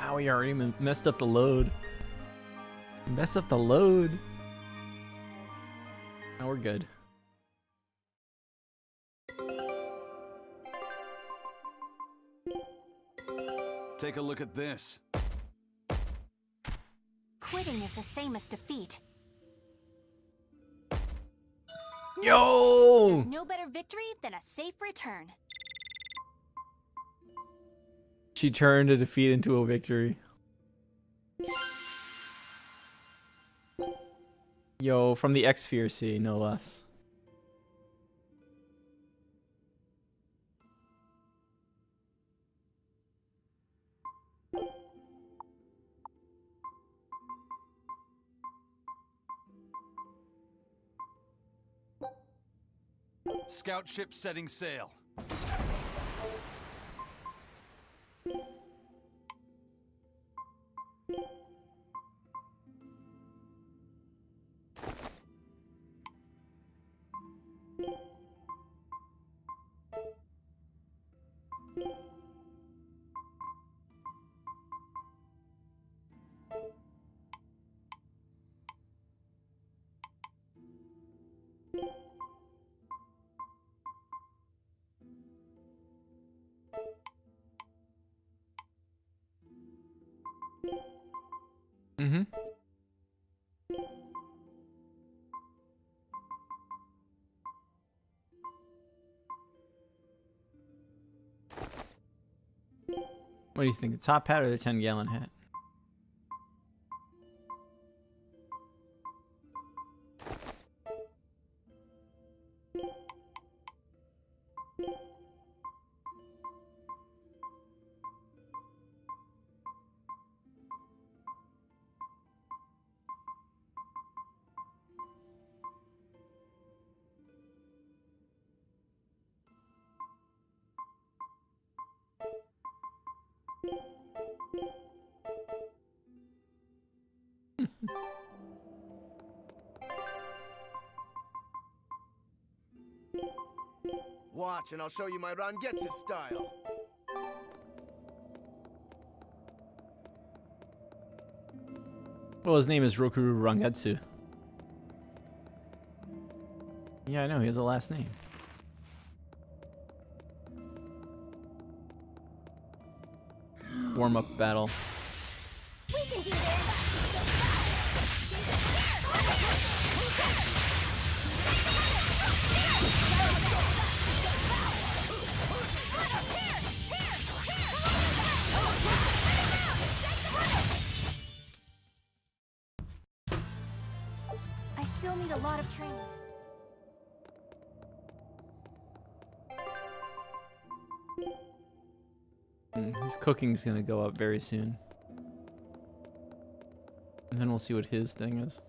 Wow, we already messed up the load. Messed up the load. Now we're good. Take a look at this. Quitting is the same as defeat. Yo! There's no better victory than a safe return. She turned a defeat into a victory. Yo, from the X-Sphere Sea, no less. Scout ship setting sail. Mm-hmm. What do you think, the top hat or the 10-gallon hat? Watch, and I'll show you my Rangetsu style. Well, his name is Rooker Rose. Yeah, I know, he has a last name. Warm-up battle. We can do this! I still need a lot of training. His cooking's gonna go up very soon. And then we'll see what his thing is.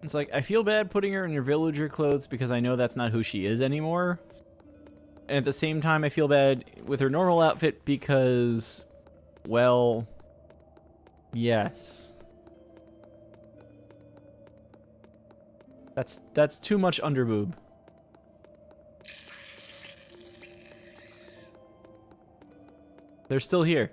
It's like, I feel bad putting her in her villager clothes because I know that's not who she is anymore. And at the same time, I feel bad with her normal outfit because, well, yes. That's too much underboob. They're still here.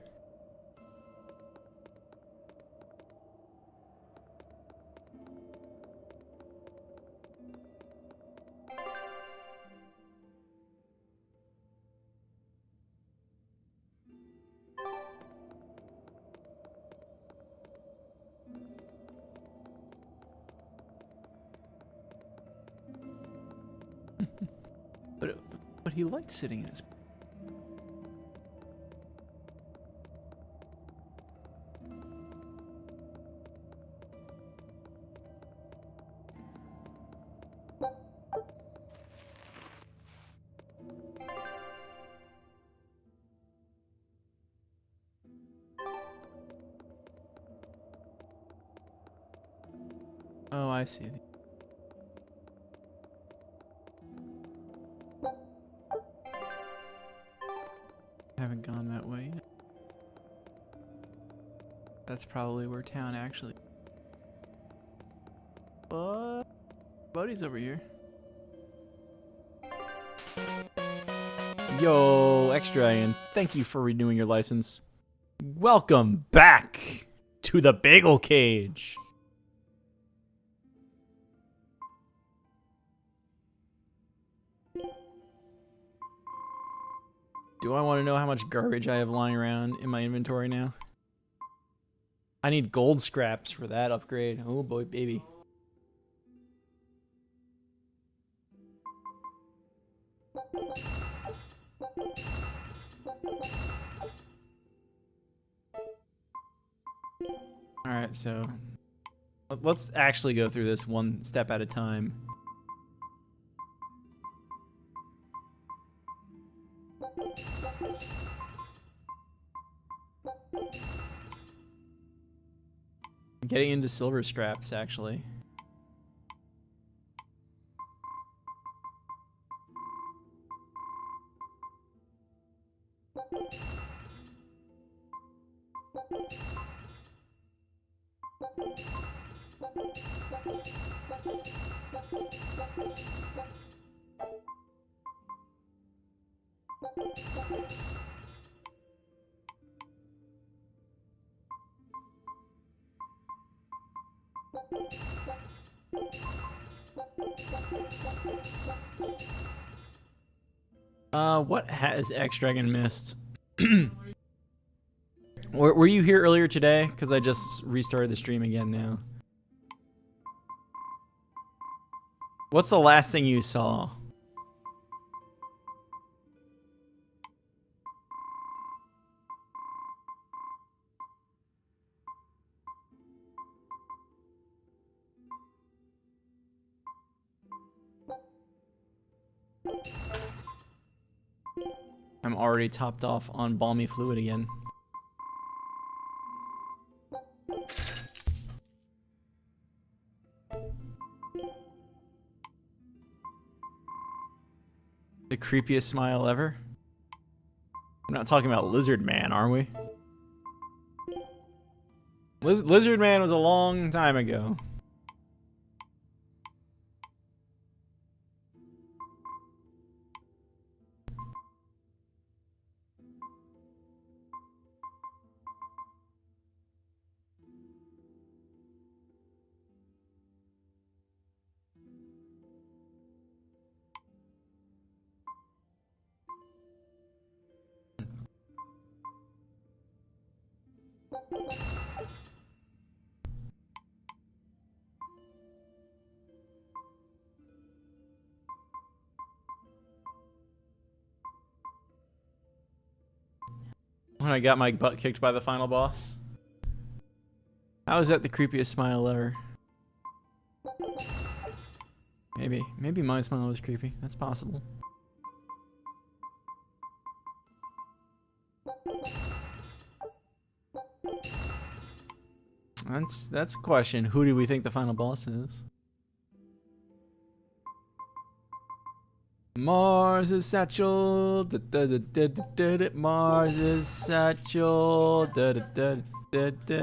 But he liked sitting in his... Oh, I see. Haven't gone that way yet. That's probably where town actually. But Buddy's over here. Yo, X-Dragon, thank you for renewing your license. Welcome back to the Bagel Cage. Do I want to know how much garbage I have lying around in my inventory now? I need gold scraps for that upgrade. Oh boy, baby. Alright, so let's actually go through this one step at a time. Getting into silver scraps, actually. What has X-Dragon missed? Were you here earlier today? Because I just restarted the stream again now. What's the last thing you saw? I'm already topped off on balmy fluid again. The creepiest smile ever? We're not talking about Lizard Man, are we? Lizard Man was a long time ago. When I got my butt kicked by the final boss. How is that the creepiest smile ever? Maybe my smile was creepy. That's possible. That's a question. Who do we think the final boss is? Mars' satchel, Mars' satchel,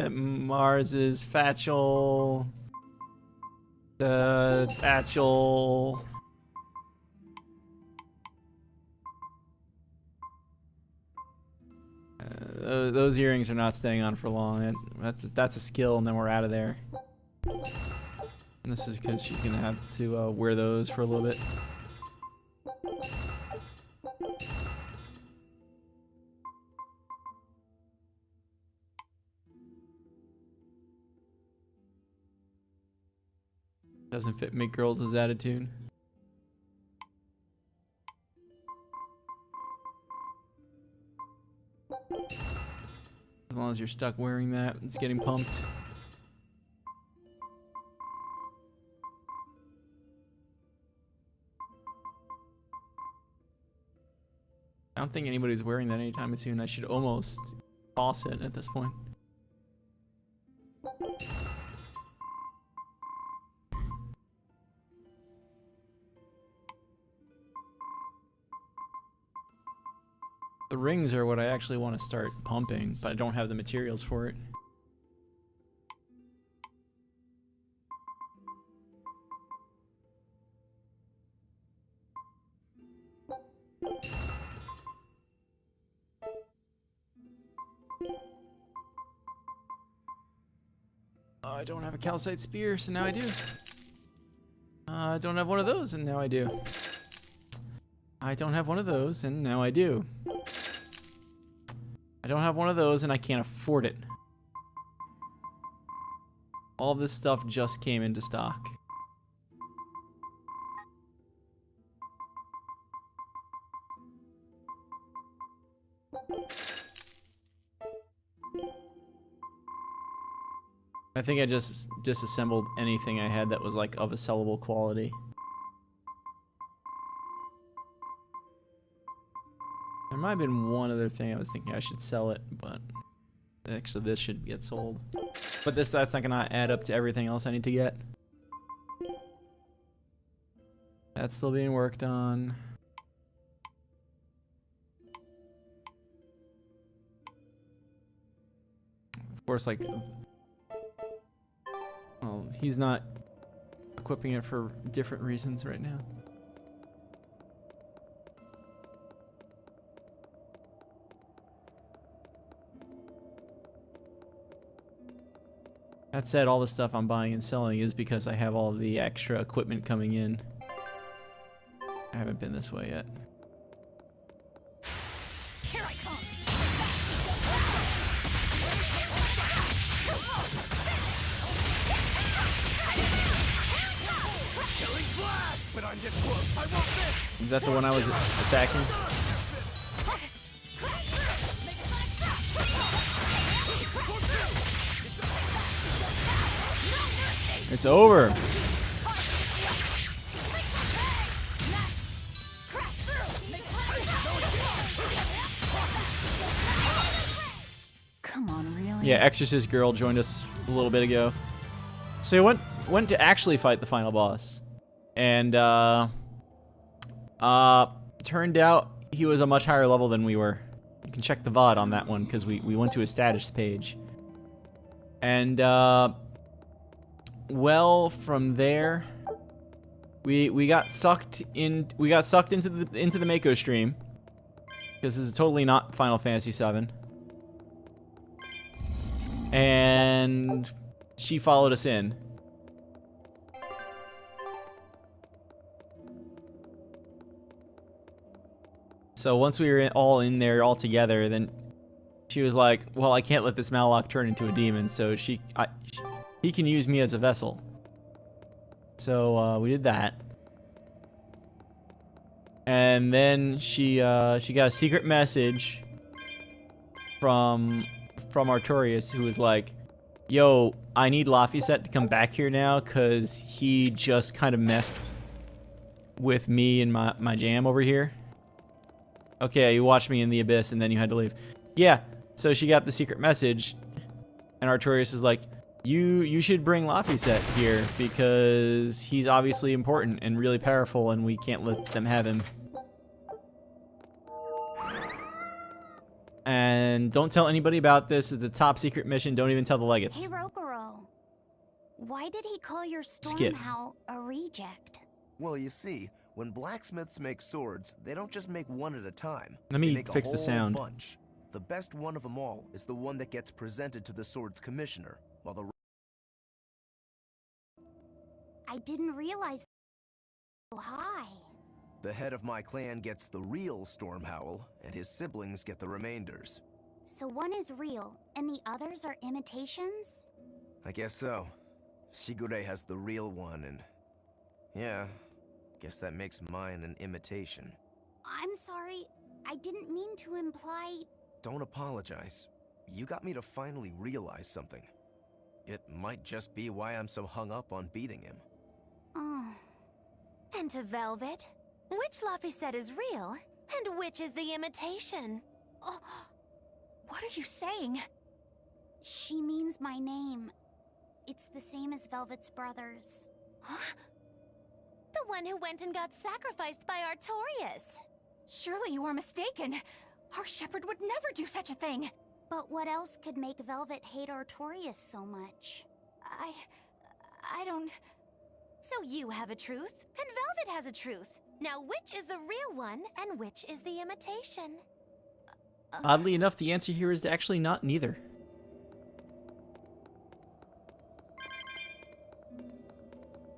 Mars' fatchel, the satchel. Those earrings are not staying on for long. That's a skill, and then we're out of there. And this is because she's gonna have to wear those for a little bit. Doesn't fit Mick Girls' attitude. As long as you're stuck wearing that, it's getting pumped. I don't think anybody's wearing that anytime soon. I should almost toss it at this point. The rings are what I actually want to start pumping, but I don't have the materials for it. I don't have a calcite spear, so now I do. I don't have one of those, and now I do. I don't have one of those, and now I do. I don't have one of those, and I can't afford it. All this stuff just came into stock. I think I just disassembled anything I had that was like of a sellable quality. There might have been one other thing I was thinking I should sell it, but actually this should get sold. But that's not gonna add up to everything else I need to get. That's still being worked on. Of course, like, well, he's not equipping it for different reasons right now. That said, all the stuff I'm buying and selling is because I have all the extra equipment coming in. I haven't been this way yet. Here I come. Killing flash! But I'm this close. I won't miss! Is that the one I was attacking? It's over. Come on, really? Yeah, Exorcist Girl joined us a little bit ago. So I went to actually fight the final boss. And turned out he was a much higher level than we were. You can check the VOD on that one because we went to his status page. And well, from there we got sucked into the Mako stream. This is totally not Final Fantasy VII. And she followed us in. So once we were all in there, all together, then she was like, well, I can't let this Malloc turn into a demon, so he can use me as a vessel. So we did that. And then she got a secret message from Artorias, who was like, yo, I need Laphicet to come back here now because he just kind of messed with me and my jam over here. Okay, you watched me in the abyss and then you had to leave. Yeah, so she got the secret message and Artorias is like, you should bring Laphicet here because he's obviously important and really powerful and we can't let them have him. And don't tell anybody about this. It's the top secret mission. Don't even tell the legates. Hey, Rooker Rose. Why did he call your Skip. Stormhowl a reject? Well, you see, when blacksmiths make swords, they don't just make one at a time. Let me They make fix a the whole sound. bunch. The best one of them all is the one that gets presented to the sword's commissioner, while the I didn't realize so high. The head of my clan gets the real Stormhowl, and his siblings get the remainders. So one is real, and the others are imitations? I guess so. Shigure has the real one, and yeah, guess that makes mine an imitation. I'm sorry, I didn't mean to imply... Don't apologize. You got me to finally realize something. It might just be why I'm so hung up on beating him. Oh. And to Velvet, which Laphicet is real, and which is the imitation? Oh, What are you saying? she means my name. It's the same as Velvet's brothers. Huh? The one who went and got sacrificed by Artorias. Surely you are mistaken. Our shepherd would never do such a thing. But what else could make Velvet hate Artorias so much? I don't... So you have a truth, and Velvet has a truth. Now, which is the real one and which is the imitation? Oddly enough, the answer here is actually not neither.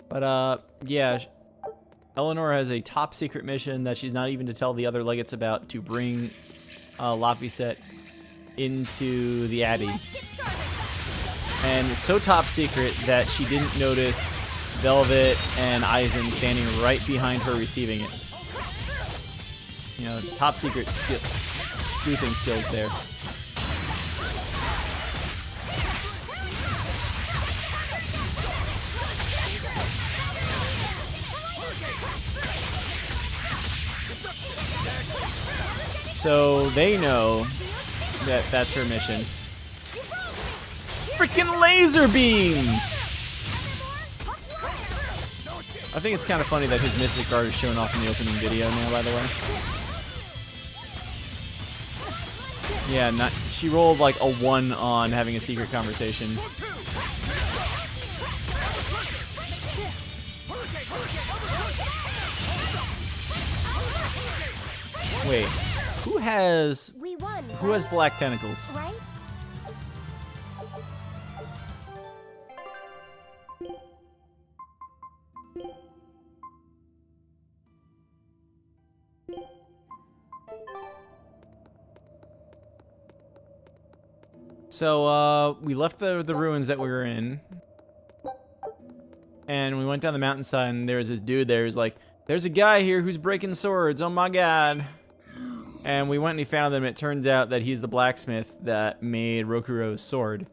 But, yeah, Eleanor has a top secret mission that she's not even to tell the other legates about to bring Laphicet into the Abbey. And it's so top secret that she didn't notice Velvet and Eisen standing right behind her receiving it. You know, top secret sleuthing skills there. So they know that that's her mission. Freaking laser beams! I think it's kind of funny that his mythic guard is shown off in the opening video now, by the way. Yeah, she rolled like a 1 on having a secret conversation. Wait, who has black tentacles? Right? So, we left the ruins that we were in, and we went down the mountainside, and there was this dude there who's like, there's a guy here who's breaking swords, oh my god. And we went and we found him, and it turned out that he's the blacksmith that made Rooker Rose's sword.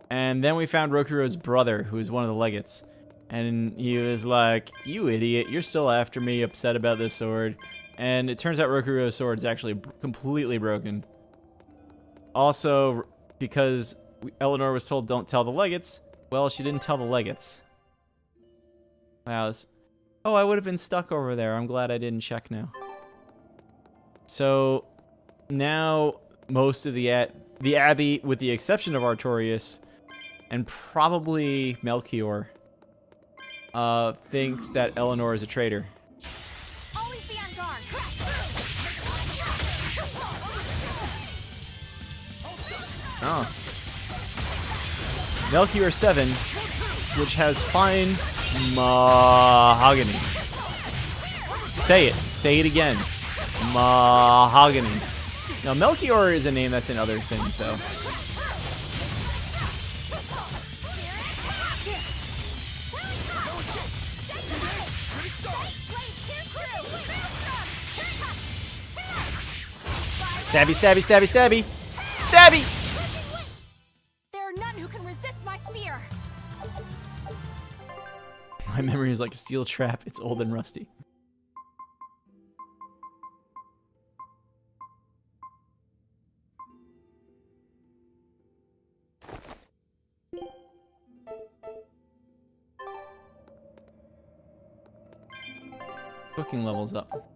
And then we found Rooker Rose's brother, who was one of the legates. And he was like, you idiot, you're still after me, upset about this sword. And it turns out Rooker Rose's sword is actually completely broken. Also, because Eleanor was told don't tell the legates, well, she didn't tell the legates. Wow. Oh, I would have been stuck over there. I'm glad I didn't check now. So now most of the Abbey, with the exception of Artorias and probably Melchior, thinks that Eleanor is a traitor. Always be on guard. Oh. Melchior 7, which has fine mahogany. Say it. Say it again. Mahogany. Now, Melchior is a name that's in other things, though. Stabby, stabby, stabby, stabby! Stabby! There are none who can resist my spear. My memory is like a steel trap. It's old and rusty. Cooking levels up.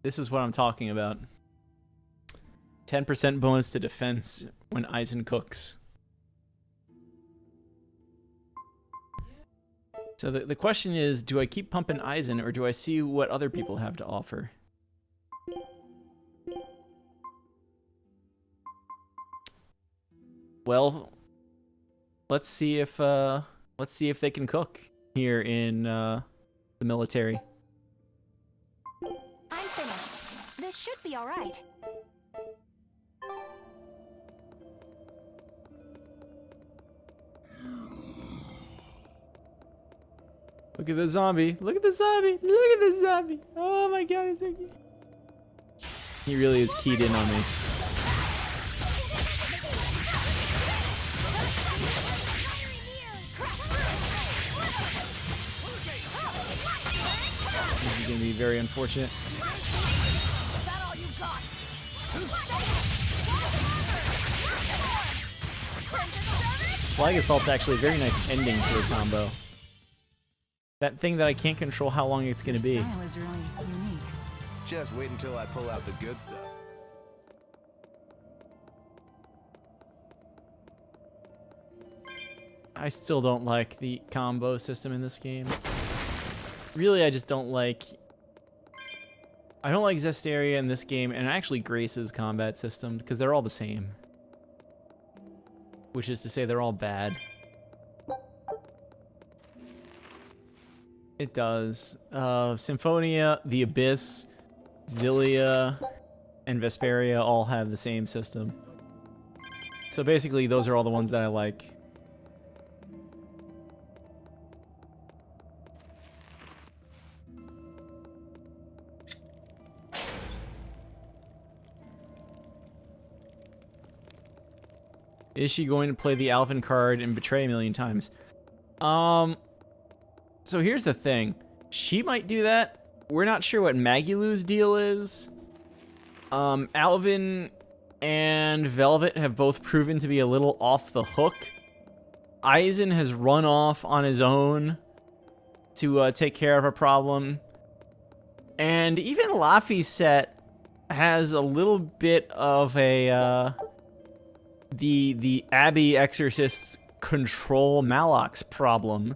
This is what I'm talking about. 10% bonus to defense when Eisen cooks. So the question is, do I keep pumping Eisen or do I see what other people have to offer? Well, let's see if they can cook here in the military. I'm finished. This should be all right. Look at the zombie. Look at the zombie. Look at the zombie. Oh my god, he's so cute. He really is keyed in on me. This is going to be very unfortunate. Slag Assault's actually a very nice ending to a combo. That thing that I can't control how long it's going to be. Style is really unique. Just wait until I pull out the good stuff. I still don't like the combo system in this game. Really, I just don't like... I don't like Zestiria in this game, and actually Grace's combat system, because they're all the same. Which is to say, they're all bad. It does. Symphonia, The Abyss, Zillia, and Vesperia all have the same system. So basically, those are all the ones that I like. Is she going to play the Alvin card and betray a million times? So here's the thing. She might do that. We're not sure what Magilou's deal is. Alvin and Velvet have both proven to be a little off the hook. Eisen has run off on his own to take care of a problem. And even Laphicet has a little bit of a... the Abbey exorcists control Malox problem.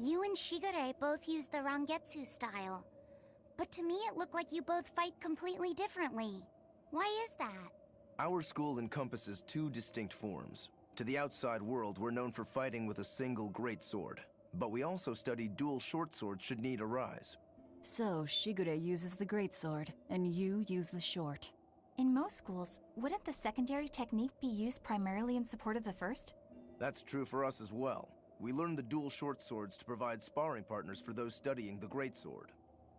You and Shigure both use the Rangetsu style. But to me it looked like you both fight completely differently. Why is that? Our school encompasses two distinct forms. To the outside world, we're known for fighting with a single greatsword. But we also study dual short swords should need arise. So, Shigure uses the greatsword, and you use the short. In most schools, wouldn't the secondary technique be used primarily in support of the first? That's true for us as well. We learn the dual short swords to provide sparring partners for those studying the greatsword.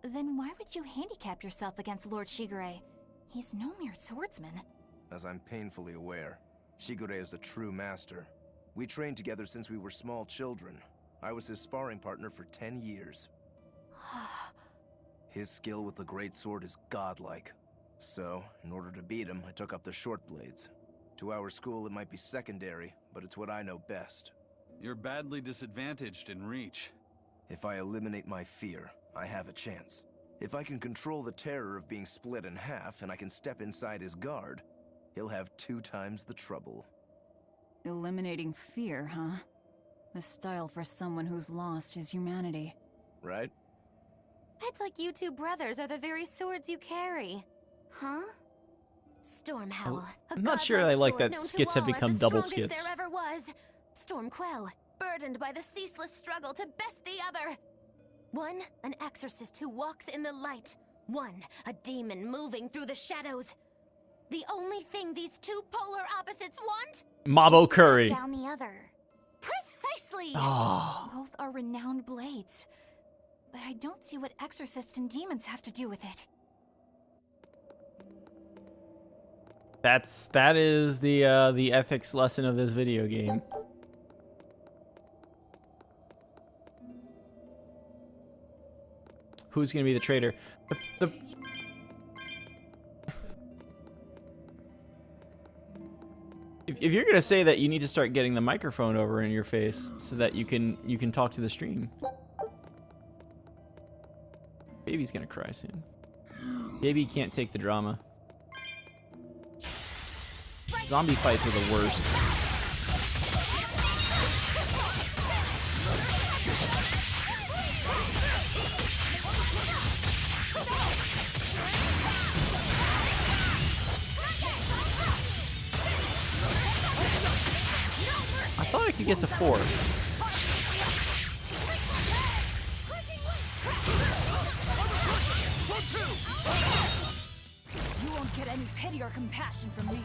Then why would you handicap yourself against Lord Shigure? He's no mere swordsman. As I'm painfully aware, Shigure is a true master. We trained together since we were small children. I was his sparring partner for 10 years. His skill with the greatsword is godlike. So, in order to beat him, I took up the short blades. To our school, it might be secondary, but it's what I know best. You're badly disadvantaged in reach. If I eliminate my fear, I have a chance. If I can control the terror of being split in half and I can step inside his guard, he'll have 2 times the trouble. Eliminating fear, huh? A style for someone who's lost his humanity. Right? It's like you two brothers are the very swords you carry. Huh? Stormhowl. I'm not sure I like that skits have become double skits. skits. There ever was. Stormquell, burdened by the ceaseless struggle to best the other. One, an exorcist who walks in the light. One, a demon moving through the shadows. The only thing these two polar opposites want? Mabo Curry. Down the other. Precisely! Oh. Both are renowned blades. But I don't see what exorcists and demons have to do with it. That is the ethics lesson of this video game. Who's gonna be the traitor? If you're gonna say that, you need to start getting the microphone over in your face so that you can talk to the stream. Baby's gonna cry soon. Baby can't take the drama. Zombie fights are the worst. I thought I could get to 4. You won't get any pity or compassion from me.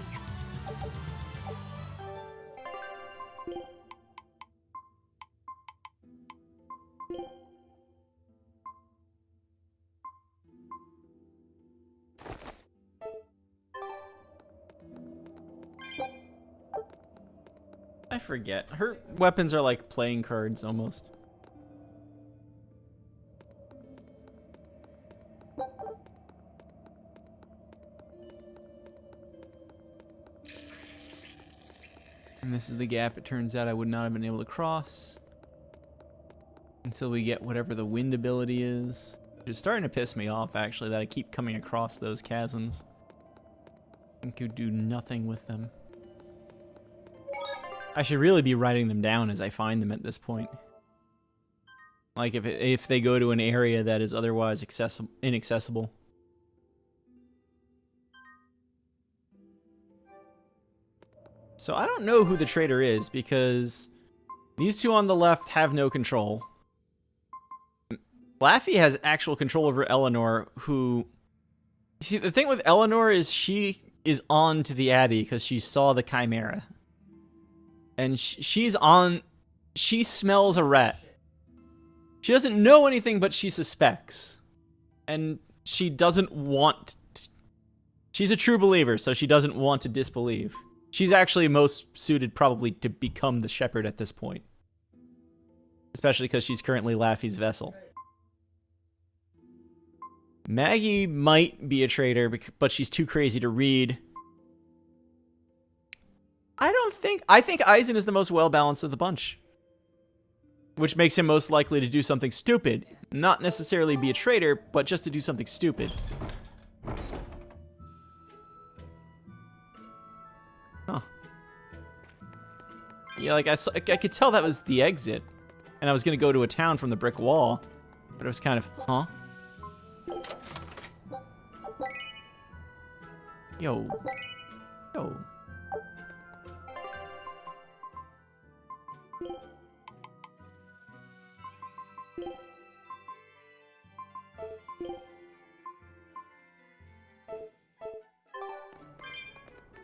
I forget. Her weapons are like playing cards almost. And this is the gap it turns out I would not have been able to cross until we get whatever the wind ability is. Which is starting to piss me off, actually, that I keep coming across those chasms and could do nothing with them. I should really be writing them down as I find them at this point. Like if they go to an area that is otherwise inaccessible. So I don't know who the traitor is because these two on the left have no control. Laffy has actual control over Eleanor, who... You see, the thing with Eleanor is she is on to the Abbey because she saw the Chimera. And she's on... She smells a rat. She doesn't know anything, but she suspects. And she doesn't want... She's a true believer, so she doesn't want to disbelieve. She's actually most suited probably to become the shepherd at this point. Especially because she's currently Laffy's vessel. Maggie might be a traitor, but she's too crazy to read. I think Eisen is the most well-balanced of the bunch. Which makes him most likely to do something stupid. Not necessarily be a traitor, but just to do something stupid. Huh. Yeah, like I could tell that was the exit. And I was gonna go to a town from the brick wall. But it was kind of, huh? Yo. Yo.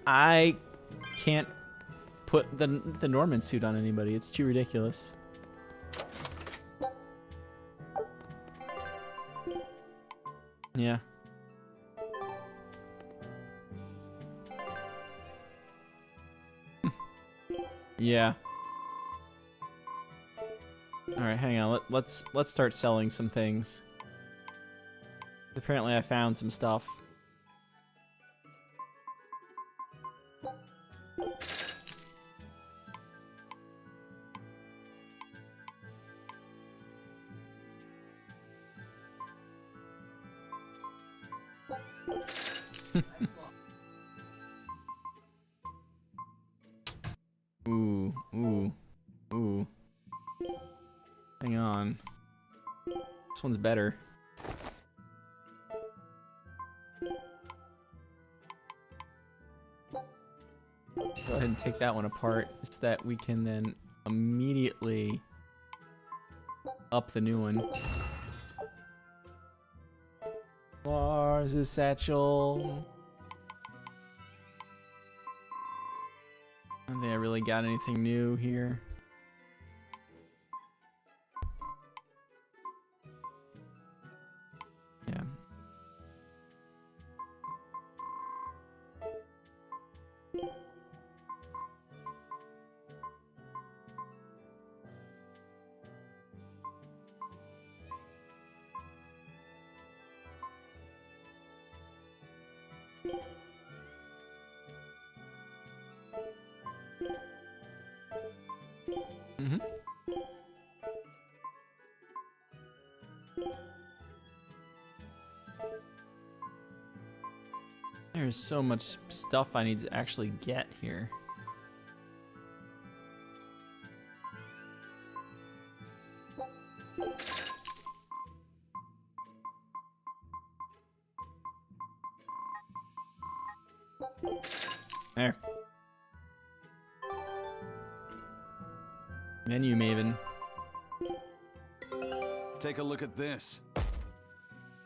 I can't put the Norman suit on anybody. It's too ridiculous. Yeah. Yeah. All right, hang on. Let's start selling some things. Apparently, I found some stuff. Ooh, ooh, ooh. Hang on. This one's better. Go ahead and take that one apart so that we can then immediately up the new one. Where's his satchel? I don't think I really got anything new here. Yeah. Mm-hmm. There's so much stuff I need to actually get here. There. Menu Maven. Take a look at this.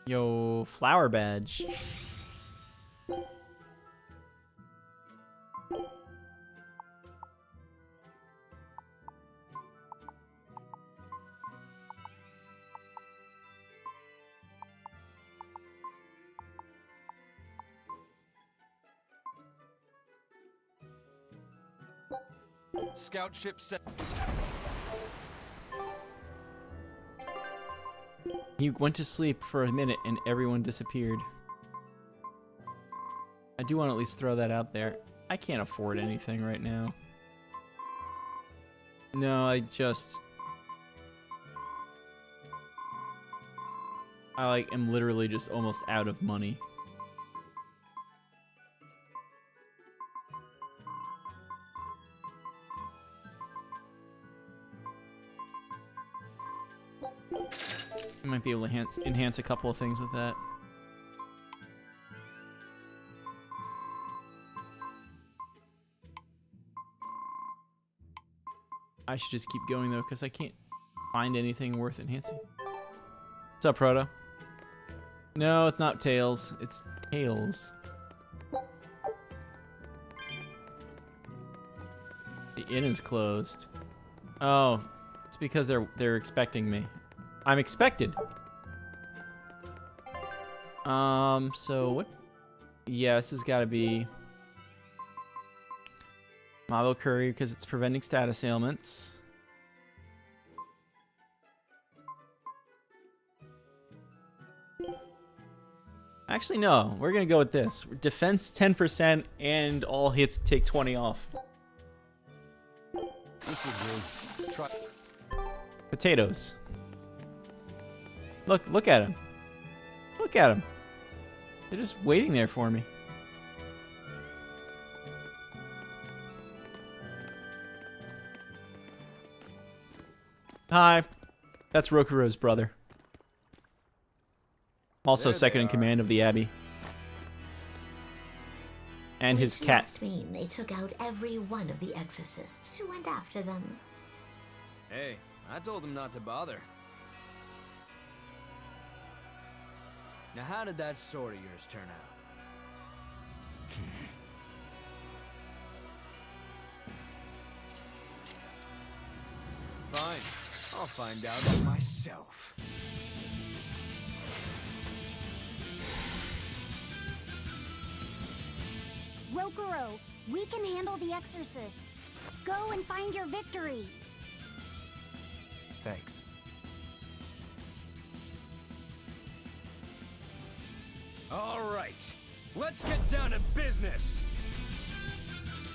Yo, flower badge. Scout ship set. He went to sleep for a minute and everyone disappeared. I do want to at least throw that out there. I can't afford anything right now. No, I like am literally just almost out of money. I might be able to enhance a couple of things with that. I should just keep going though, because I can't find anything worth enhancing. What's up, Proto? No, it's not Tails. It's Tails. The inn is closed. Oh, it's because they're expecting me. I'm expected. So what? Yeah, this has got to be Mabo Curry because it's preventing status ailments. Actually, no. We're gonna go with this. Defense 10% and all hits take 20 off. This will do. Try. Potatoes. Look at him. Look at him. They're just waiting there for me. Hi. That's Rooker Rose's brother. Also second in command of the Abbey. And his cat. Which must mean they took out every one of the exorcists who went after them. Hey, I told them not to bother. Now how did that sword of yours turn out? Fine, I'll find out for myself. Rokuro, we can handle the exorcists. Go and find your victory. Thanks. All right, let's get down to business.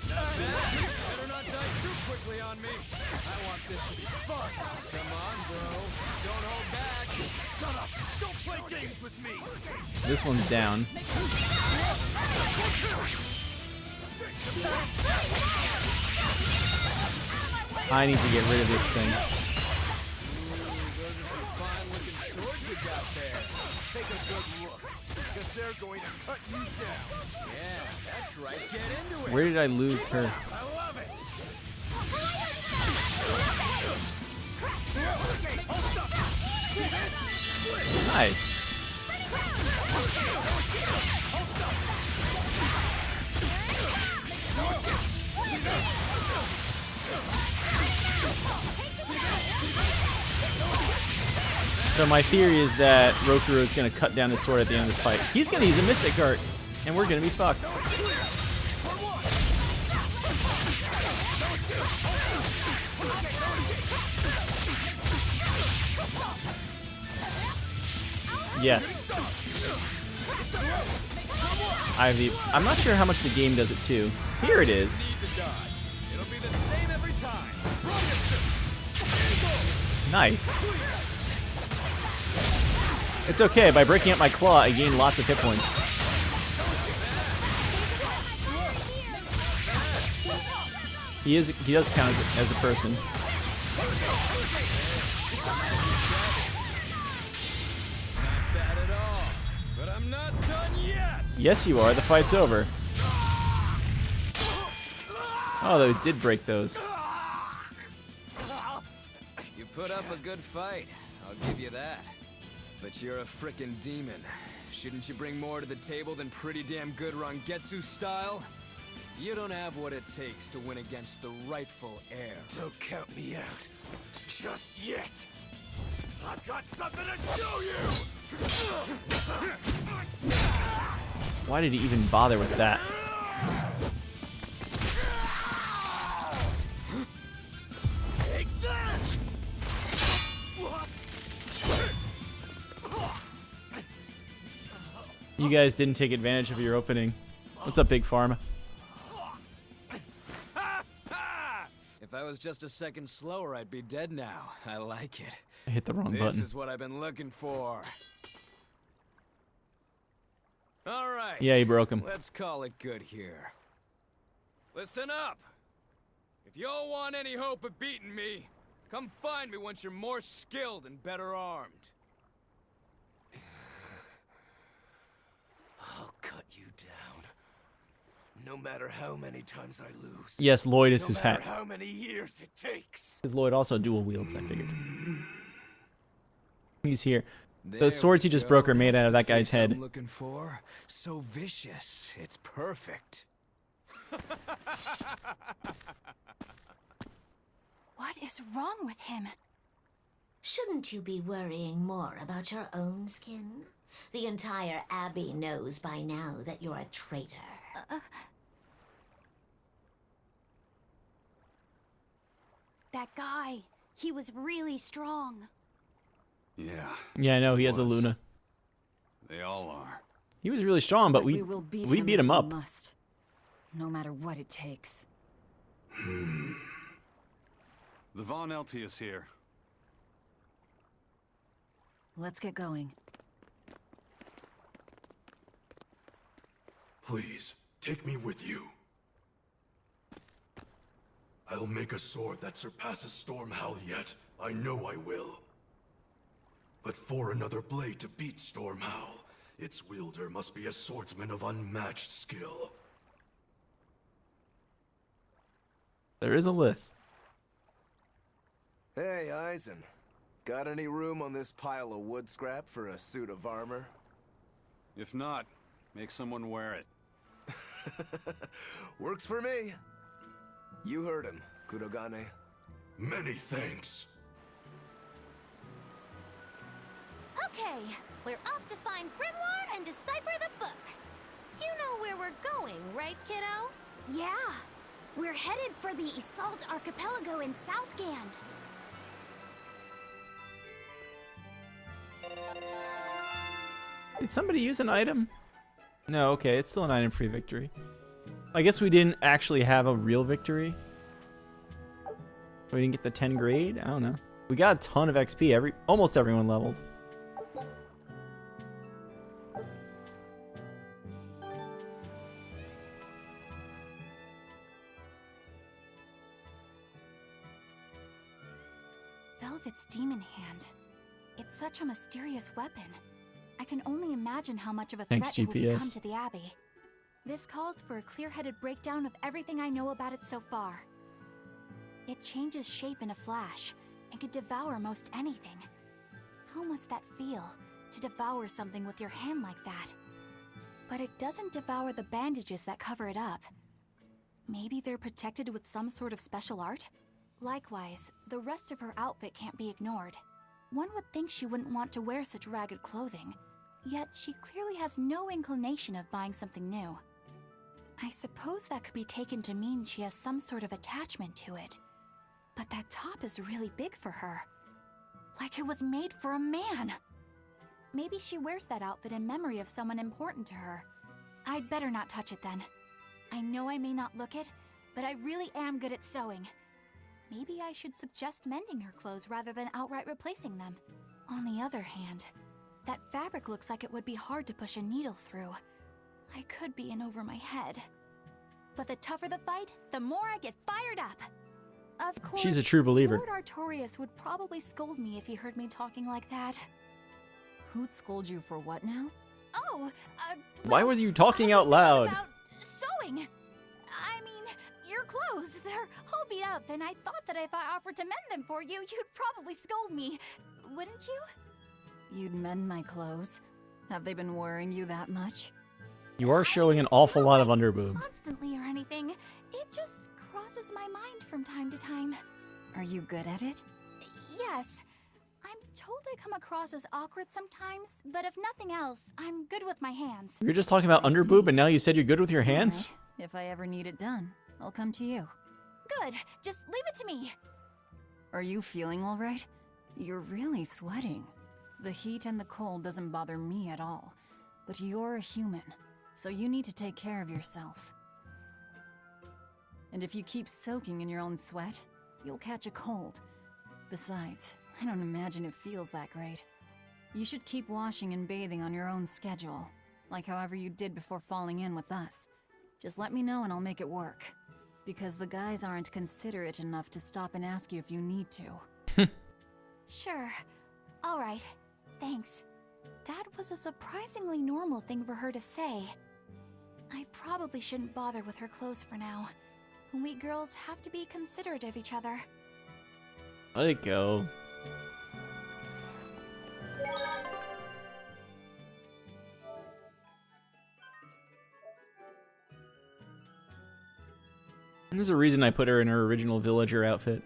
Better not die too quickly on me. I want this to be fun. Come on, bro. Don't hold back. Shut up. Don't play games with me. This one's down. I need to get rid of this thing. Those are some fine-looking swords you got there. Take a good look, because they're going to cut you down. Yeah, that's right. Get into it. Where did I lose her? I love it. Nice. So my theory is that Rokuro is going to cut down his sword at the end of this fight. He's going to use a Mystic Cart, and we're going to be fucked. Yes. I have the. I'm not sure how much the game does it too. Here it is. It'll be the same every time. Nice. It's okay. By breaking up my claw, I gain lots of hit points. He does count as a person. Not bad at all. But I'm not done yet. Yes, you are. The fight's over. Oh, they did break those. You put up a good fight. I'll give you that. But you're a frickin' demon. Shouldn't you bring more to the table than pretty damn good Rangetsu style? You don't have what it takes to win against the rightful heir. Don't count me out. Just yet. I've got something to show you! Why did he even bother with that? Take this! You guys didn't take advantage of your opening. What's up, Big Pharma? If I was just a second slower, I'd be dead now. I like it. I hit the wrong This button. is what I've been looking for. All right. Yeah, he broke him. Let's call it good here. Listen up. If y'all want any hope of beating me, come find me once you're more skilled and better armed. I'll cut you down. No matter how many times I lose. Yes, Lloyd is no his matter hat. how many years it takes. Because Lloyd also dual wields, I figured. He's here. There The swords we he just go. broke are made That's out of the that guy's face I'm head. looking for. So vicious. It's perfect. What is wrong with him? Shouldn't you be worrying more about your own skin? The entire Abbey knows by now that you're a traitor. That guy, he was really strong. Yeah, Yeah, I know, he has a Was. Luna. they all are. He was really strong, but we will beat beat if him we up. Must, no matter what it takes. The Von Eltius here. Let's get going. Please, take me with you. I'll make a sword that surpasses Stormhowl yet. I know I will. But for another blade to beat Stormhowl, its wielder must be a swordsman of unmatched skill. There is a list. Hey, Eisen. Got any room on this pile of wood scrap for a suit of armor? If not, make someone wear it. Works for me. You heard him, Kurogane. Many thanks. Okay, we're off to find Grimoire and decipher the book. You know where we're going, right, kiddo? Yeah, we're headed for the Assault Archipelago in Southgand. Did somebody use an item? No, okay, it's still an item-free victory. I guess we didn't actually have a real victory. We didn't get the 10 grade? I don't know. We got a ton of XP. Almost everyone leveled. Velvet's demon hand. It's such a mysterious weapon. I can only imagine how much of a Thanks, threat it will become GPS. to the Abbey. This calls for a clear-headed breakdown of everything I know about it so far. It changes shape in a flash and could devour most anything. How must that feel, to devour something with your hand like that? But it doesn't devour the bandages that cover it up. Maybe they're protected with some sort of special art? Likewise, the rest of her outfit can't be ignored. One would think she wouldn't want to wear such ragged clothing, yet she clearly has no inclination of buying something new. I suppose that could be taken to mean she has some sort of attachment to it. But that top is really big for her. Like it was made for a man. Maybe she wears that outfit in memory of someone important to her. I'd better not touch it then. I know I may not look it, but I really am good at sewing. Maybe I should suggest mending her clothes rather than outright replacing them. On the other hand, that fabric looks like it would be hard to push a needle through. I could be in over my head. But the tougher the fight, the more I get fired up. Of course, She's a true believer. Lord Artorias would probably scold me if he heard me talking like that. Who'd scold you for what now? Oh, Why well, was you talking I was out loud? About sewing. I mean, your clothes, they're all beat up, and I thought that if I offered to mend them for you, you'd probably scold me. Wouldn't you? You'd mend my clothes? Have they been worrying you that much? You are showing an awful lot of Not underboob. constantly or anything. It just crosses my mind from time to time. Are you good at it? Yes. I'm told I come across as awkward sometimes, but if nothing else, I'm good with my hands. You're just talking about I underboob, see. and now you said you're good with your hands? Alright, if I ever need it done, I'll come to you. Good. Just leave it to me. Are you feeling all right? You're really sweating. The heat and the cold doesn't bother me at all. But you're a human, so you need to take care of yourself. And if you keep soaking in your own sweat, you'll catch a cold. Besides, I don't imagine it feels that great. You should keep washing and bathing on your own schedule, like however you did before falling in with us. Just let me know and I'll make it work. Because the guys aren't considerate enough to stop and ask you if you need to. Sure. All right. Thanks. That was a surprisingly normal thing for her to say. I probably shouldn't bother with her clothes for now. We girls have to be considerate of each other. Let it go. There's a reason I put her in her original villager outfit.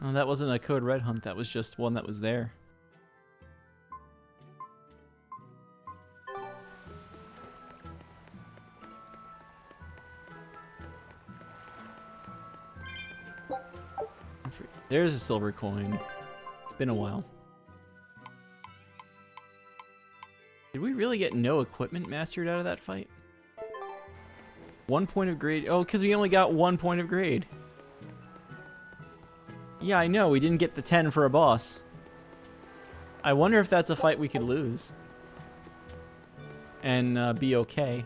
Oh, that wasn't a Code Red hunt, that was just one that was there. There's a silver coin. It's been a while. Did we really get no equipment mastered out of that fight? 1 point of grade. Oh, because we only got 1 point of grade. Yeah, I know. We didn't get the 10 for a boss. I wonder if that's a fight we could lose. And be okay.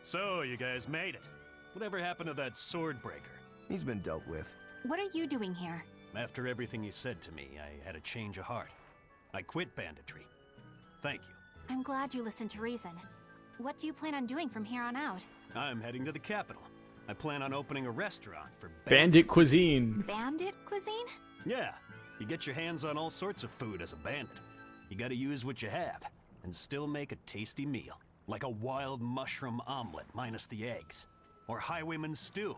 So, you guys made it. Whatever happened to that sword breaker? He's been dealt with. What are you doing here? After everything you said to me, I had a change of heart. I quit banditry. Thank you. I'm glad you listened to reason. What do you plan on doing from here on out? I'm heading to the capital. I plan on opening a restaurant for Bandit Cuisine. Bandit Cuisine? Yeah, you get your hands on all sorts of food as a bandit. You gotta use what you have, and still make a tasty meal. Like a wild mushroom omelet minus the eggs. Or highwayman's stew.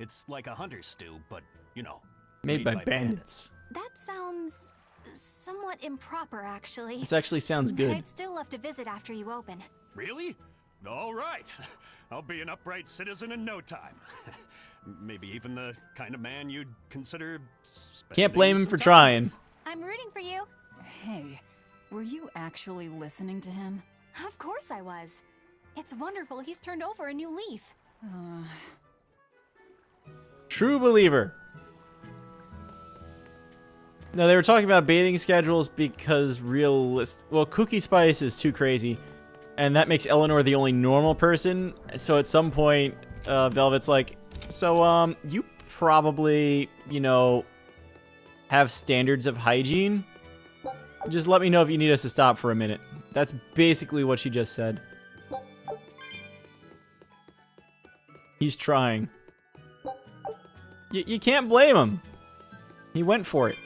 It's like a hunter's stew, but, you know, Made by bandits. That sounds somewhat improper, actually. This actually sounds good. But I'd still love to visit after you open. Really? All right. I'll be an upright citizen in no time. Maybe even the kind of man you'd consider Can't blame him some for time. trying. I'm rooting for you. Hey, were you actually listening to him? Of course I was. It's wonderful he's turned over a new leaf. True believer. No, they were talking about bathing schedules because well, Cookie Spice is too crazy. And that makes Eleanor the only normal person. So at some point, Velvet's like, so, you probably, you know, have standards of hygiene? Just let me know if you need us to stop for a minute. That's basically what she just said. He's trying. You can't blame him. He went for it.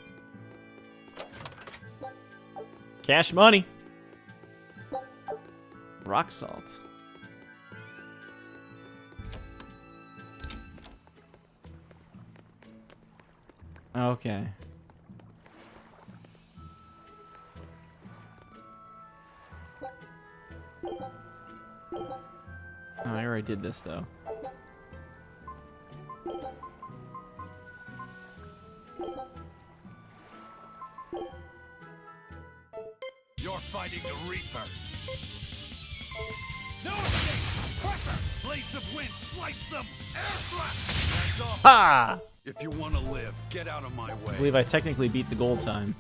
Cash money. Rock salt. Okay. Oh, I already did this though. You're fighting the Reaper. No escape! Crusher! Blades of wind, slice them! Air thrust! That's off. Ha! If you want to live, get out of my way. I believe I technically beat the goal time.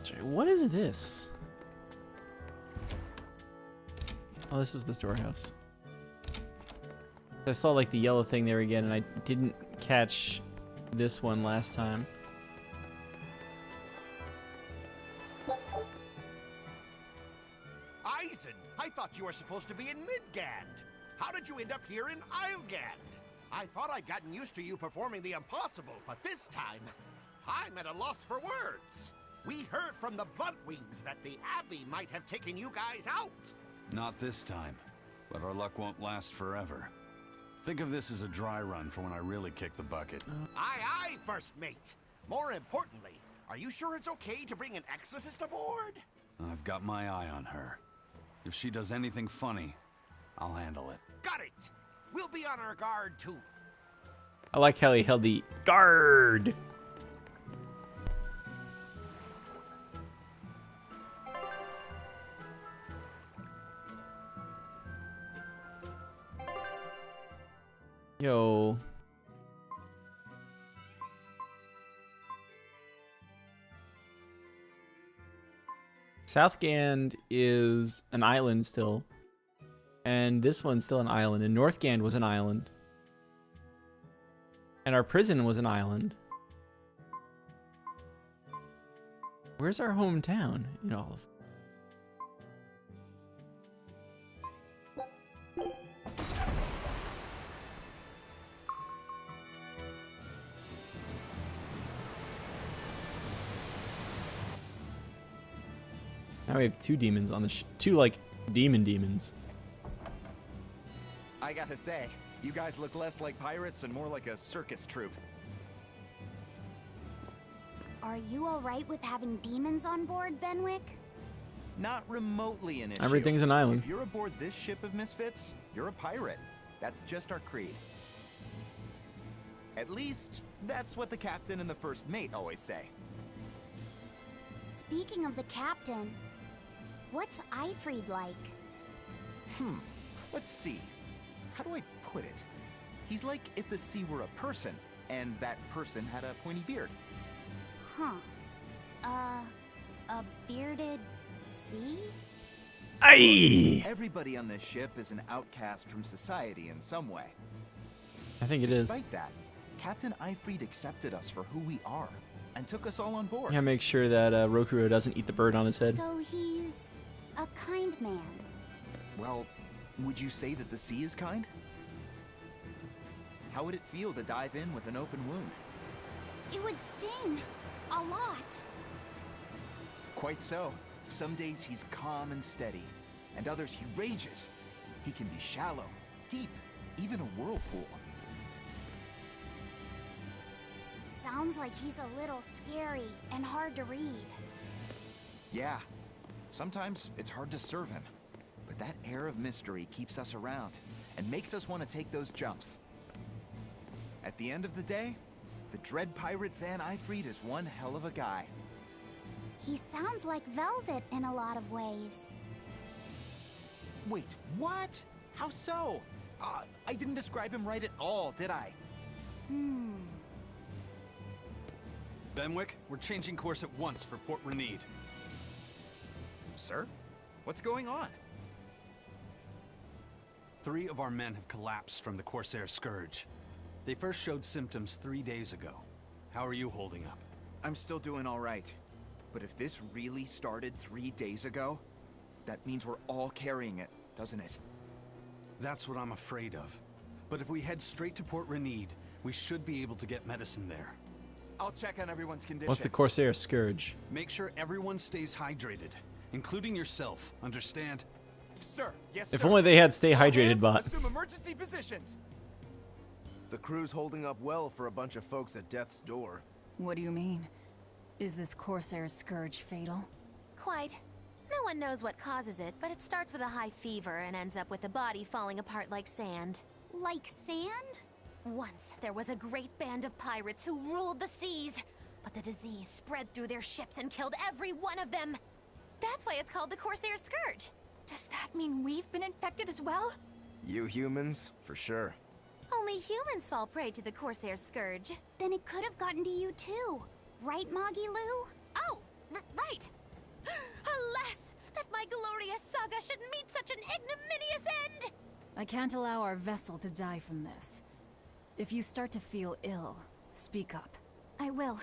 Sorry, what is this? Oh, this was the storehouse. I saw like the yellow thing there again, and I didn't catch this one last time. Eisen, I thought you were supposed to be in Midgand. How did you end up here in Islegand? I thought I'd gotten used to you performing the impossible, but this time, I'm at a loss for words. We heard from the Bluntwings that the Abbey might have taken you guys out. Not this time, but our luck won't last forever. Think of this as a dry run for when I really kick the bucket. Aye, aye, First Mate. More importantly, Are you sure it's okay to bring an exorcist aboard? I've got my eye on her. If she does anything funny, I'll handle it. Got it! We'll be on our guard, too. I like how he held the guard. Yo. Southgand is an island still. And this one's still an island. And Northgand was an island. And our prison was an island. Where's our hometown in all of Now we have two demons on the two like demons. I gotta say, you guys look less like pirates and more like a circus troupe. Are you alright with having demons on board, Benwick? Not remotely an issue. Everything's an island. If you're aboard this ship of misfits, you're a pirate. That's just our creed. At least, that's what the captain and the first mate always say. Speaking of the captain, what's Ifried like? Let's see. How do I put it? He's like if the sea were a person, and that person had a pointy beard. Huh. A bearded sea? Aye! Everybody on this ship is an outcast from society in some way. I think it is. Despite that, Captain Ifried accepted us for who we are, and took us all on board. Yeah, make sure that Rooker Rose doesn't eat the bird on his head. So he's a kind man. Well, would you say that the sea is kind? How would it feel to dive in with an open wound? It would sting. A lot. Quite so. Some days he's calm and steady, and others he rages. He can be shallow, deep, even a whirlpool. Sounds like he's a little scary and hard to read. Yeah. Sometimes it's hard to serve him, but that air of mystery keeps us around and makes us want to take those jumps. At the end of the day, the dread pirate Van Ifried is one hell of a guy. He sounds like Velvet in a lot of ways. Wait, what? How so? I didn't describe him right at all, did I? Benwick, we're changing course at once for Port Renede. Sir? What's going on? 3 of our men have collapsed from the Corsairs Scourge. They first showed symptoms 3 days ago. How are you holding up? I'm still doing all right. But if this really started 3 days ago, that means we're all carrying it, doesn't it? That's what I'm afraid of. But if we head straight to Port Renede, we should be able to get medicine there. I'll check on everyone's condition. What's the Corsairs Scourge? Make sure everyone stays hydrated, including yourself, understand? Sir, yes, sir. If only they had stay hydrated bot. Assume emergency positions. The crew's holding up well for a bunch of folks at death's door. What do you mean? Is this Corsairs Scourge fatal? Quite. No one knows what causes it, but it starts with a high fever and ends up with the body falling apart like sand. Like sand? Once, there was a great band of pirates who ruled the seas, but the disease spread through their ships and killed every one of them. That's why it's called the Corsairs Scourge. Does that mean we've been infected as well? You humans, for sure. Only humans fall prey to the Corsairs Scourge. Then it could have gotten to you too. Right, Moggy Lou? Oh, right. Alas, that my glorious saga should meet such an ignominious end! I can't allow our vessel to die from this. If you start to feel ill, speak up. I will.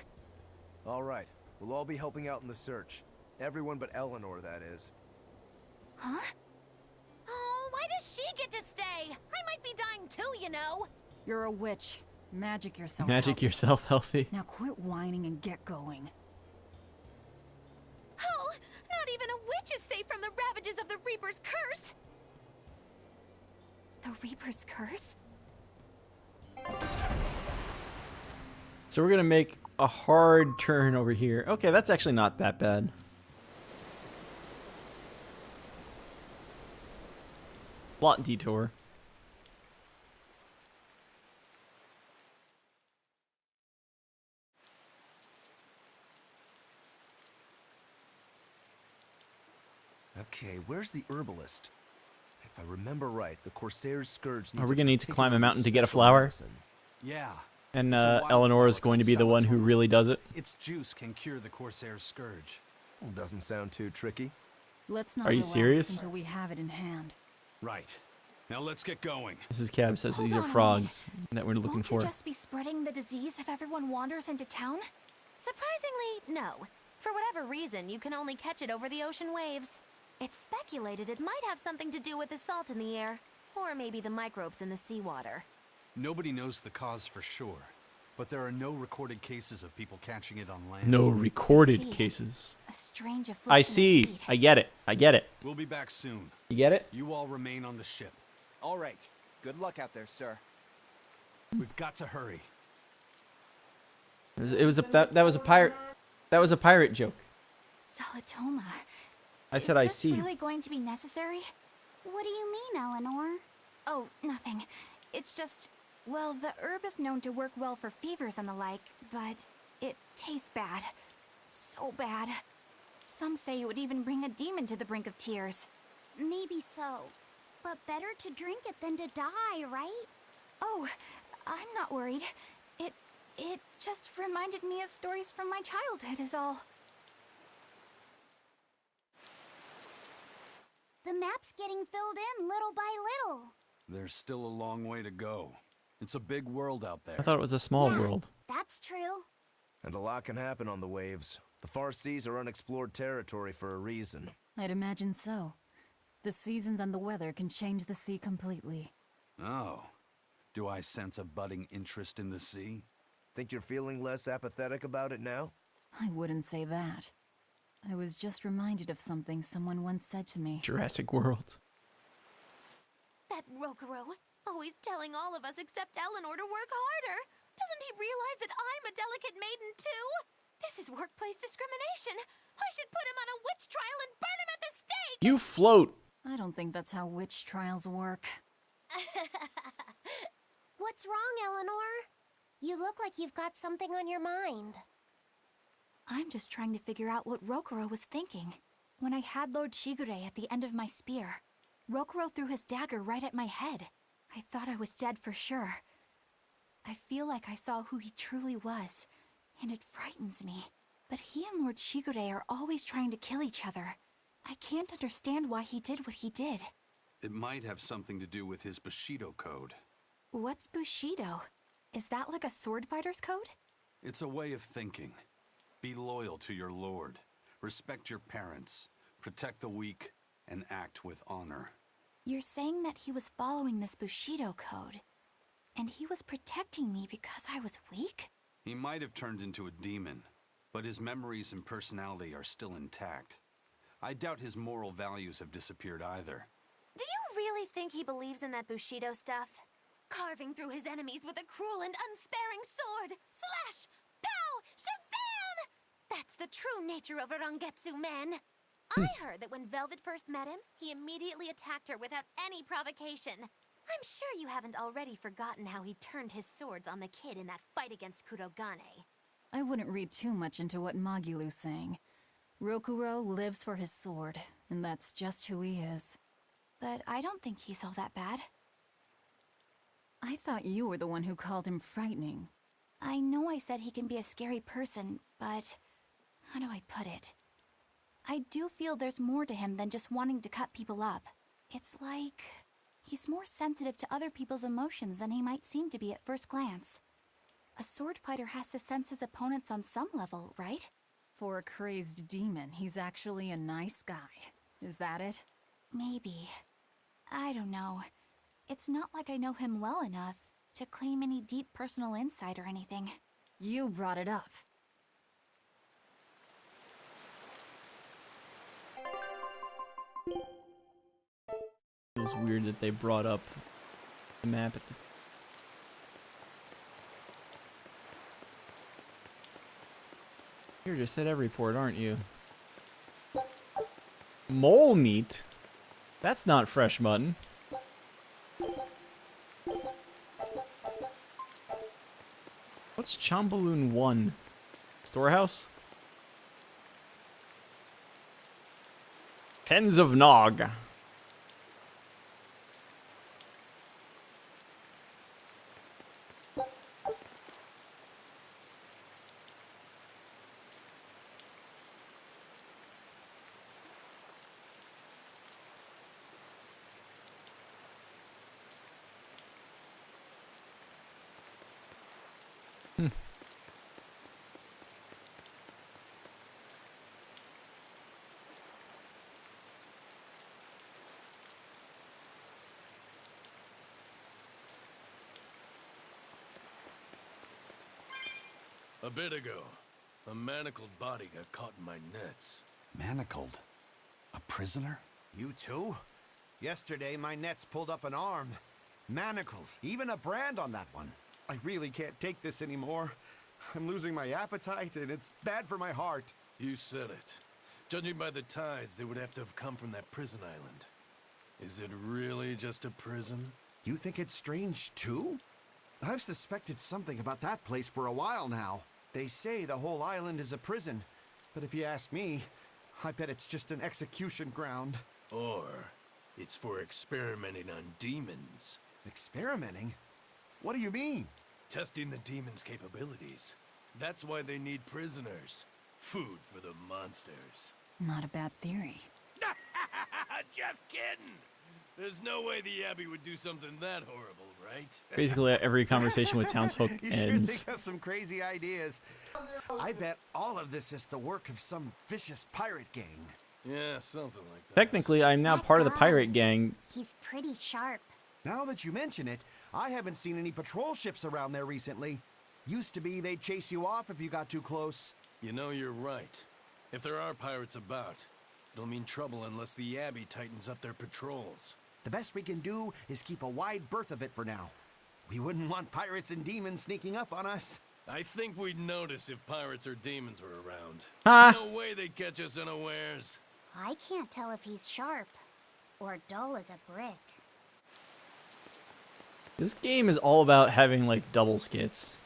All right, we'll all be helping out in the search. Everyone but Eleanor, that is. Huh? Oh, why does she get to stay? I might be dying too, you know. You're a witch. Magic yourself Magic healthy. yourself healthy. Now quit whining and get going. Oh, not even a witch is safe from the ravages of the Reaper's curse! The Reaper's curse? So we're gonna make a hard turn over here. Okay, that's actually not that bad. Plot detour. Okay, where's the herbalist? If I remember right, the Corsairs Scourge needs Are we gonna need to climb a particularly mountain to get a special flower? medicine. Yeah. And It's a Eleanor is wildflower going to be called the one who Salatoma. really does it. Its juice can cure the Corsairs Scourge. Well, doesn't sound too tricky. Let's not Are you relax serious? until we have it in hand. Right. Now let's get going. Mrs. Cab says Hold these on are a frogs that we're looking Won't for. you just be spreading the disease if everyone wanders into town? Surprisingly, no. For whatever reason, you can only catch it over the ocean waves. It's speculated it might have something to do with the salt in the air, or maybe the microbes in the seawater. Nobody knows the cause for sure, but there are no recorded cases of people catching it on land. No recorded see. cases. A strange affliction. I see. indeed. I get it. I get it. We'll be back soon. You get it? You all remain on the ship. All right. Good luck out there, sir. We've got to hurry. That was a pirate. That was a pirate joke. Salatoma. I said Is I this see. really going to be necessary? What do you mean, Eleanor? Oh, nothing. It's just, well, the herb is known to work well for fevers and the like, but it tastes bad. So bad. Some say it would even bring a demon to the brink of tears. Maybe so. But better to drink it than to die, right? Oh, I'm not worried. It just reminded me of stories from my childhood is all. The map's getting filled in little by little. There's still a long way to go. It's a big world out there. I thought it was a small Yeah. world. That's true. And a lot can happen on the waves. The far seas are unexplored territory for a reason. I'd imagine so. The seasons and the weather can change the sea completely. Oh. Do I sense a budding interest in the sea? Think you're feeling less apathetic about it now? I wouldn't say that. I was just reminded of something someone once said to me. Jurassic World. That Rooker Rose, always telling all of us except Eleanor to work harder. Doesn't he realize that I'm a delicate maiden too? This is workplace discrimination. I should put him on a witch trial and burn him at the stake! You float. I don't think that's how witch trials work. What's wrong, Eleanor? You look like you've got something on your mind. I'm just trying to figure out what Rokuro was thinking. When I had Lord Shigure at the end of my spear, Rokuro threw his dagger right at my head. I thought I was dead for sure. I feel like I saw who he truly was, and it frightens me. But he and Lord Shigure are always trying to kill each other. I can't understand why he did what he did. It might have something to do with his Bushido code. What's Bushido? Is that like a sword fighter's code? It's a way of thinking. Be loyal to your lord. Respect your parents. Protect the weak. And act with honor. You're saying that he was following this Bushido code, and he was protecting me because I was weak? He might have turned into a demon, but his memories and personality are still intact. I doubt his moral values have disappeared either. Do you really think he believes in that Bushido stuff? Carving through his enemies with a cruel and unsparing sword! Slash! Pow! Shazam! That's the true nature of a Rangetsu man! I heard that when Velvet first met him, he immediately attacked her without any provocation. I'm sure you haven't already forgotten how he turned his swords on the kid in that fight against Kurogane. I wouldn't read too much into what Magilu's saying. Rokuro lives for his sword, and that's just who he is. But I don't think he's all that bad. I thought you were the one who called him frightening. I know I said he can be a scary person, but how do I put it? I do feel there's more to him than just wanting to cut people up. It's like he's more sensitive to other people's emotions than he might seem to be at first glance. A sword fighter has to sense his opponents on some level, right? For a crazed demon, he's actually a nice guy. Is that it? Maybe. I don't know. It's not like I know him well enough to claim any deep personal insight or anything. You brought it up. Feels weird that they brought up the map at the... You're just at every port, aren't you? Mole meat? That's not fresh mutton. What's Chambaloon 1? Storehouse? Fens of Nog. A bit ago, a manacled body got caught in my nets. Manacled? A prisoner? You too? Yesterday, my nets pulled up an arm. Manacles, even a brand on that one. I really can't take this anymore. I'm losing my appetite, and it's bad for my heart. You said it. Judging by the tides, they would have to have come from that prison island. Is it really just a prison? You think it's strange, too? I've suspected something about that place for a while now. They say the whole island is a prison, but if you ask me, I bet it's just an execution ground. Or it's for experimenting on demons. Experimenting? What do you mean? Testing the demons' capabilities. That's why they need prisoners. Food for the monsters. Not a bad theory. Just kidding! There's no way the Abbey would do something that horrible, right? Basically, every conversation with townsfolk You ends. sure think of some crazy ideas. I bet all of this is the work of some vicious pirate gang. Yeah, something like that. Technically, I'm now part of the pirate gang. He's pretty sharp. Now that you mention it, I haven't seen any patrol ships around there recently. Used to be they'd chase you off if you got too close. You know, you're right. If there are pirates about, it'll mean trouble unless the Abbey tightens up their patrols. The best we can do is keep a wide berth of it for now. We wouldn't want pirates and demons sneaking up on us. I think we'd notice if pirates or demons were around. Ah. No way they'd catch us unawares. I can't tell if he's sharp or dull as a brick. This game is all about having, like, double skits.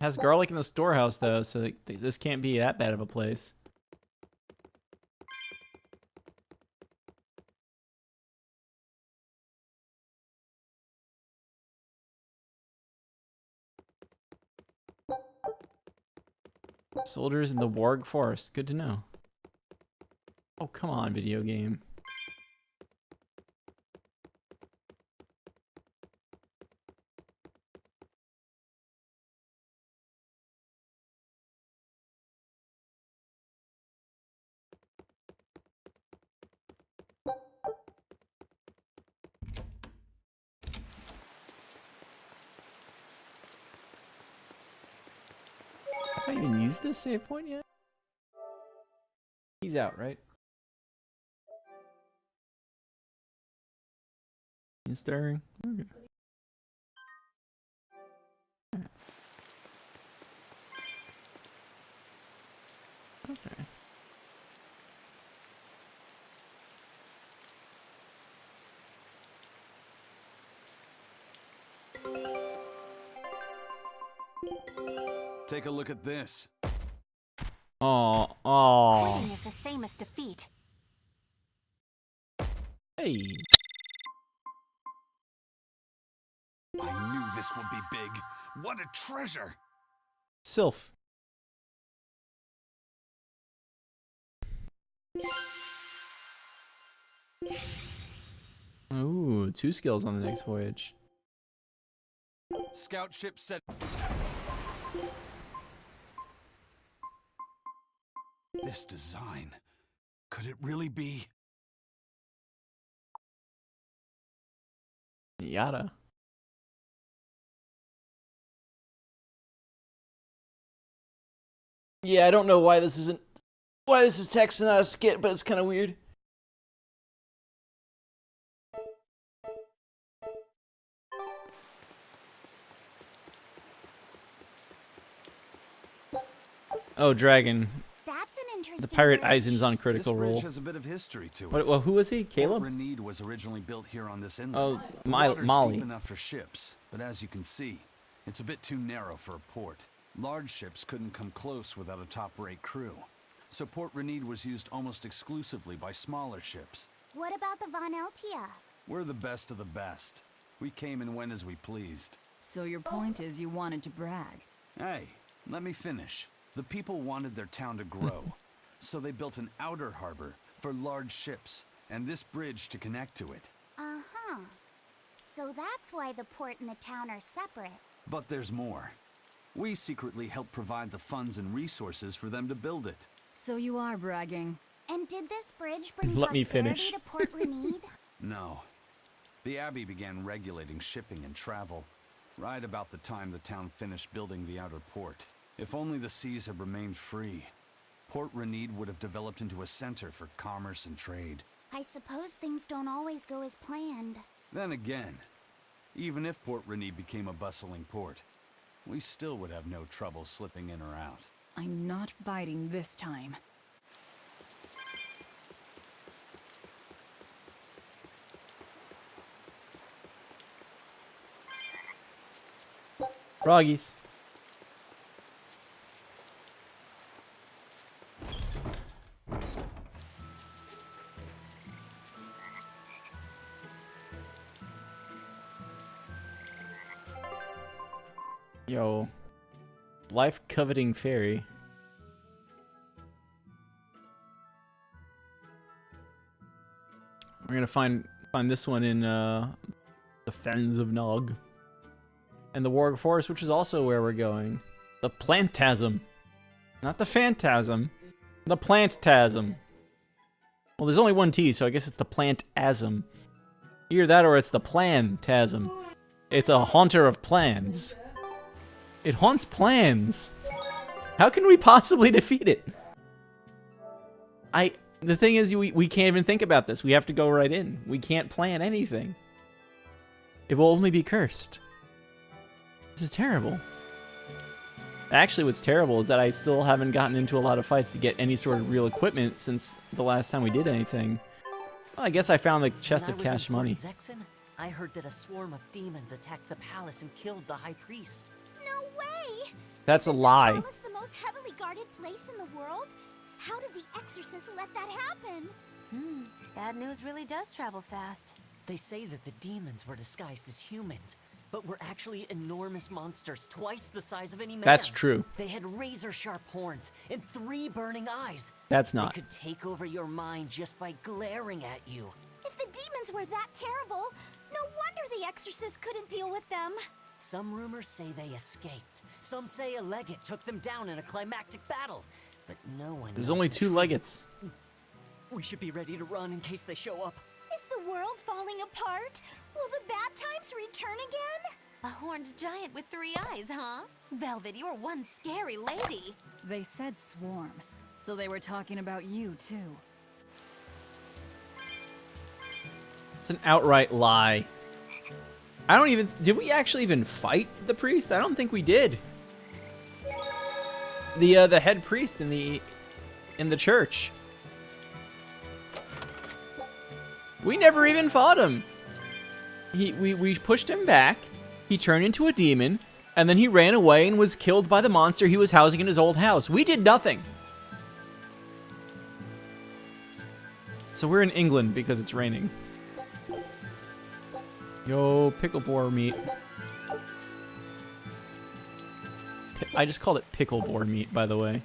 Has garlic in the storehouse, though, so this can't be that bad of a place. Soldiers in the Warg Forest. Good to know. Oh, come on, video game. Have I even used this save point yet? He's out, right? He's stirring. Okay. Okay. Take a look at this. Oh. Winning is the same as defeat. Hey. I knew this would be big. What a treasure! Sylph. Ooh, 2 skills on the next voyage. Scout ship set. This design. Could it really be? Yada. Yeah, I don't know why this is text and not a skit, but it's kind of weird. Oh, Dragon. That's an interesting The pirate bridge. Eisen's on Critical This bridge Role. has a bit of history to it. Well, who was he? Caleb? Port Renede was originally built here on this inlet. Oh, The water's Molly. deep enough for ships, but as you can see, it's a bit too narrow for a port. Large ships couldn't come close without a top-rate crew. So Port Renede was used almost exclusively by smaller ships. What about the Von Eltia? We're the best of the best. We came and went as we pleased. So your point is you wanted to brag. Hey, let me finish. The people wanted their town to grow, so they built an outer harbor for large ships, and this bridge to connect to it. Uh-huh. So that's why the port and the town are separate. But there's more. We secretly helped provide the funds and resources for them to build it. So you are bragging. And did this bridge bring Let me prosperity finish. to Port Renede? No. The Abbey began regulating shipping and travel, right about the time the town finished building the outer port. If only the seas had remained free, Port Renede would have developed into a center for commerce and trade. I suppose things don't always go as planned. Then again, even if Port Renede became a bustling port, we still would have no trouble slipping in or out. I'm not biting this time. Froggies. Yo. Life-coveting fairy. We're gonna find this one in the Fens of Nog. And the Warg Forest, which is also where we're going. The Plantasm. Not the Phantasm. The Plantasm. Well, there's only one T, so I guess it's the Plantasm. Either that or it's the Plantasm. It's a haunter of plans. It haunts plans. How can we possibly defeat it? The thing is, we can't even think about this. We have to go right in. We can't plan anything. It will only be cursed. This is terrible. Actually, what's terrible is that I still haven't gotten into a lot of fights to get any sort of real equipment since the last time we did anything. Well, I guess I found the chest of cash money. Zexen, I heard that a swarm of demons attacked the palace and killed the high priest. No way! That's a lie. The palace, the most heavily guarded place in the world? How did the exorcist let that happen? Bad news really does travel fast. They say that the demons were disguised as humans, but were actually enormous monsters, twice the size of any man. That's true. They had razor-sharp horns and 3 burning eyes. That's not. They could take over your mind just by glaring at you. If the demons were that terrible, no wonder the exorcist couldn't deal with them. Some rumors say they escaped. Some say a legate took them down in a climactic battle. But no one There's knows only the 2 truth. legates. We should be ready to run in case they show up. Is the world falling apart? Will the bad times return again? A horned giant with 3 eyes, huh? Velvet, you're one scary lady. They said swarm, so they were talking about you too. It's an outright lie. I don't even... Did we actually even fight the priest? I don't think we did. The head priest in the church. We never even fought him. We pushed him back. He turned into a demon, and then he ran away and was killed by the monster he was housing in his old house. We did nothing. So we're in England because it's raining. Yo, pickle boar meat. I just called it pickle boar meat, by the way.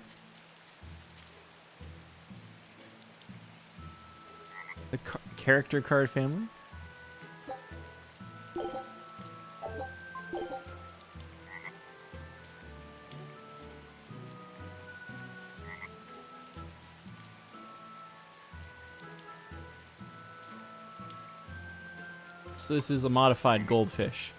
The character card family? So this is a modified goldfish.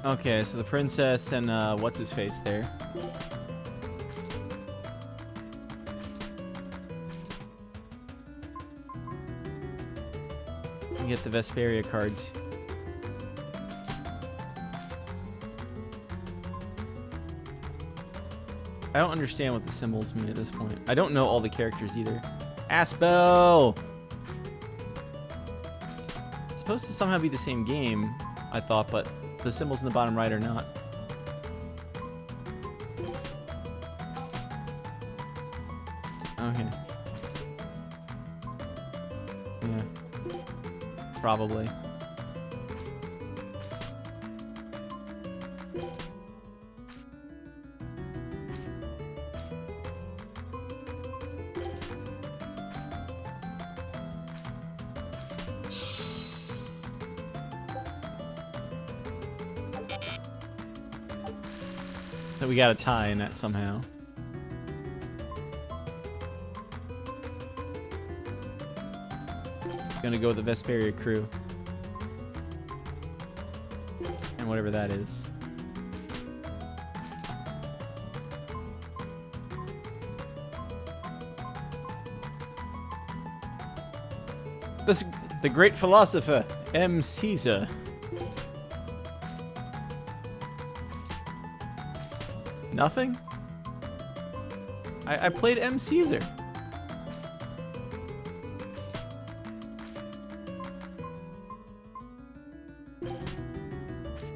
Okay, so the princess and what's his face there. You get the Vesperia cards. I don't understand what the symbols mean at this point. I don't know all the characters either. Aspel! It's supposed to somehow be the same game, I thought, but the symbols in the bottom right are not. Okay. Yeah. Probably. So we got a tie in that somehow. Gonna go with the Vesperia crew. And whatever that is. The great philosopher, M. Caesar. Nothing? I played M. Caesar.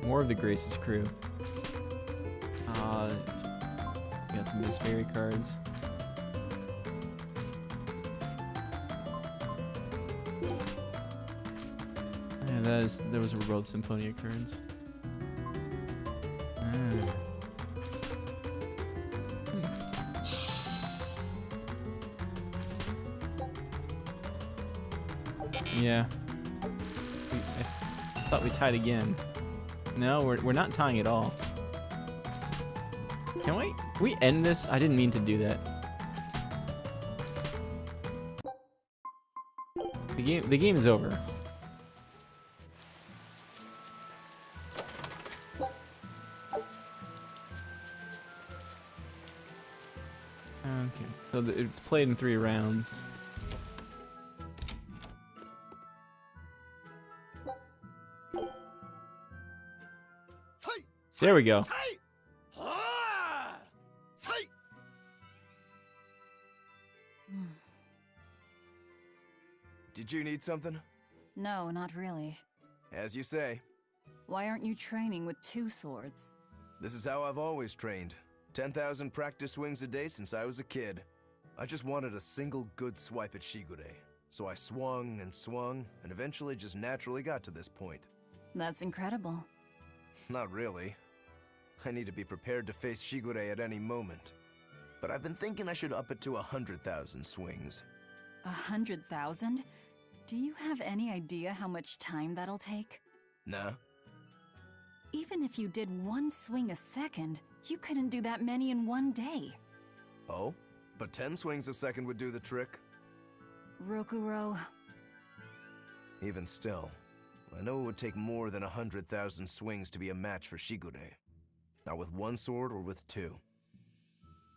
More of the Grace's crew. Got some Vesperia cards. Yeah, those were both Symphonia cards. Yeah. I thought we tied again. No, we're not tying at all. Can we end this? I didn't mean to do that. The game is over. Okay. So it's played in 3 rounds. There we go. Did you need something? No, not really. As you say. Why aren't you training with 2 swords? This is how I've always trained. 10,000 practice swings a day since I was a kid. I just wanted a single good swipe at Shigure. So I swung, and eventually just naturally got to this point. That's incredible. Not really. I need to be prepared to face Shigure at any moment. But I've been thinking I should up it to 100,000 swings. 100,000? Do you have any idea how much time that'll take? Nah. Even if you did 1 swing a second, you couldn't do that many in 1 day. Oh? But 10 swings a second would do the trick. Rooker Rose. Even still, I know it would take more than 100,000 swings to be a match for Shigure. Not with 1 sword or with 2.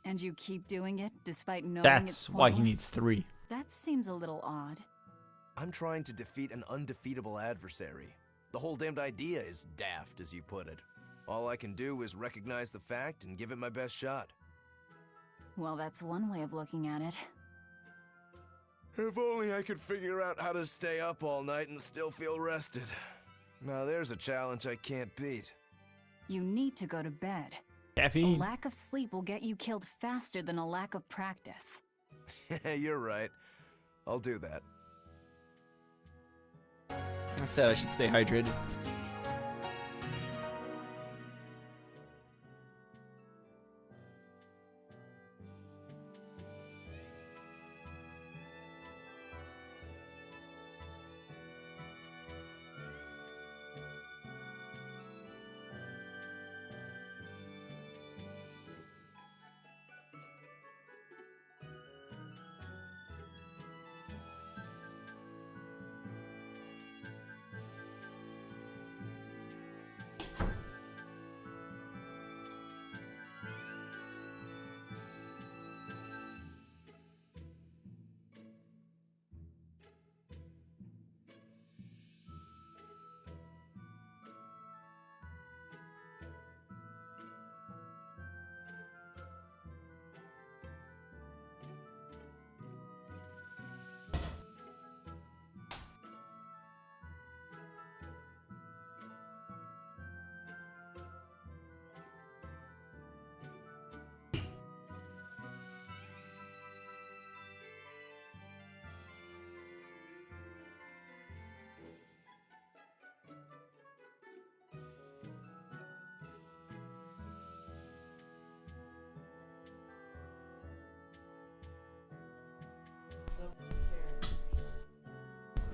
And you keep doing it despite knowing it's That's why he pointless? needs 3. That seems a little odd. I'm trying to defeat an undefeatable adversary. The whole damned idea is daft, as you put it. All I can do is recognize the fact and give it my best shot. Well, that's one way of looking at it. If only I could figure out how to stay up all night and still feel rested. Now there's a challenge I can't beat. You need to go to bed. Caffeine. A lack of sleep will get you killed faster than a lack of practice. You're right. I'll do that. That said, I should stay hydrated.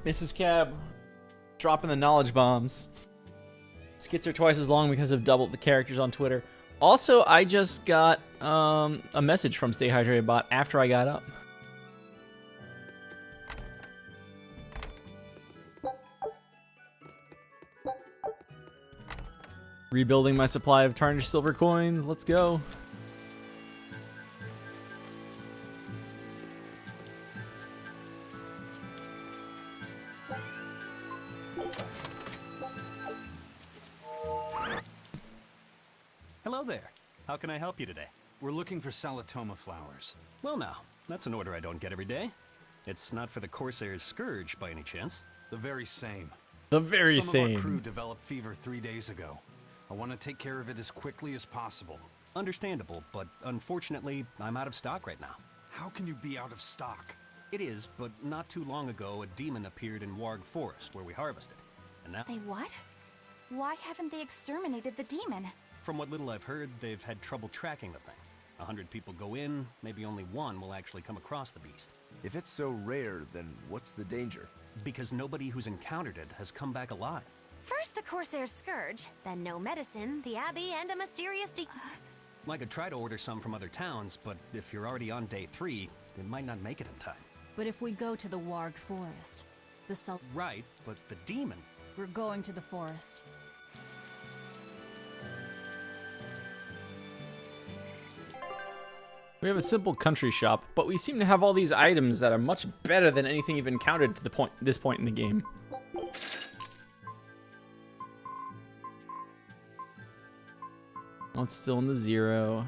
Mrs. Cab dropping the knowledge bombs. Skits are twice as long because of double the characters on Twitter. Also, I just got a message from Stay Hydrated Bot after I got up. Rebuilding my supply of tarnished silver coins. Let's go. Hello there. How can I help you today? We're looking for Salatoma flowers. Well now, that's an order I don't get every day. It's not for the Corsairs Scourge by any chance. The very same. The very Some same. of our crew developed fever 3 days ago. I want to take care of it as quickly as possible. Understandable, but unfortunately, I'm out of stock right now. How can you be out of stock? It is, but not too long ago, a demon appeared in Warg Forest, where we harvested. And now, They what? Why haven't they exterminated the demon? from what little I've heard, they've had trouble tracking the thing. 100 people go in, maybe only one will actually come across the beast. If it's so rare, then what's the danger? Because nobody who's encountered it has come back alive. First the Corsairs Scourge, then no medicine, the Abbey, and a mysterious I could try to order some from other towns, but if you're already on day 3, you might not make it in time. But if we go to the Warg Forest, the Right, but the demon... We're going to the forest. We have a simple country shop, but we seem to have all these items that are much better than anything you've encountered to this point in the game. Oh, it's still in the 0.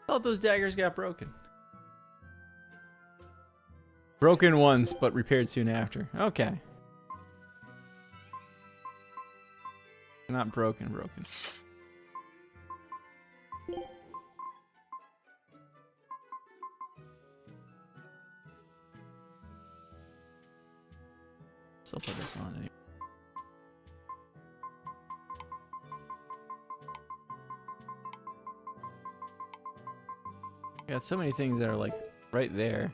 Thought those daggers got broken. Broken once, but repaired soon after. Okay. Not broken. Still put this on anyway. Got so many things that are like right there.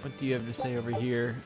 What do you have to say over here,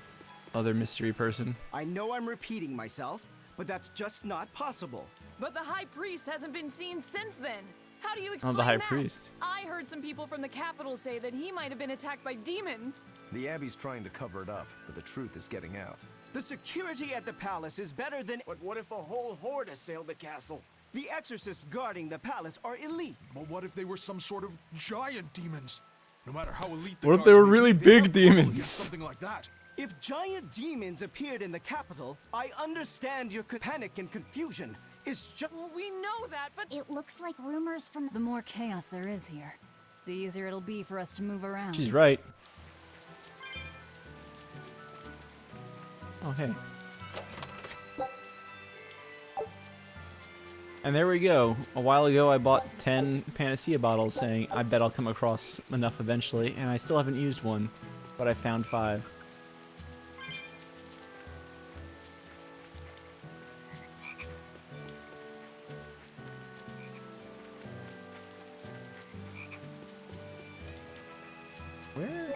other mystery person? I know I'm repeating myself, but that's just not possible. But the High Priest hasn't been seen since then. How do you explain the High that? Priest. I heard some people from the capital say that he might have been attacked by demons. The Abbey's trying to cover it up, but the truth is getting out. The security at the palace is better than... But what if a whole horde assailed the castle? The exorcists guarding the palace are elite. But what if they were some sort of giant demons? No matter how elite What if they were really big demons? Something like that. If giant demons appeared in the capital, I understand your panic and confusion. It's just... Well, we know that, but... It looks like rumors from The more chaos there is here, the easier it'll be for us to move around. She's right. Oh, hey. And there we go. A while ago, I bought 10 Panacea bottles saying, I bet I'll come across enough eventually, and I still haven't used one, but I found 5. Where?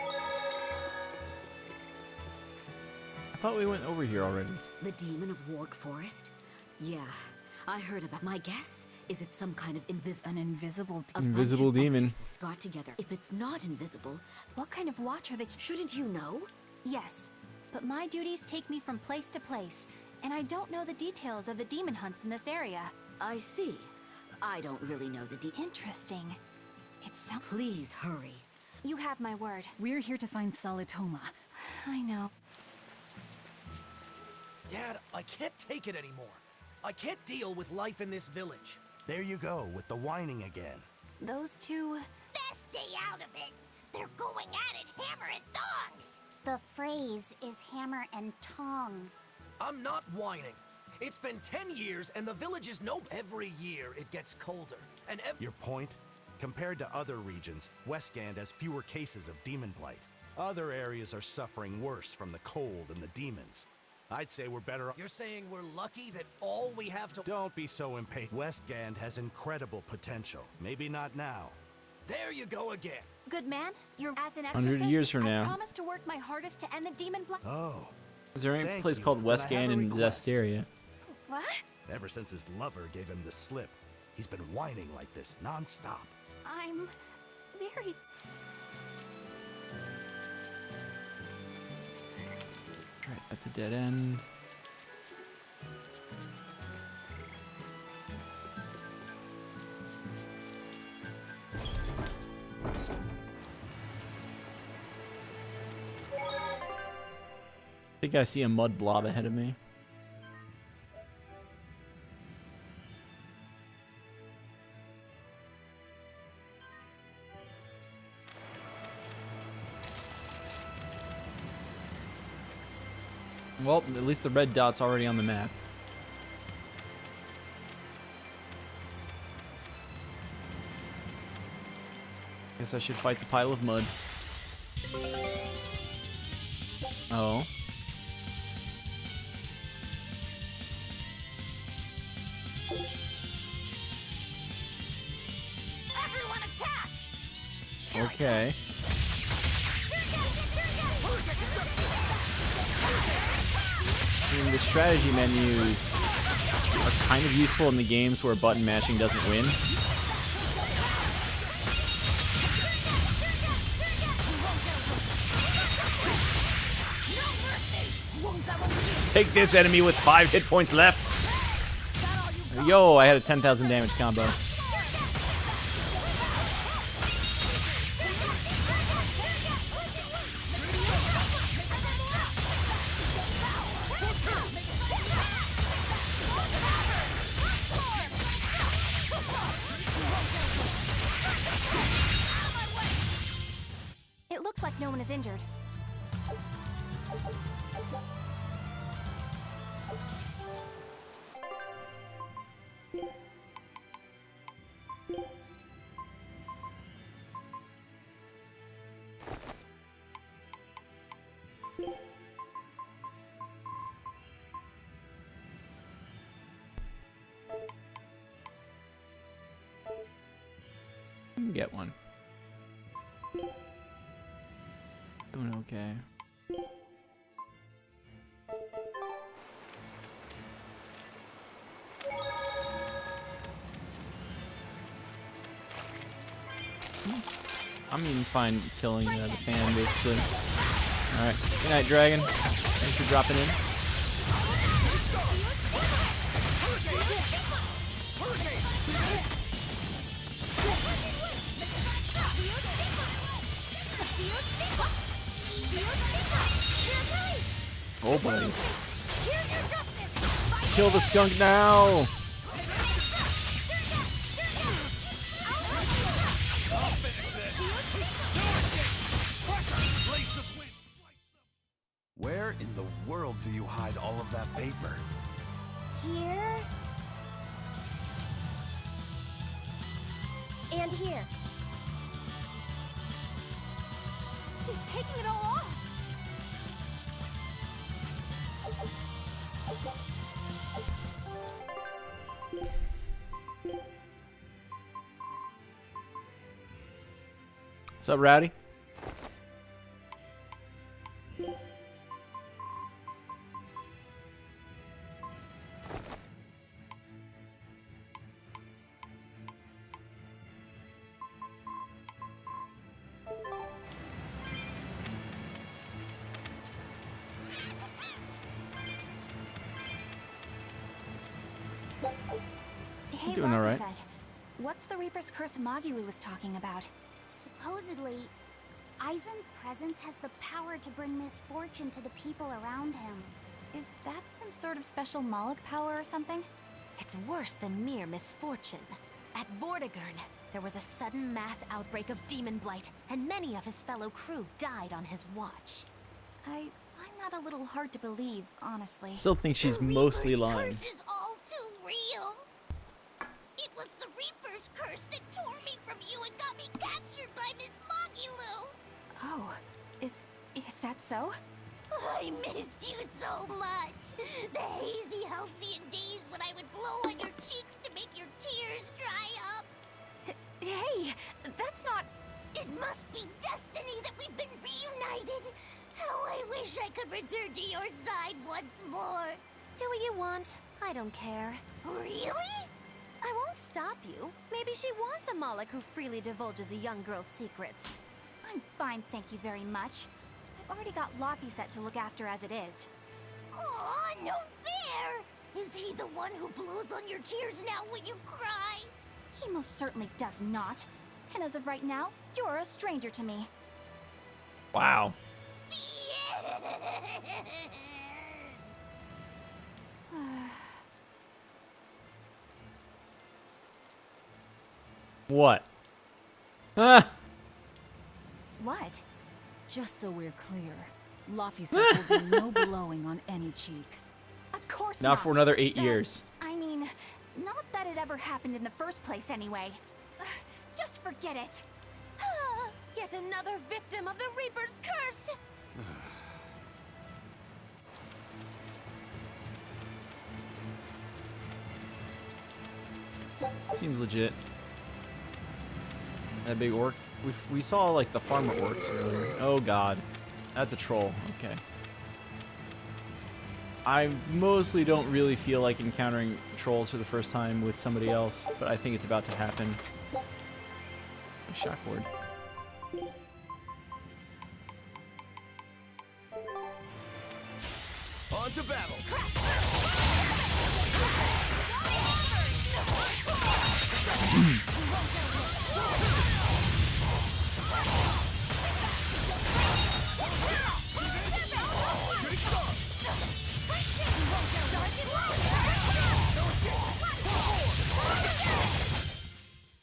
I thought we went over here already. The demon of Warg Forest? Yeah, I heard about. My guess is it's some kind of invisible demon. Exorcists got together. If it's not invisible, What kind of watch are they? shouldn't you know? Yes, but my duties take me from place to place, and I don't know the details of the demon hunts in this area. I see. I don't really know the Interesting. It's so... Please hurry. You have my word. We're here to find Salatoma. I know. Dad, I can't take it anymore. I can't deal with life in this village. There you go, with the whining again. Those two... Best stay out of it. They're going at it hammer and thongs. The phrase is hammer and tongs. I'm not whining. It's been 10 years and the village is every year it gets colder. And Your point? Compared to other regions, Westgand has fewer cases of demon blight. Other areas are suffering worse from the cold and the demons. I'd say we're better. You're saying we're lucky that all we have to— Don't be so impatient. Westgand has incredible potential. Maybe not now. There you go again. Good man, you're as an 100 exorcist. years from now. I promise to work my hardest to end the demon blight. Oh. Is there any Thank place you, called but I have Westgand a in request. Zesteria? What? Ever since his lover gave him the slip, he's been whining like this non-stop. I'm very... Alright, that's a dead end. I think I see a mud blob ahead of me. Well, at least the red dot's already on the map. Guess I should fight the pile of mud. Oh. Everyone attack! Okay. I mean, the strategy menus are kind of useful in the games where button mashing doesn't win. Take this, enemy with 5 hit points left. Yo, I had a 10,000 damage combo. It looks like no one is injured. You can get one. Doing okay. I'm even fine killing the fan, basically. Alright. Good night, Dragon. Thanks for dropping in. Oh, buddy. Kill the skunk now! Where in the world do you hide all of that paper? Here. And here. He's taking it all off. What's up, Rowdy? Hey, Doing all right. Lopezet, what's the Reaper's Curse Magilu was talking about? Supposedly, Aizen's presence has the power to bring misfortune to the people around him. Is that some sort of special Moloch power or something? It's worse than mere misfortune. At Vortigern, there was a sudden mass outbreak of demon blight, and many of his fellow crew died on his watch. I find that a little hard to believe, honestly. Still think she's mostly lying. Curse is all too real. It was the Reaper's curse that tore me from you and got me captured by Miss Moggy-Loo. Oh, is that so? I missed you so much. The hazy, halcyon days when I would blow on your cheeks to make your tears dry up. Hey, that's not... It must be destiny that we've been reunited. How I wish I could return to your side once more. Do what you want. I don't care. Really? I won't stop you. Maybe she wants a Moloch who freely divulges a young girl's secrets. I'm fine, thank you very much. I've already got Loppy set to look after as it is. Aw, no fair! Is he the one who blows on your tears now when you cry? He most certainly does not. And as of right now, you're a stranger to me. Wow. What? Ah! What? Just so we're clear, Luffy said we'll do no blowing on any cheeks. Of course Not not. for another 8 years. I mean, not that it ever happened in the first place anyway. Just forget it. Yet another victim of the Reaper's curse! Seems legit. That big orc. We saw like the farmer orcs earlier. Oh god. That's a troll. Okay. I mostly don't really feel like encountering trolls for the first time with somebody else, but I think it's about to happen. A shockboard. On to battle!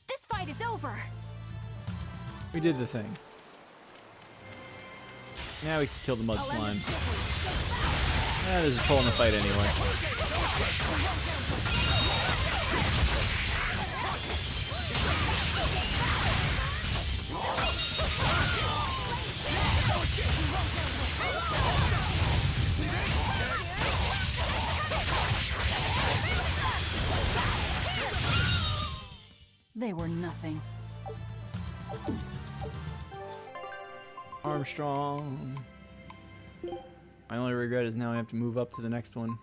This fight is over. We did the thing. Now we can kill the mud slime. There's a troll in the fight anyway. They were nothing. Armstrong. My only regret is now I have to move up to the next one.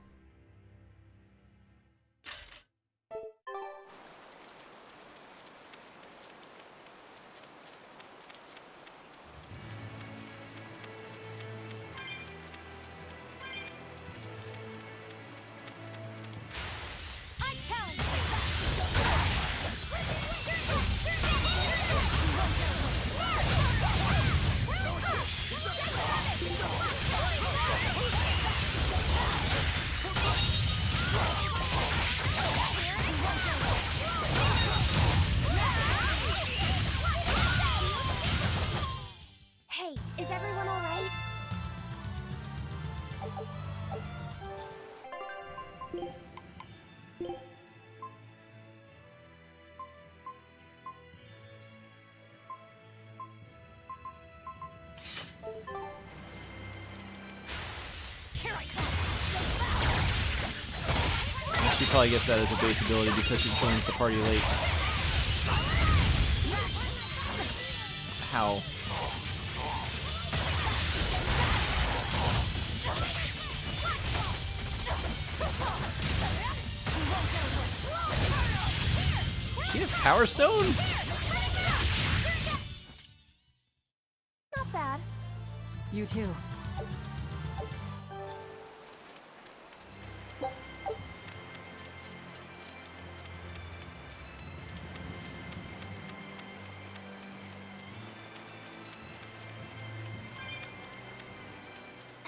I challenge Hey, is everyone all right? Here I come. She probably gets that as a base ability because she joins the party late. How? She have Power Stone? Not bad. You too.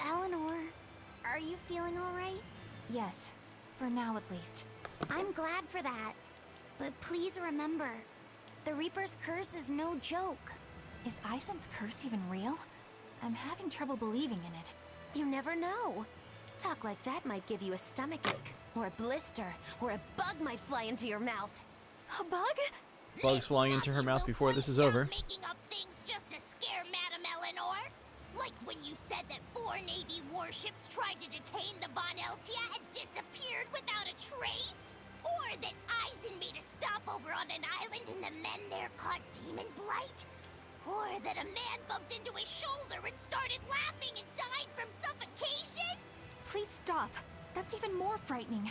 Eleanor, are you feeling all right? Yes, for now at least. I'm glad for that. But please remember, the Reaper's curse is no joke. Is Isen's curse even real? I'm having trouble believing in it. You never know. Talk like that might give you a stomachache, or a blister, or a bug might fly into your mouth. A bug? Bugs flying into her mouth before this is over. Making up things just to scare Madame Eleanor? Like when you said that 4 Navy warships tried to detain the Von Eltia and disappeared without a trace? Or that Eisen made a stopover on an island and the men there caught demon blight? Or that a man bumped into his shoulder and started laughing and died from suffocation? Please stop. That's even more frightening.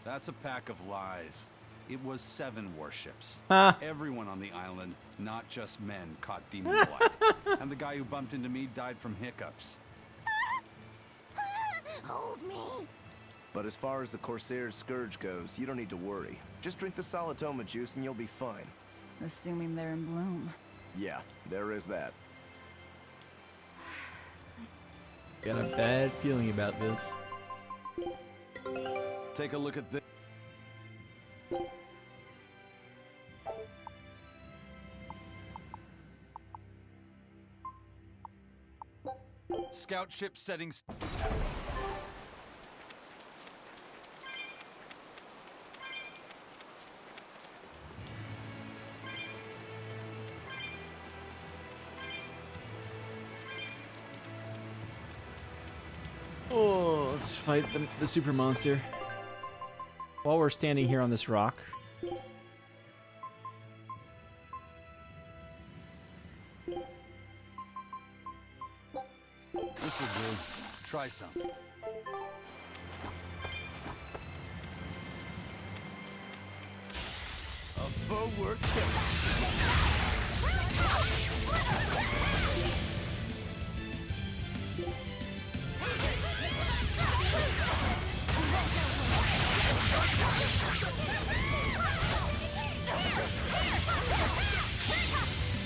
That's a pack of lies. It was 7 warships. Huh. Everyone on the island, not just men, caught demon blight. And the guy who bumped into me died from hiccups. Hold me. But as far as the Corsairs Scourge goes, you don't need to worry. Just drink the Solitoma juice and you'll be fine. Assuming they're in bloom. Yeah, there is that. Got a bad feeling about this. Take a look at this. Scout ship settings. Oh, let's fight the super monster. While we're standing here on this rock. This'll do. Try some. A forward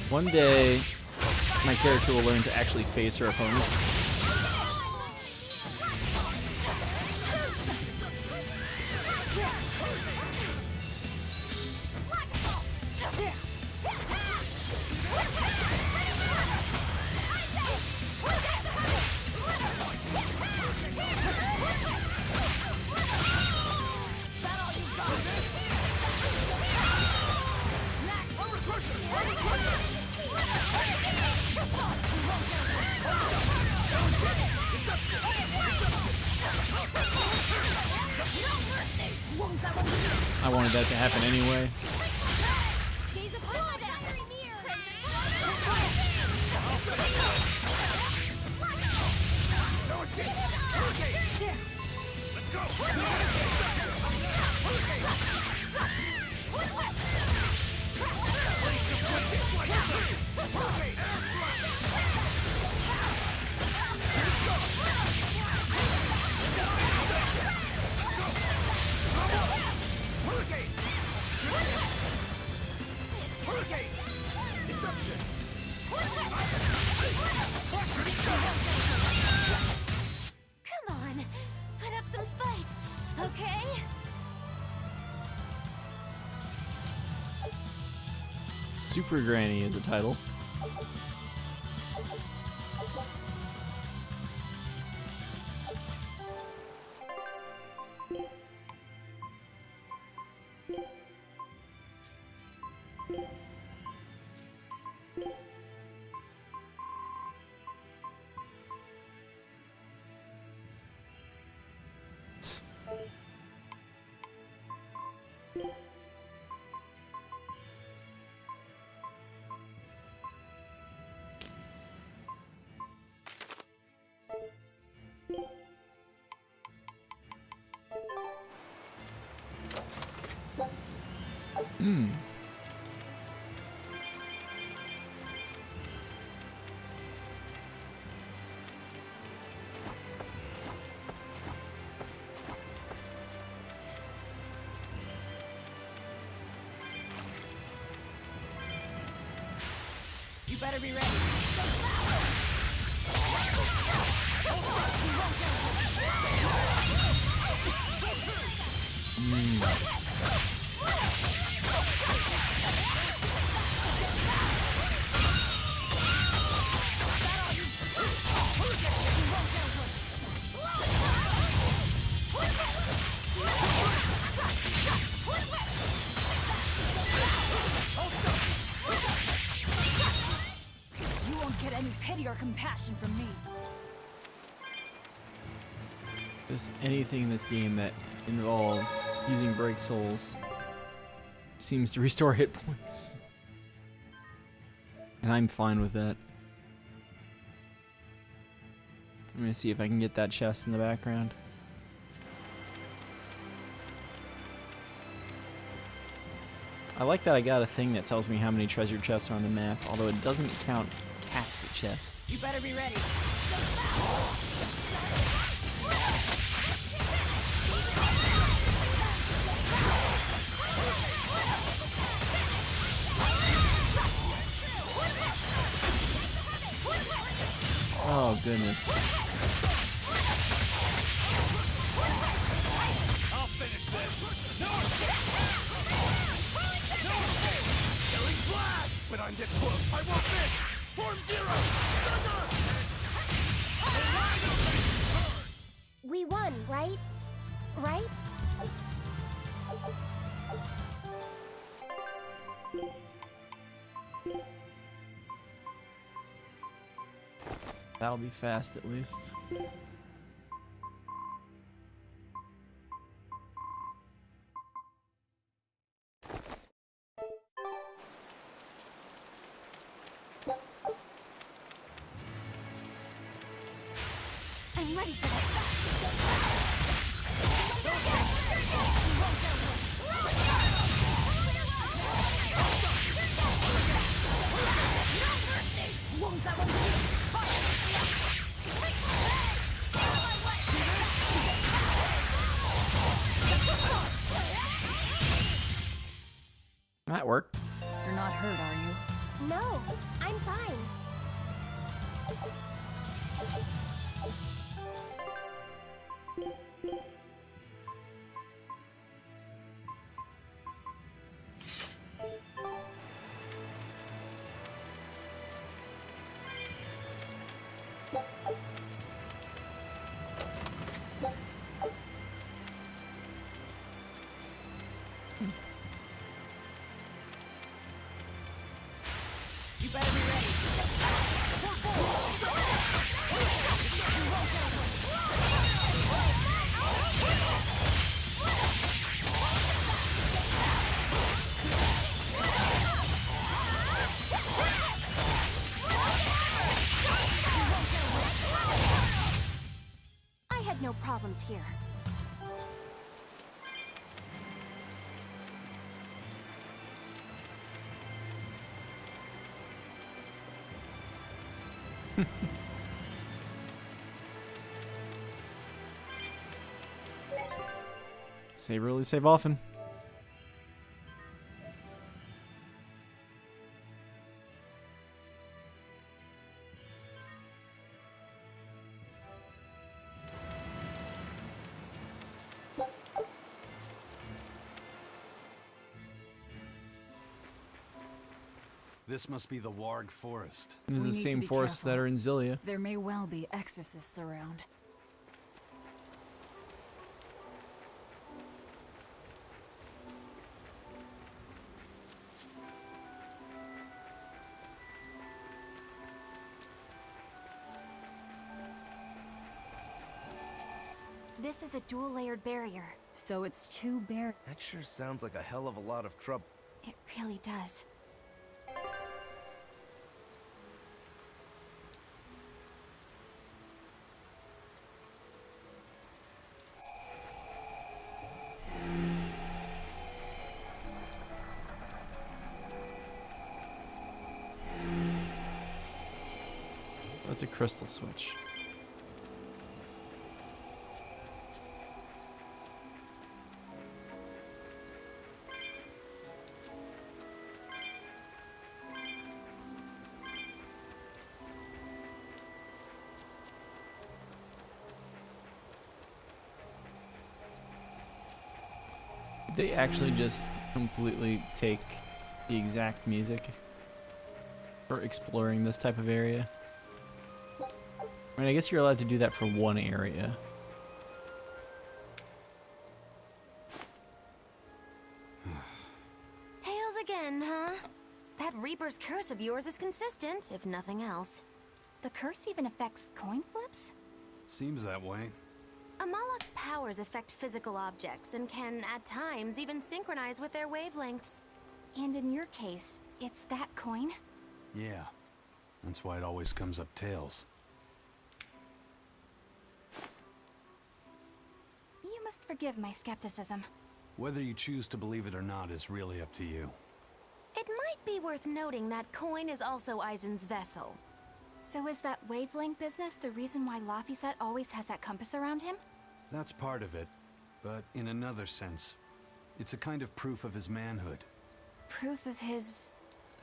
One day, my character will learn to actually face her opponent. I wanted that to happen anyway. Come on, put up some fight, okay? Super Granny is a title. You better be ready. any pity or compassion from me. Just anything in this game that involves using break souls seems to restore hit points. And I'm fine with that. I'm gonna see if I can get that chest in the background. I like that I got a thing that tells me how many treasure chests are on the map, although it doesn't count cats chests. You better be ready. Oh goodness. I'll finish this. No escape! No escape! Killing flag! When I'm this close, I won't miss! Form zero! We won, right? Right? That'll be fast at least. I'm ready for this. That worked. You're not hurt, are you? No, I'm fine. You better be ready. I had no problems here. Save early, save often. This must be the Warg Forest. These are We the need to same be forests that careful. are in Zilia. There may well be exorcists around. This is a dual-layered barrier. So it's two bear. That sure sounds like a hell of a lot of trouble. It really does. That's a crystal switch. They actually just completely take the exact music for exploring this type of area. I mean, I guess you're allowed to do that for one area. Tails again, huh? That Reaper's curse of yours is consistent, if nothing else. The curse even affects coin flips? Seems that way. Amalok's powers affect physical objects and can, at times, even synchronize with their wavelengths. And in your case, it's that coin? Yeah. That's why it always comes up tails. You must forgive my skepticism. Whether you choose to believe it or not is really up to you. It might be worth noting that coin is also Eisen's vessel. So is that wavelength business the reason why Laphicet always has that compass around him? That's part of it, but in another sense, it's a kind of proof of his manhood. Proof of his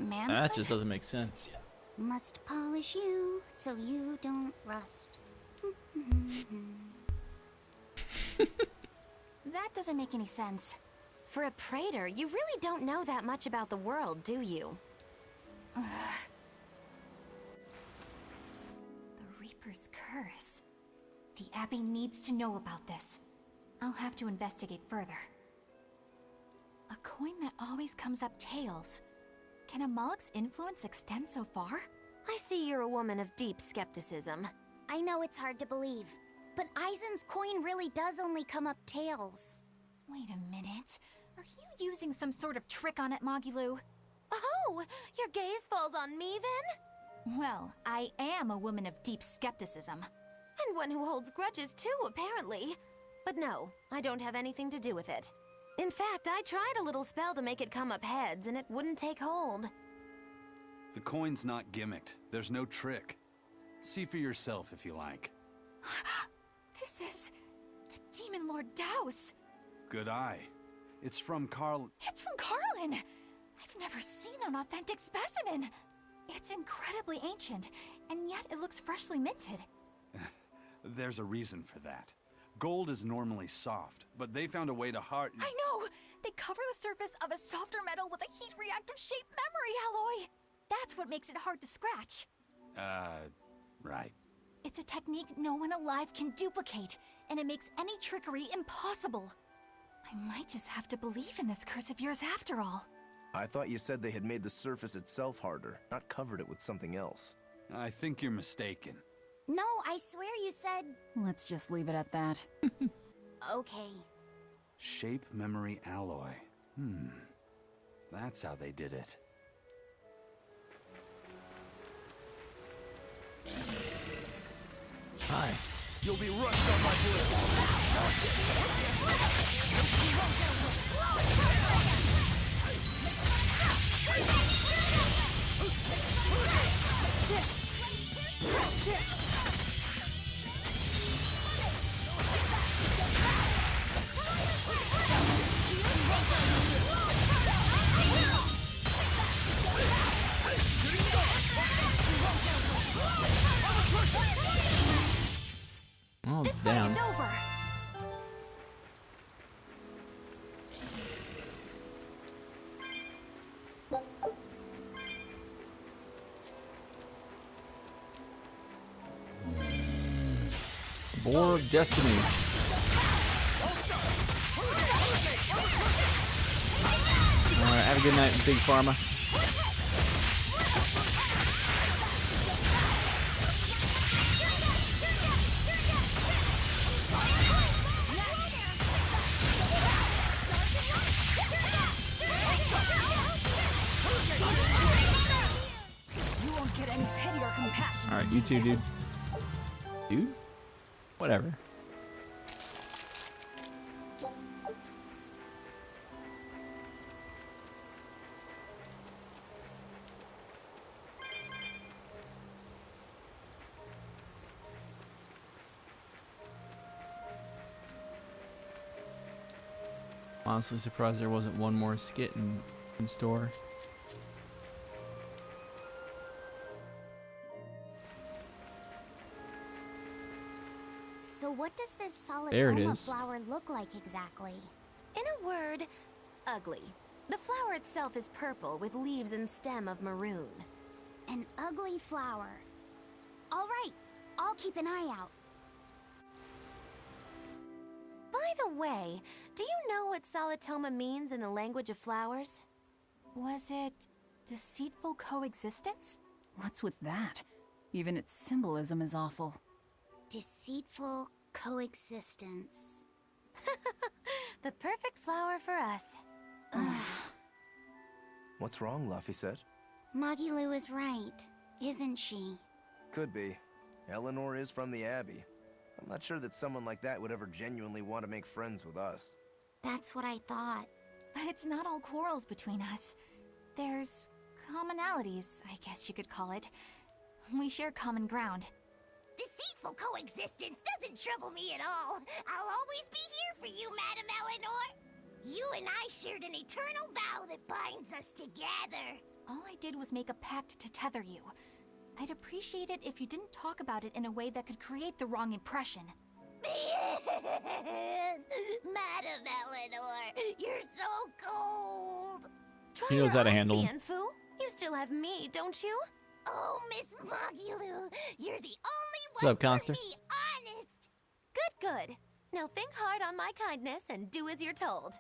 manhood? That just doesn't make sense. Must polish you so you don't rust. That doesn't make any sense. For a praetor, you really don't know that much about the world, do you? Ugh. The Reaper's curse. The Abbey needs to know about this. I'll have to investigate further. A coin that always comes up tails. Can Amalok's influence extend so far? I see you're a woman of deep skepticism. I know it's hard to believe, but Eisen's coin really does only come up tails. Wait a minute. Are you using some sort of trick on it, Magilu? Oh, your gaze falls on me then? Well, I am a woman of deep skepticism. And one who holds grudges too, apparently. But no, I don't have anything to do with it. In fact, I tried a little spell to make it come up heads, and it wouldn't take hold. The coin's not gimmicked. There's no trick. See for yourself if you like. This is the Demon Lord Daus. Good eye. It's from Carl... It's from Carlin! I've never seen an authentic specimen. It's incredibly ancient, and yet it looks freshly minted. There's a reason for that. Gold is normally soft, but they found a way to harden... I know! They cover the surface of a softer metal with a heat-reactive shape memory alloy! That's what makes it hard to scratch. Right. It's a technique no one alive can duplicate, and it makes any trickery impossible. I might just have to believe in this curse of yours after all. I thought you said they had made the surface itself harder, not covered it with something else. I think you're mistaken. No, I swear you said... Let's just leave it at that. Okay. Shape memory alloy. That's how they did it. Hi. You'll be rushed on my Oh, this down. fight is over. Boar of Destiny. Alright, have a good night, Big Pharma. You won't get any pity or compassion. Alright, you too, dude. Dude? Whatever. Honestly surprised there wasn't one more skit in store. So what does this There it solitoma is. flower look like exactly? In a word, ugly. The flower itself is purple with leaves and stem of maroon. An ugly flower. All right, I'll keep an eye out. By the way, do you know what solitoma means in the language of flowers? Was it deceitful coexistence? What's with that? Even its symbolism is awful. Deceitful coexistence. The perfect flower for us. What's wrong, Laphicet? Magilou is right, isn't she? Could be. Eleanor is from the Abbey. I'm not sure that someone like that would ever genuinely want to make friends with us. That's what I thought. But it's not all quarrels between us. There's commonalities, I guess you could call it. We share common ground. Deceitful coexistence doesn't trouble me at all. I'll always be here for you, Madame Eleanor. You and I shared an eternal vow that binds us together. All I did was make a pact to tether you. I'd appreciate it if you didn't talk about it in a way that could create the wrong impression. Madame Eleanor, you're so cold. He knows how to handle him. Bienfu. You still have me, don't you? Oh, Miss Magilou, you're the only What's one up, Conster? for me, honest. Good. Now think hard on my kindness and do as you're told.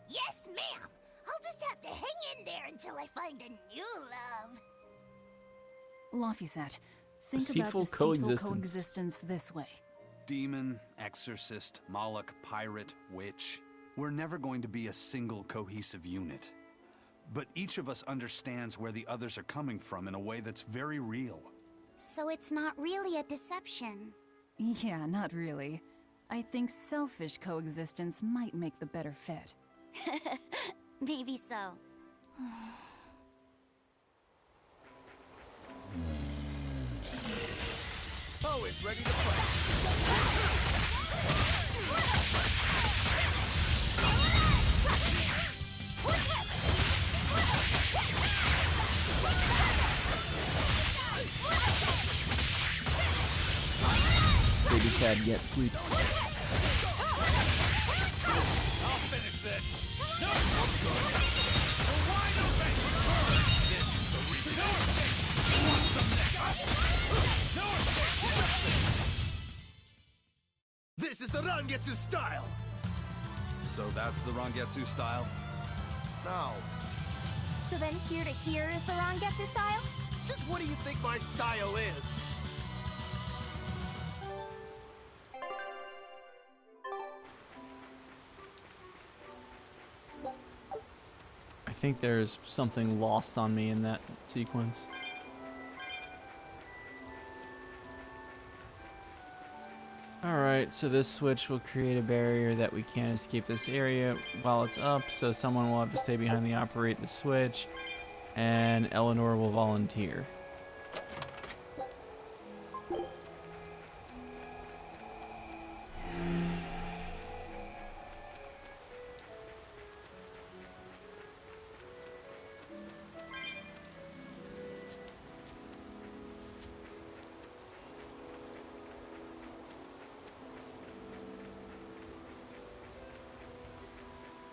Yes, ma'am. I'll just have to hang in there until I find a new love. Laphicet, think Deceitful about deceitful coexistence. coexistence this way. Demon, exorcist, Moloch, pirate, witch. We're never going to be a single cohesive unit. But each of us understands where the others are coming from in a way that's very real. So it's not really a deception. Yeah, not really. I think selfish coexistence might make the better fit. Maybe so. Poe is ready to fight. Baby cat yet sleeps. I'll finish this. No! We're wide open! This is the reason. Want some next? This is the Rangetsu style! So that's the Rangetsu style? No. So then here to here is the Rangetsu style? Just what do you think my style is? I think there's something lost on me in that sequence. Alright, so this switch will create a barrier that we can't escape this area while it's up, so someone will have to stay behind to operate the switch, and Eleanor will volunteer.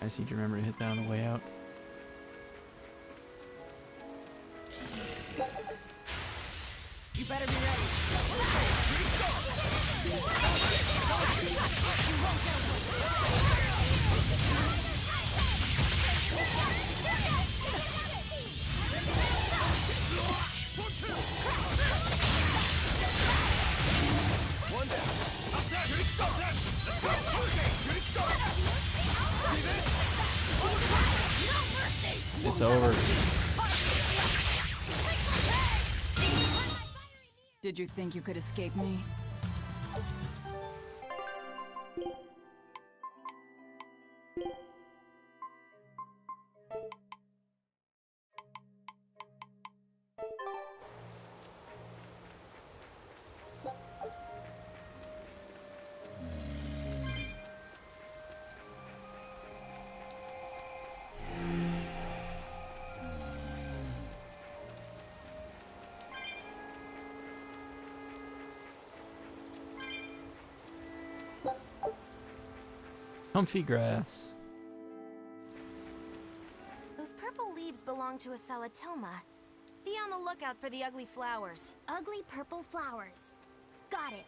I just need to remember to hit that on the way out. You better be ready. One down. Up there, here it goes. Let's go. Here it goes. See this? It's over. Did you think you could escape me? Comfy grass. Those purple leaves belong to a salatoma. Be on the lookout for the ugly flowers. Ugly purple flowers. Got it.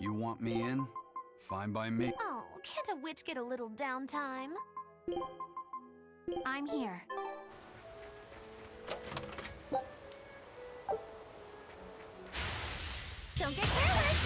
You want me in? Fine by me. Oh, can't a witch get a little downtime? I'm here. Don't get careless!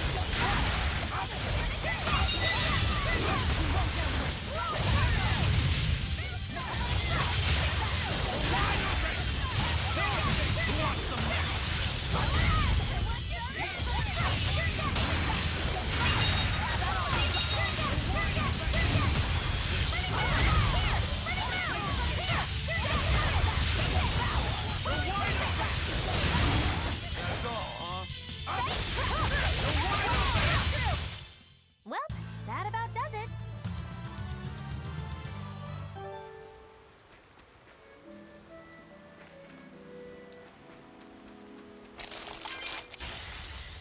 Well, that about does it.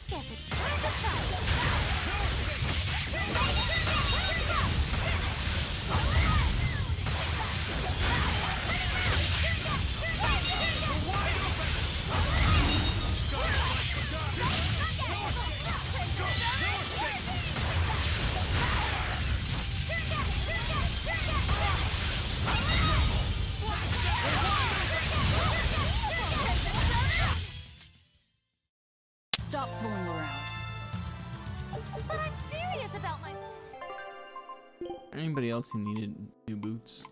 Guess it's time to fight. Stop fooling around. But I'm serious about my... Anybody else who needed new boots?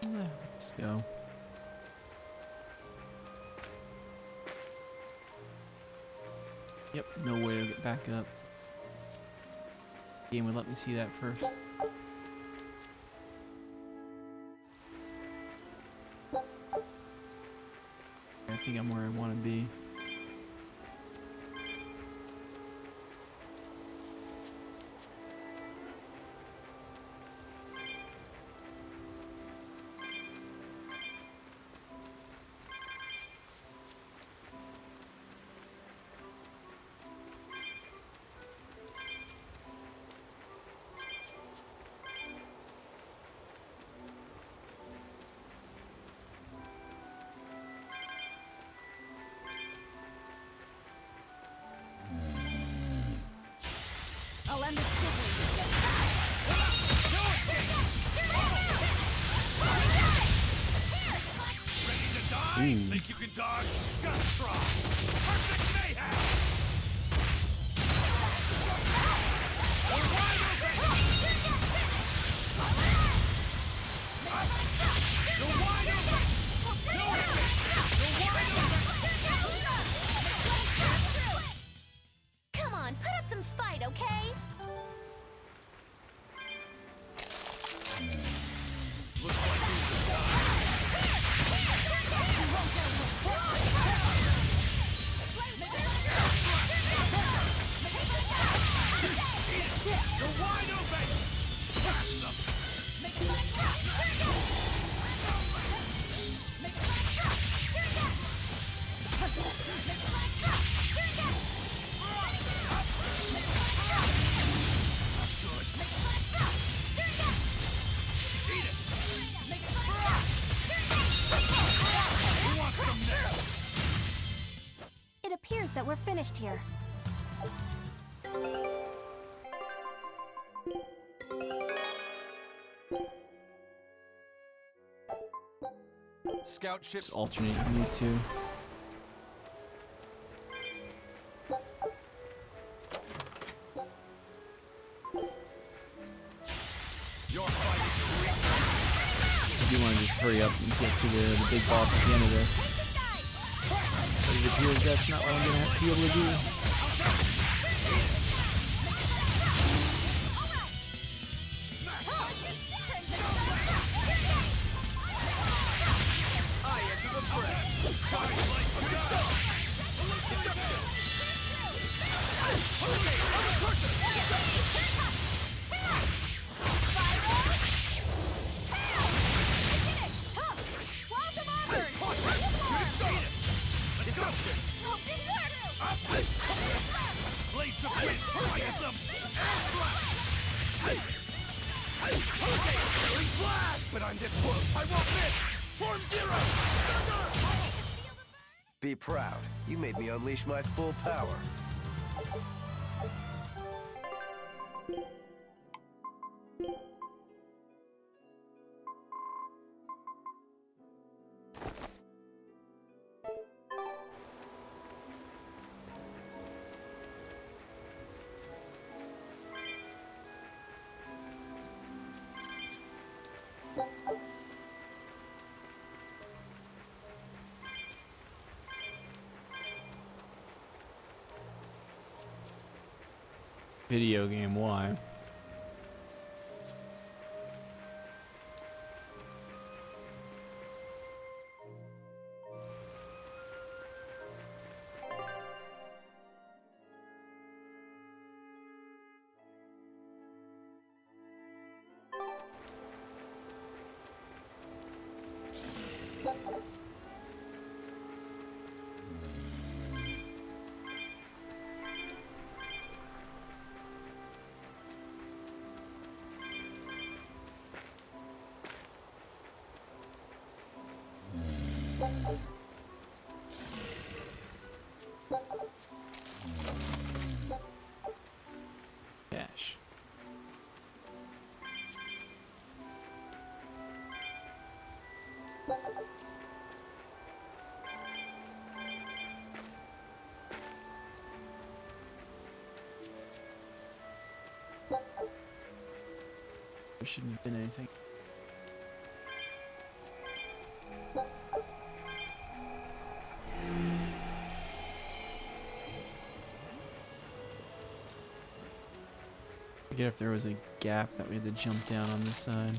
Let's go. Yep, no way to get back up. Game would let me see that first. I think I'm where I want to be. I'll end this quickly. Ready to die? Think you can dodge? Just try. Perfect mayhem! Come on, put up some fight, okay? Looks like you will die. You're wide open! It appears that we're finished here. Scout ships. Just alternating these two. I do want to just hurry up and get to the big boss at the end of this. But it appears that's not what I'm going to be able to do. I'm this close. I won't miss. Form zero. Be proud. You made me unleash my full power. Video game, why? Cash. There shouldn't have been anything. I forget if there was a gap that we had to jump down on this side.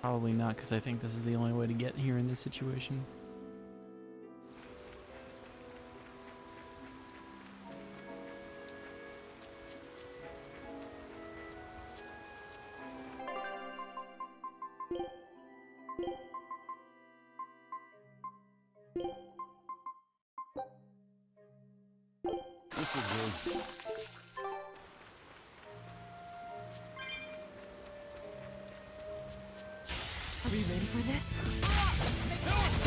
Probably not, because I think this is the only way to get here in this situation. This is good. Are we ready for this?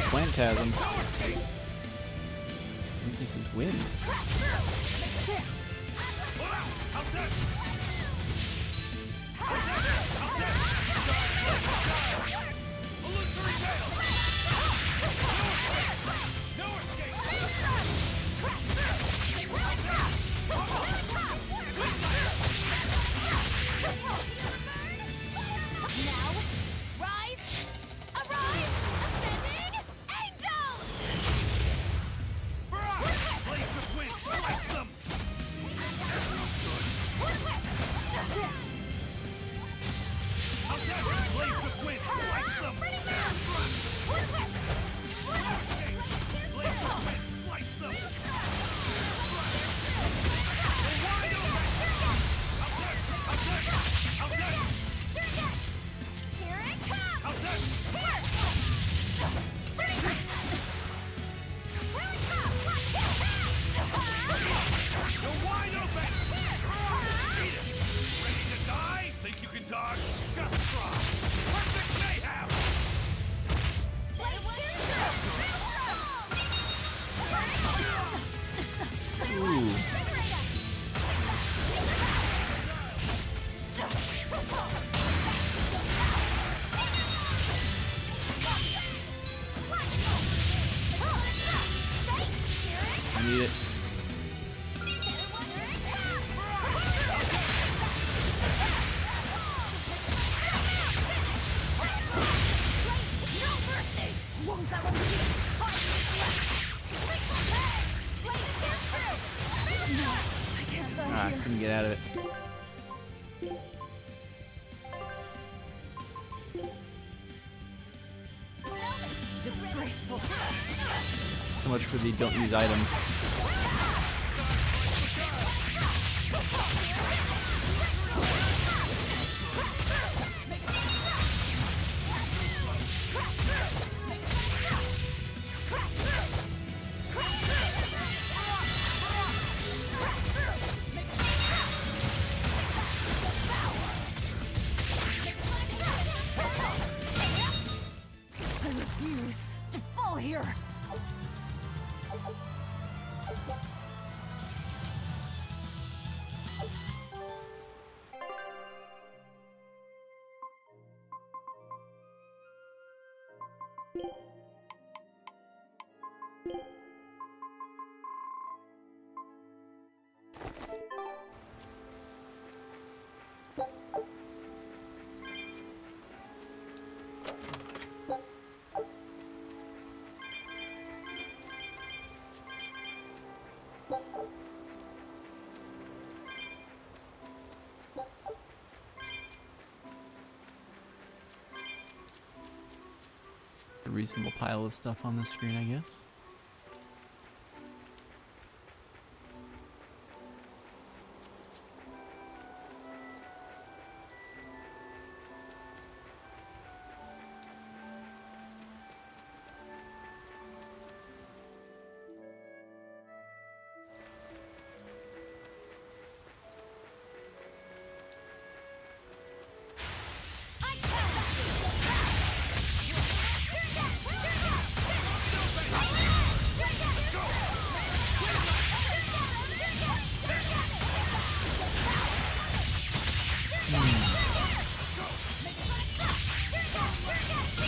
Plantasm. I think this is wind. Ah, I couldn't get out of it. So much for the don't use items. here! A reasonable pile of stuff on the screen, I guess.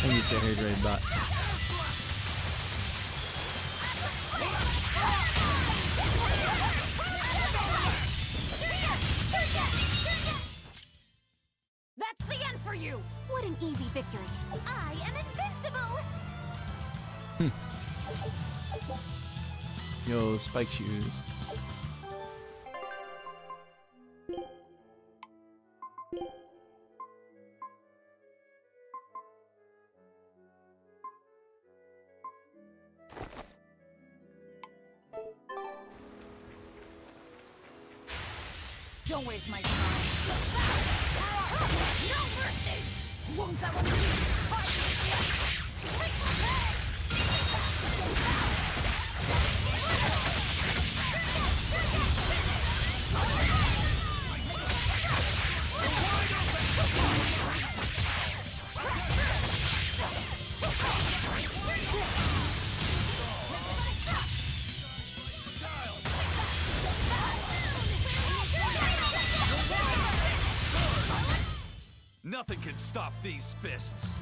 And you said hair drain bot. That's the end for you! What an easy victory. I am invincible! Yo, spike shoes. Don't waste my time. No mercy! Won't that one fight? Nothing can stop these fists.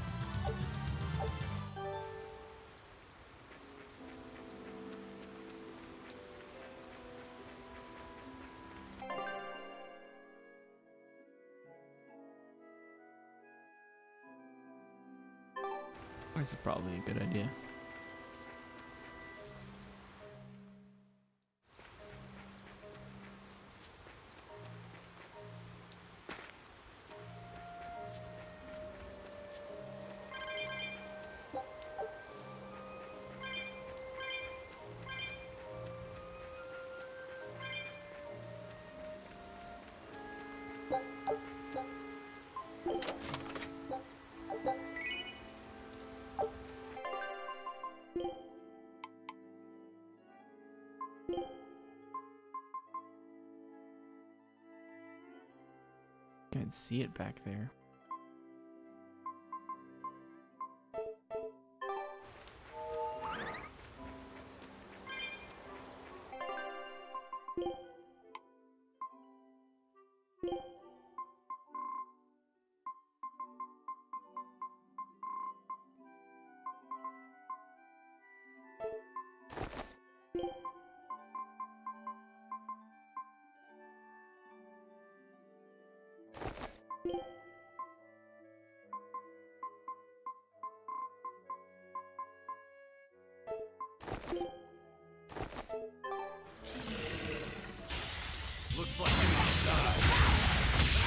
This is probably a good idea. I can see it back there. Looks like you want to die.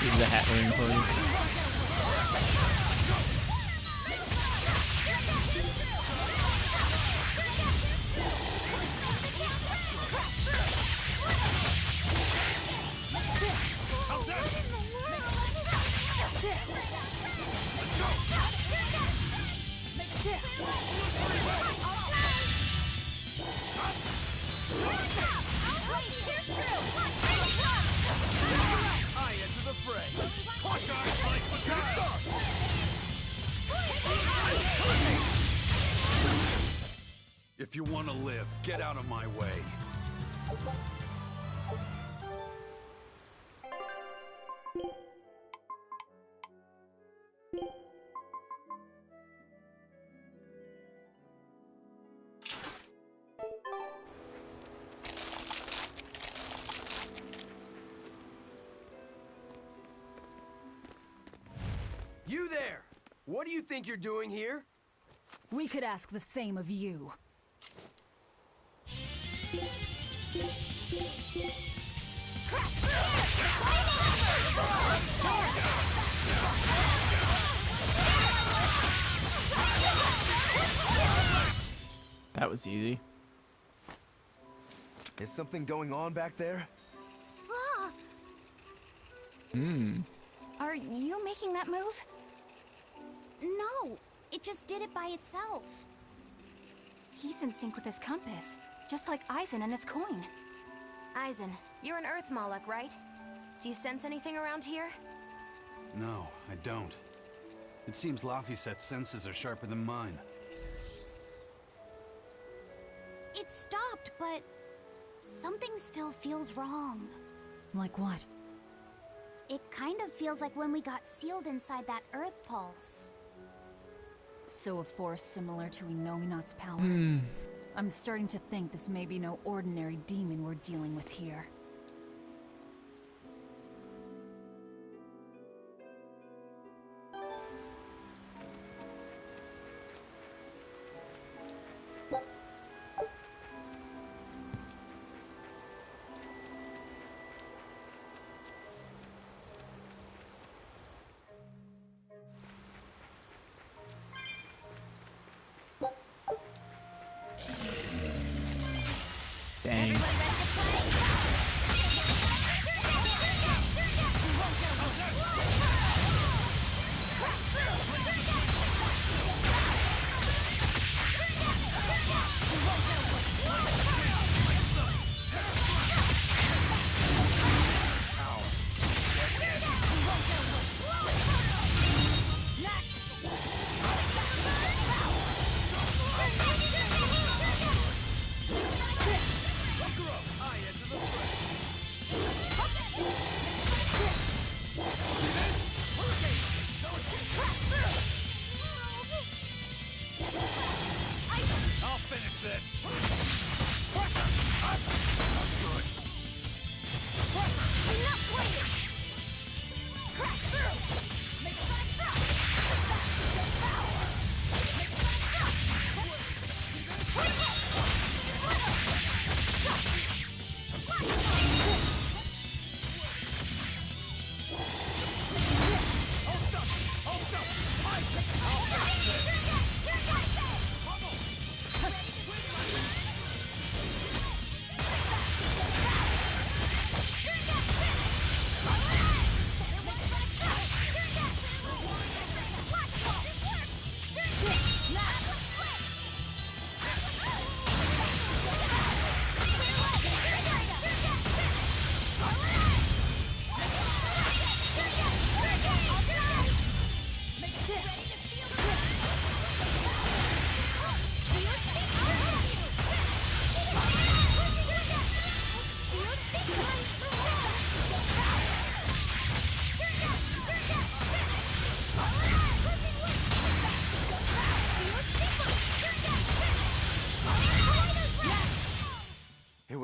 This is the hat wearing party. I enter the fray. Corsairs like the If you want to live, get out of my way. You there! What do you think you're doing here? We could ask the same of you. That was easy. Is something going on back there? Ah, are you making that move? No, it just did it by itself. He's in sync with his compass, just like Eisen and his coin. Eisen, you're an Earth Moloch, right? Do you sense anything around here? No, I don't. It seems Laphicet's senses are sharper than mine. It stopped, but something still feels wrong. Like what? It kind of feels like when we got sealed inside that Earth Pulse. So a force similar to Inominat's power. I'm starting to think this may be no ordinary demon we're dealing with here. Dang.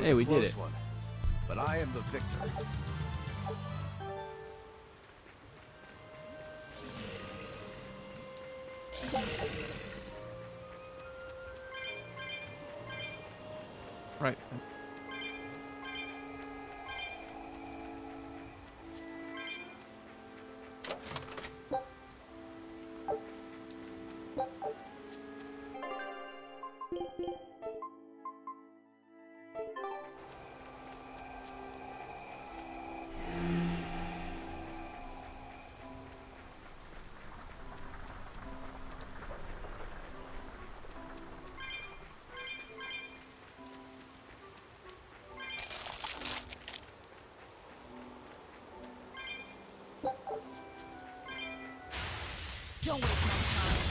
Hey, we did it. One, but I am the victor. Right. Don't waste my time.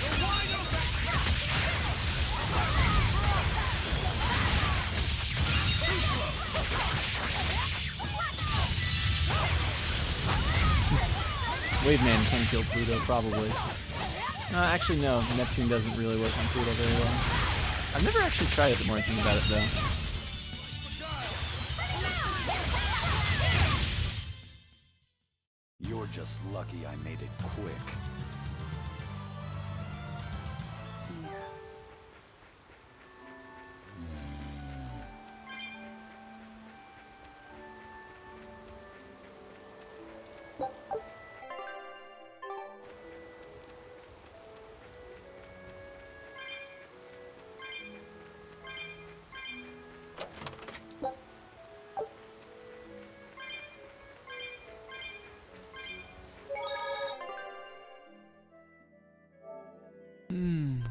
You're wide open! Wave Man can kill Pluto, probably. Actually, no. Neptune doesn't really work on Pluto very well. I've never actually tried it the more I think about it, though. You're just lucky I made it quick.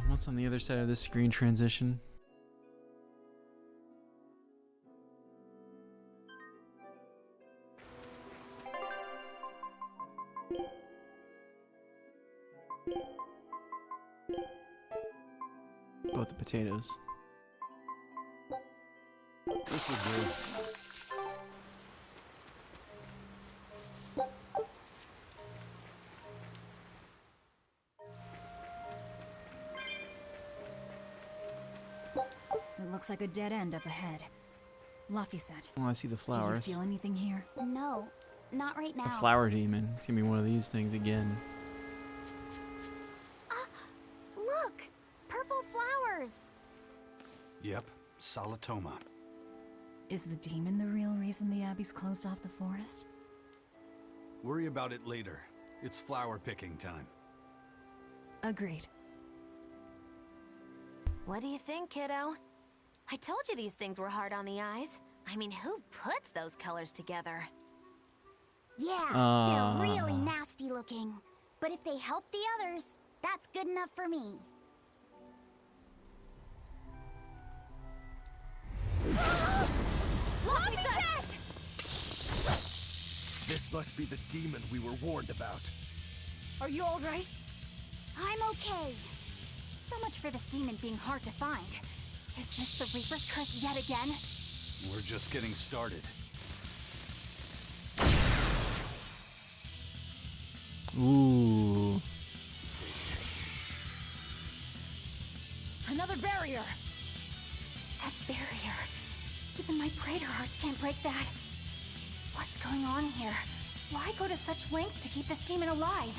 What's on the other side of this screen transition? Both the potatoes. This will do. It looks like a dead end up ahead. Luffy said. Oh, I see the flowers. Do you feel anything here? No, not right now. The flower demon. It's gonna be one of these things again. Look! Purple flowers! Yep, Salatoma. Is the demon the real reason the Abbey's closed off the forest? Worry about it later. It's flower picking time. Agreed. What do you think, kiddo? I told you these things were hard on the eyes. I mean, who puts those colors together? Yeah, they're really nasty looking. But if they help the others, that's good enough for me. Luffy set! This must be the demon we were warned about. Are you all right? I'm okay. So much for this demon being hard to find. Is this the Reaper's curse yet again? We're just getting started. Ooh. Another barrier! That barrier. Even my praetor hearts can't break that. What's going on here? Why go to such lengths to keep this demon alive?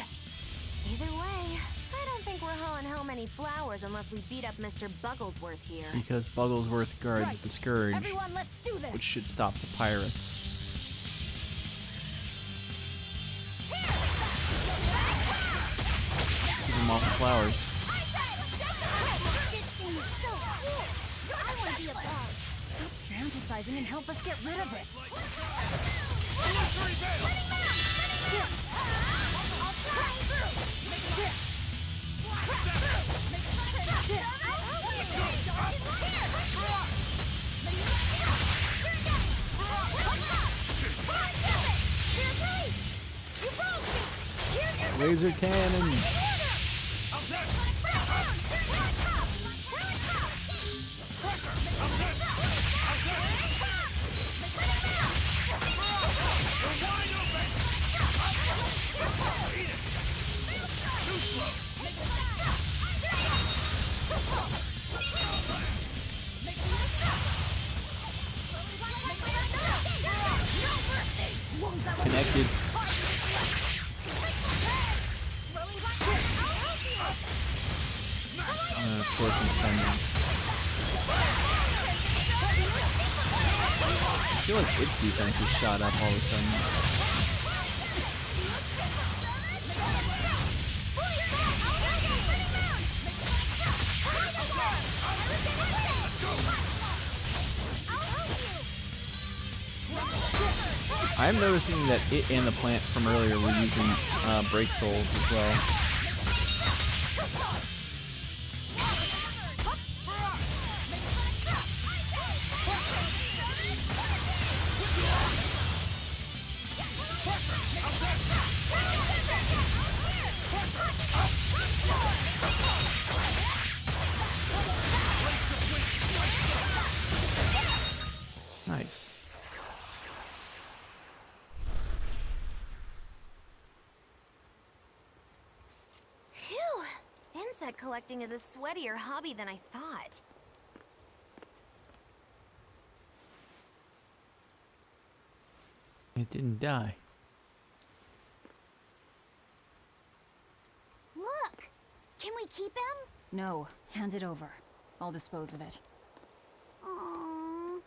Either way, I don't think we're hauling home any flowers unless we beat up Mr. Bugglesworth here. Because Bugglesworth guards the Scourge, Everyone, let's do this. which should stop the pirates. Let's give them all the flowers. This thing is so cool. I want to be a bug. Stop fantasizing and help us get rid of it. Laser cannon! Connected. Of course I'm stunned. I feel like its defense is shot up all of a sudden. I'm noticing that it and the plant from earlier were using break souls as well. Nice. insect collecting is a sweatier hobby than I thought. It didn't die. Look! Can we keep him? No, hand it over. I'll dispose of it. Aww.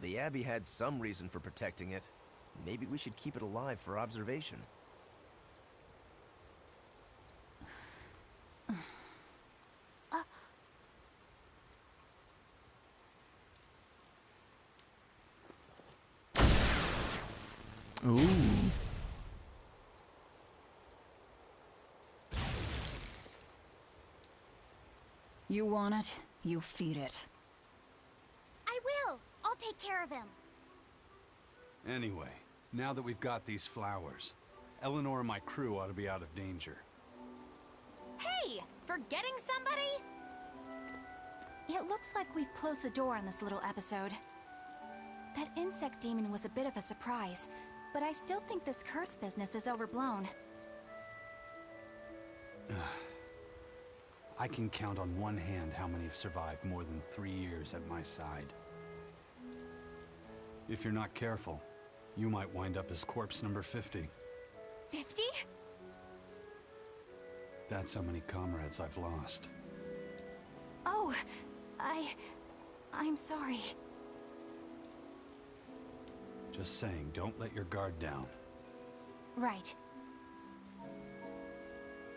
The Abbey had some reason for protecting it. Maybe we should keep it alive for observation. Ooh. You want it, you feed it. I will! I'll take care of him. Anyway, now that we've got these flowers, Eleanor and my crew ought to be out of danger. Hey! Forgetting somebody? It looks like we've closed the door on this little episode. That insect demon was a bit of a surprise, but I still think this curse business is overblown. I can count on one hand how many have survived more than 3 years at my side. If you're not careful, you might wind up as corpse number 50. 50? That's how many comrades I've lost. Oh, I'm sorry. Just saying, don't let your guard down. Right.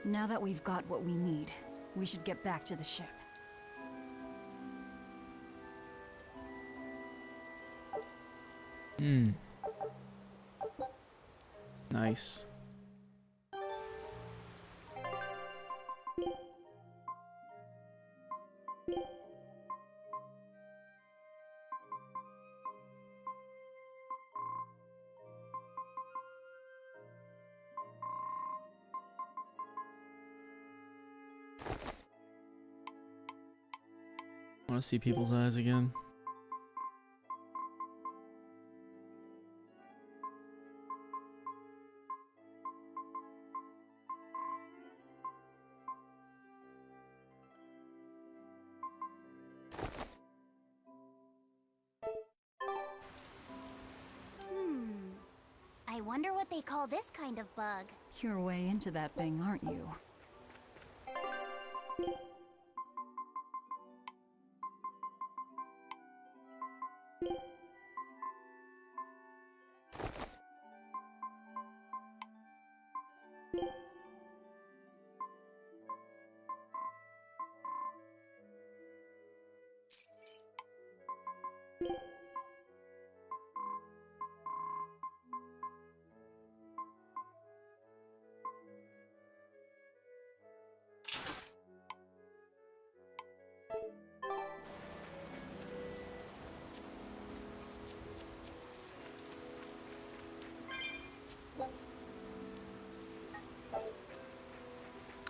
Now that we've got what we need, we should get back to the ship. Nice. Want to see people's eyes again? I wonder what they call this kind of bug. You're way into that thing, aren't you?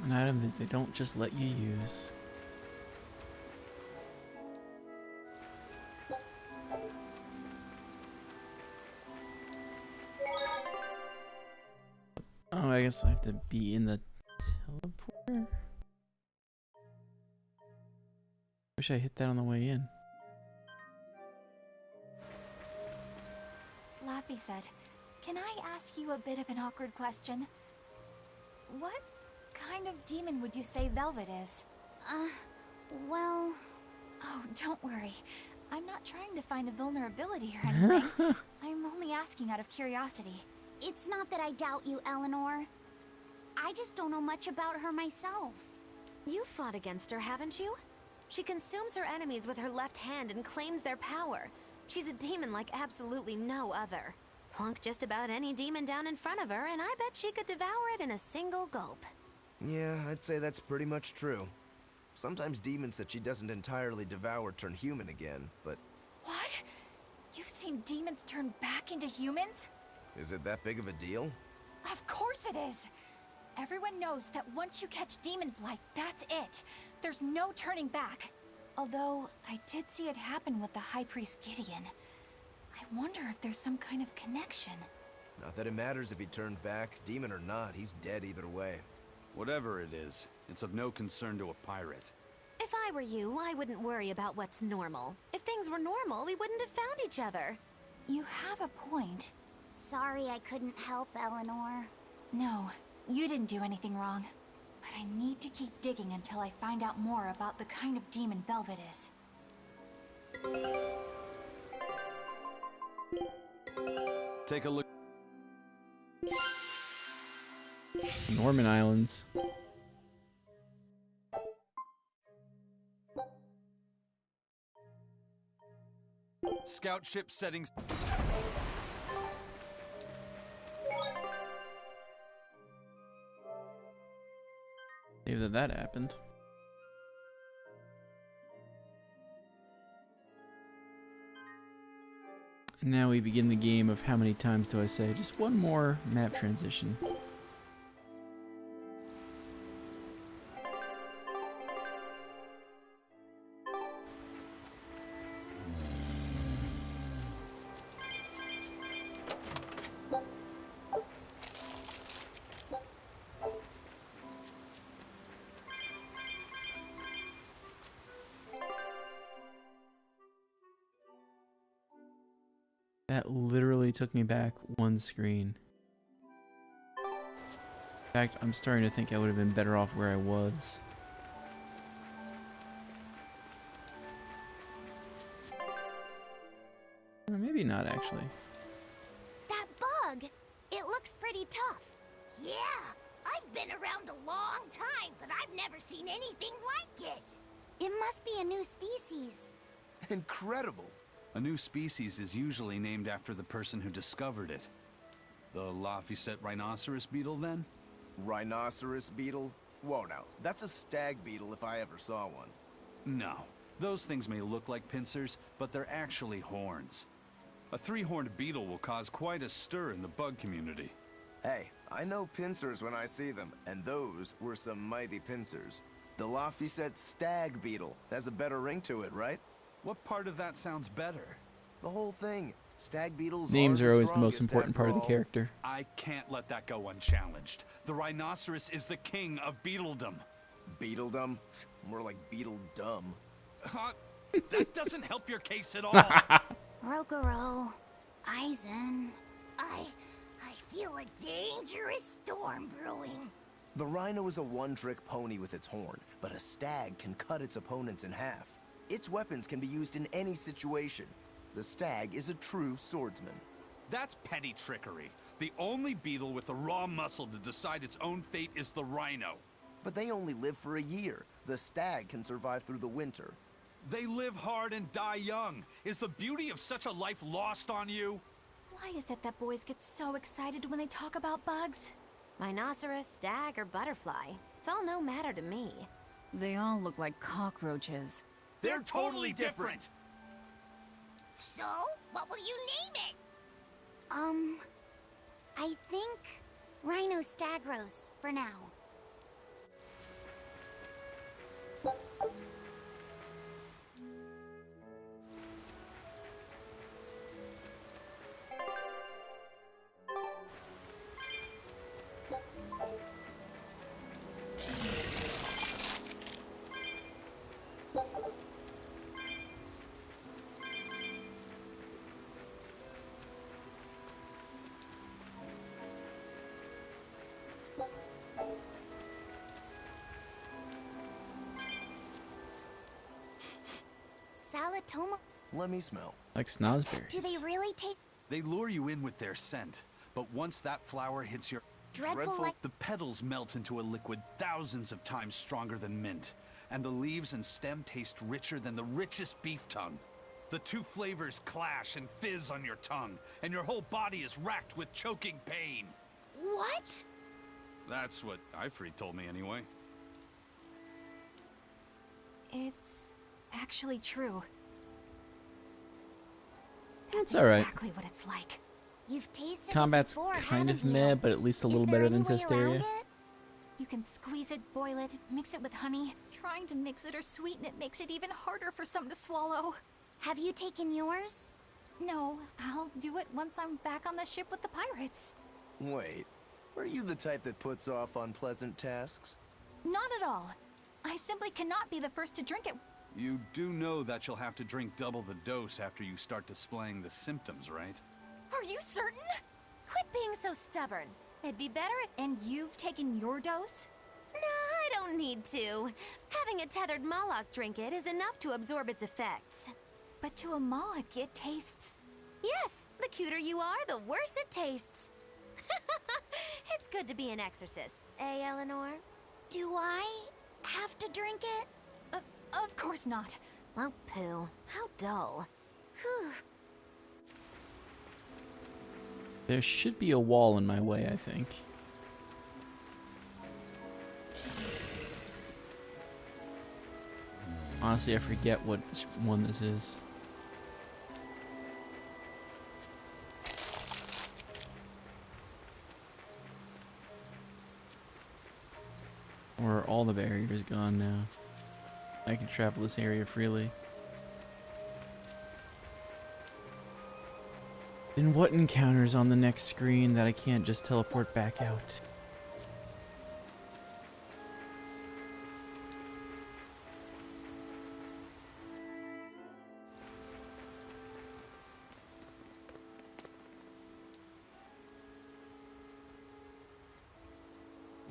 An item that they don't just let you use. Oh, I guess I have to be in the teleporter? Wish I hit that on the way in. Laffy said, "Can I ask you a bit of an awkward question? What kind of demon would you say Velvet is?" Well... Oh, don't worry. I'm not trying to find a vulnerability or anything. I'm only asking out of curiosity. It's not that I doubt you, Eleanor. I just don't know much about her myself. You fought against her, haven't you? She consumes her enemies with her left hand and claims their power. She's a demon like absolutely no other. Plunk just about any demon down in front of her, and I bet she could devour it in a single gulp. Yeah, I'd say that's pretty much true. Sometimes demons that she doesn't entirely devour turn human again, but... What? You've seen demons turn back into humans? Is it that big of a deal? Of course it is! Everyone knows that once you catch demon blight, that's it. There's no turning back. Although, I did see it happen with the High Priest Gideon. I wonder if there's some kind of connection. Not that it matters if he turned back. Demon or not, he's dead either way. Whatever it is, it's of no concern to a pirate. If I were you, I wouldn't worry about what's normal. If things were normal, we wouldn't have found each other. You have a point. Sorry I couldn't help, Eleanor. No, you didn't do anything wrong. But I need to keep digging until I find out more about the kind of demon Velvet is. Take a look. Norman Islands. Scout ship settings. Maybe that happened. And now we begin the game of how many times do I say? Just one more map transition. That literally took me back one screen. In fact, I'm starting to think I would have been better off where I was. Or maybe not, actually. That bug! It looks pretty tough. Yeah, I've been around a long time, but I've never seen anything like it. It must be a new species. Incredible! A new species is usually named after the person who discovered it. The Laphicet rhinoceros beetle, then? Rhinoceros beetle? Whoa now, that's a stag beetle if I ever saw one. No. Those things may look like pincers, but they're actually horns. A three-horned beetle will cause quite a stir in the bug community. Hey, I know pincers when I see them, and those were some mighty pincers. The Laphicet stag beetle has a better ring to it, right? What part of that sounds better? The whole thing. Stag beetles Names are always the most strongest important part of the after all. character. I can't let that go unchallenged. The rhinoceros is the king of beetledom. Beetledom? More like beetle dumb. That doesn't help your case at all. Rooker Rose, Eisen. I feel a dangerous storm brewing. The rhino is a one-trick pony with its horn, but a stag can cut its opponents in half. Its weapons can be used in any situation. The stag is a true swordsman. That's petty trickery. The only beetle with the raw muscle to decide its own fate is the rhino. But they only live for a year. The stag can survive through the winter. They live hard and die young. Is the beauty of such a life lost on you? Why is it that boys get so excited when they talk about bugs? Rhinoceros, stag, or butterfly. It's all no matter to me. They all look like cockroaches. They're totally different! So, what will you name it? I think Rhinostagros for now. Salatoma? Let me smell. Like snozberries. Do they really taste They lure you in with their scent, but once that flower hits your... dreadful like... The petals melt into a liquid thousands of times stronger than mint, and the leaves and stem taste richer than the richest beef tongue. The two flavors clash and fizz on your tongue, and your whole body is racked with choking pain. What? That's what Ifrit told me anyway. It's actually true. That's alright. Exactly what it's like. You've tasted Combat's it before, kind of haven't you? meh, but at least a little Is there better than any way around Cesteria. it? You can squeeze it, boil it, mix it with honey. Trying to mix it or sweeten it makes it even harder for some to swallow. Have you taken yours? No, I'll do it once I'm back on the ship with the pirates. Wait, are you the type that puts off unpleasant tasks? Not at all. I simply cannot be the first to drink it. You do know that you'll have to drink double the dose after you start displaying the symptoms, right? Are you certain? Quit being so stubborn. It'd be better if... And you've taken your dose? No, I don't need to. Having a tethered Moloch drink it is enough to absorb its effects. But to a Moloch, it tastes... Yes, the cuter you are, the worse it tastes. It's good to be an exorcist, eh, Eleanor? Do I have to drink it? Of course not. Oh, pooh. How dull. Whew. There should be a wall in my way, I think. Honestly, I forget what one this is. Or are all the barriers gone now? I can travel this area freely. Then what encounters on the next screen that I can't just teleport back out?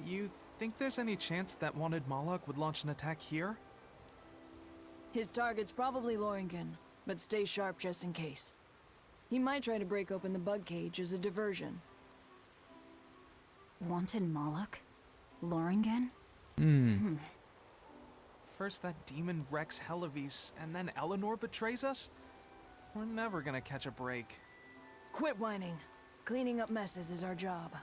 You think there's any chance that wanted Moloch would launch an attack here? His target's probably Loringen, but stay sharp just in case. He might try to break open the bug cage as a diversion. Wanted Moloch? Loringen? First that demon Rex Helavis, and then Eleanor betrays us? We're never gonna catch a break. Quit whining. Cleaning up messes is our job.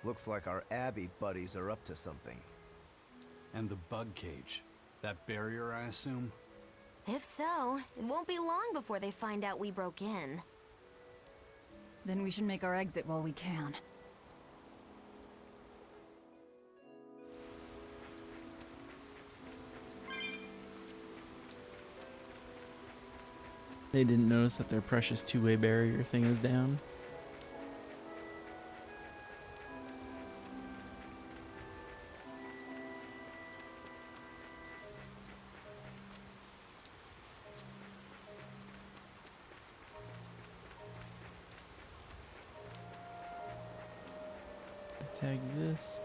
Looks like our Abbey buddies are up to something. And the bug cage. That barrier, I assume? If so, it won't be long before they find out we broke in. Then we should make our exit while we can. They didn't notice that their precious two-way barrier thing is down. Tag this.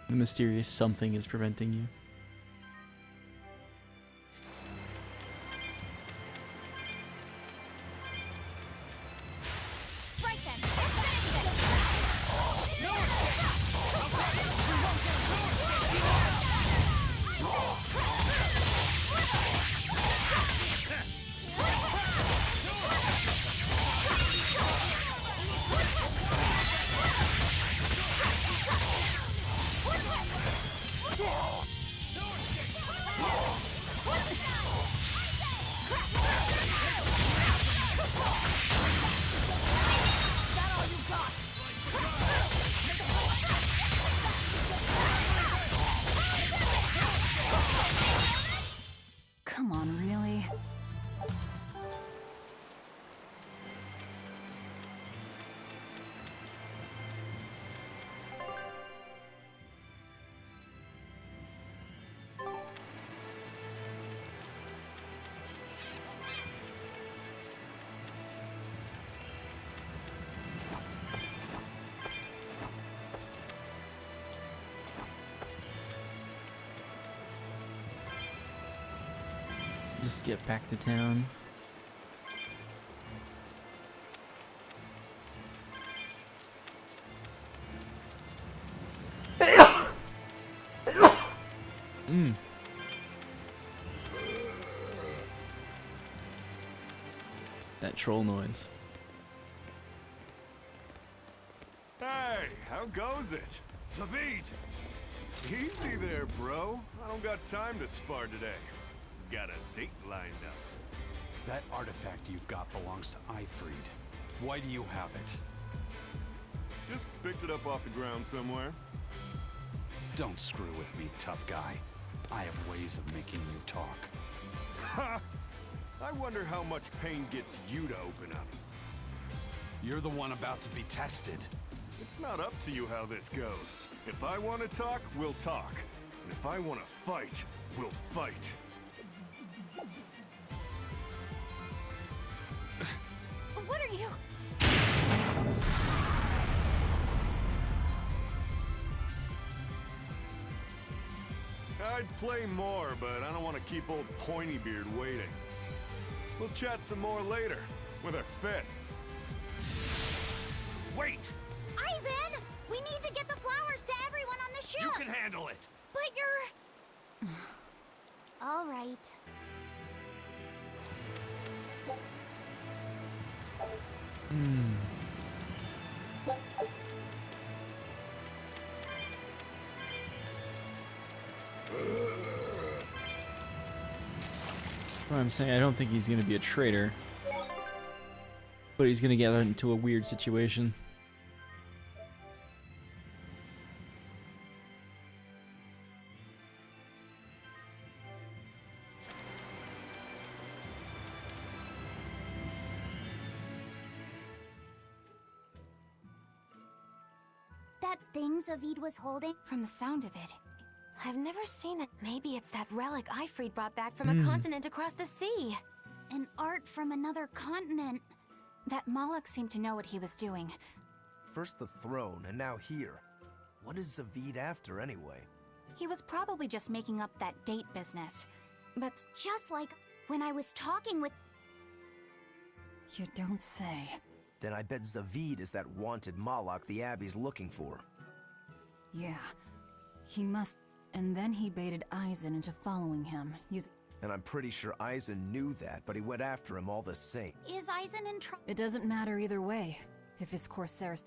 The mysterious something is preventing you. Come on, really? Just get back to town. Mm. That troll noise. Hey, how goes it? Zavid! Easy there, bro. I don't got time to spar today. Got a date lined up. That artifact you've got belongs to Ifried. Why do you have it? Just picked it up off the ground somewhere. Don't screw with me, tough guy. I have ways of making you talk. Ha! I wonder how much pain gets you to open up. You're the one about to be tested. It's not up to you how this goes. If I want to talk, we'll talk. And if I want to fight, we'll fight. What are you? I'd play more, but I don't want to keep old Pointybeard waiting. We'll chat some more later, with our fists. Wait! Aizen! We need to get the flowers to everyone on the ship! You can handle it! But you're... All right. Hmm. What I'm saying, I don't think he's gonna be a traitor, but he's gonna get into a weird situation. That thing Zavid was holding? From the sound of it, I've never seen it. Maybe it's that relic Ifried brought back from a continent across the sea. An art from another continent. that Moloch seemed to know what he was doing. First the throne, and now here. What is Zavid after, anyway? He was probably just making up that date business. But just like when I was talking with... You don't say. Then I bet Zavid is that wanted Moloch the Abbey's looking for. Yeah. He must... And then he baited Aizen into following him, using... And I'm pretty sure Aizen knew that, but he went after him all the same. Is Aizen in trouble? It doesn't matter either way, if his Corsairs...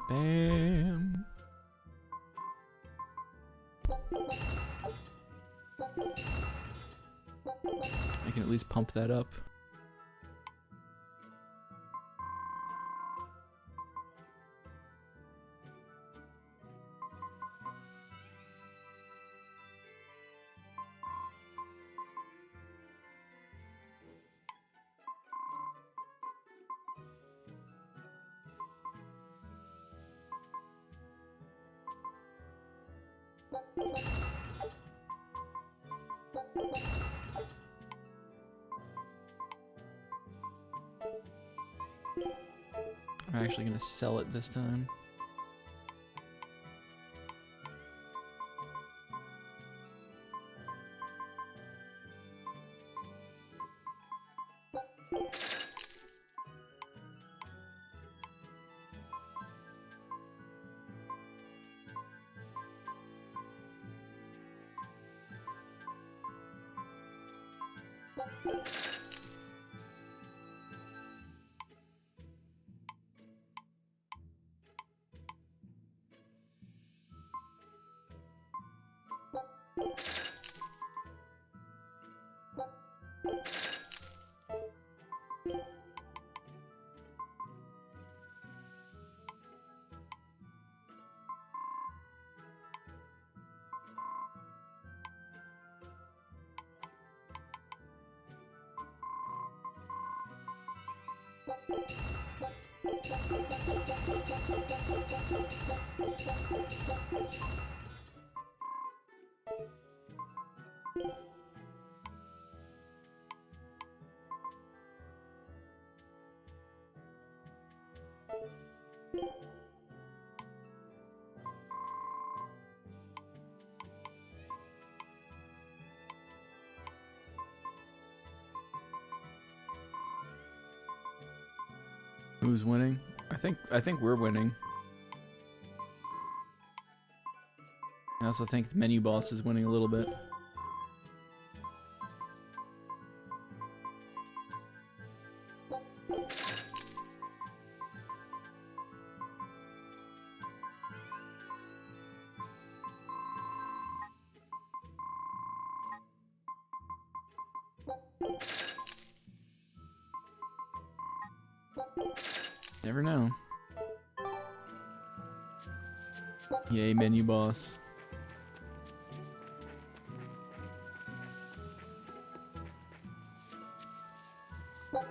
Spam. I can at least pump that up. I'm actually gonna sell it this time. Who's winning? I think we're winning. I also think the menu boss is winning a little bit. Never know. Yay, menu boss. How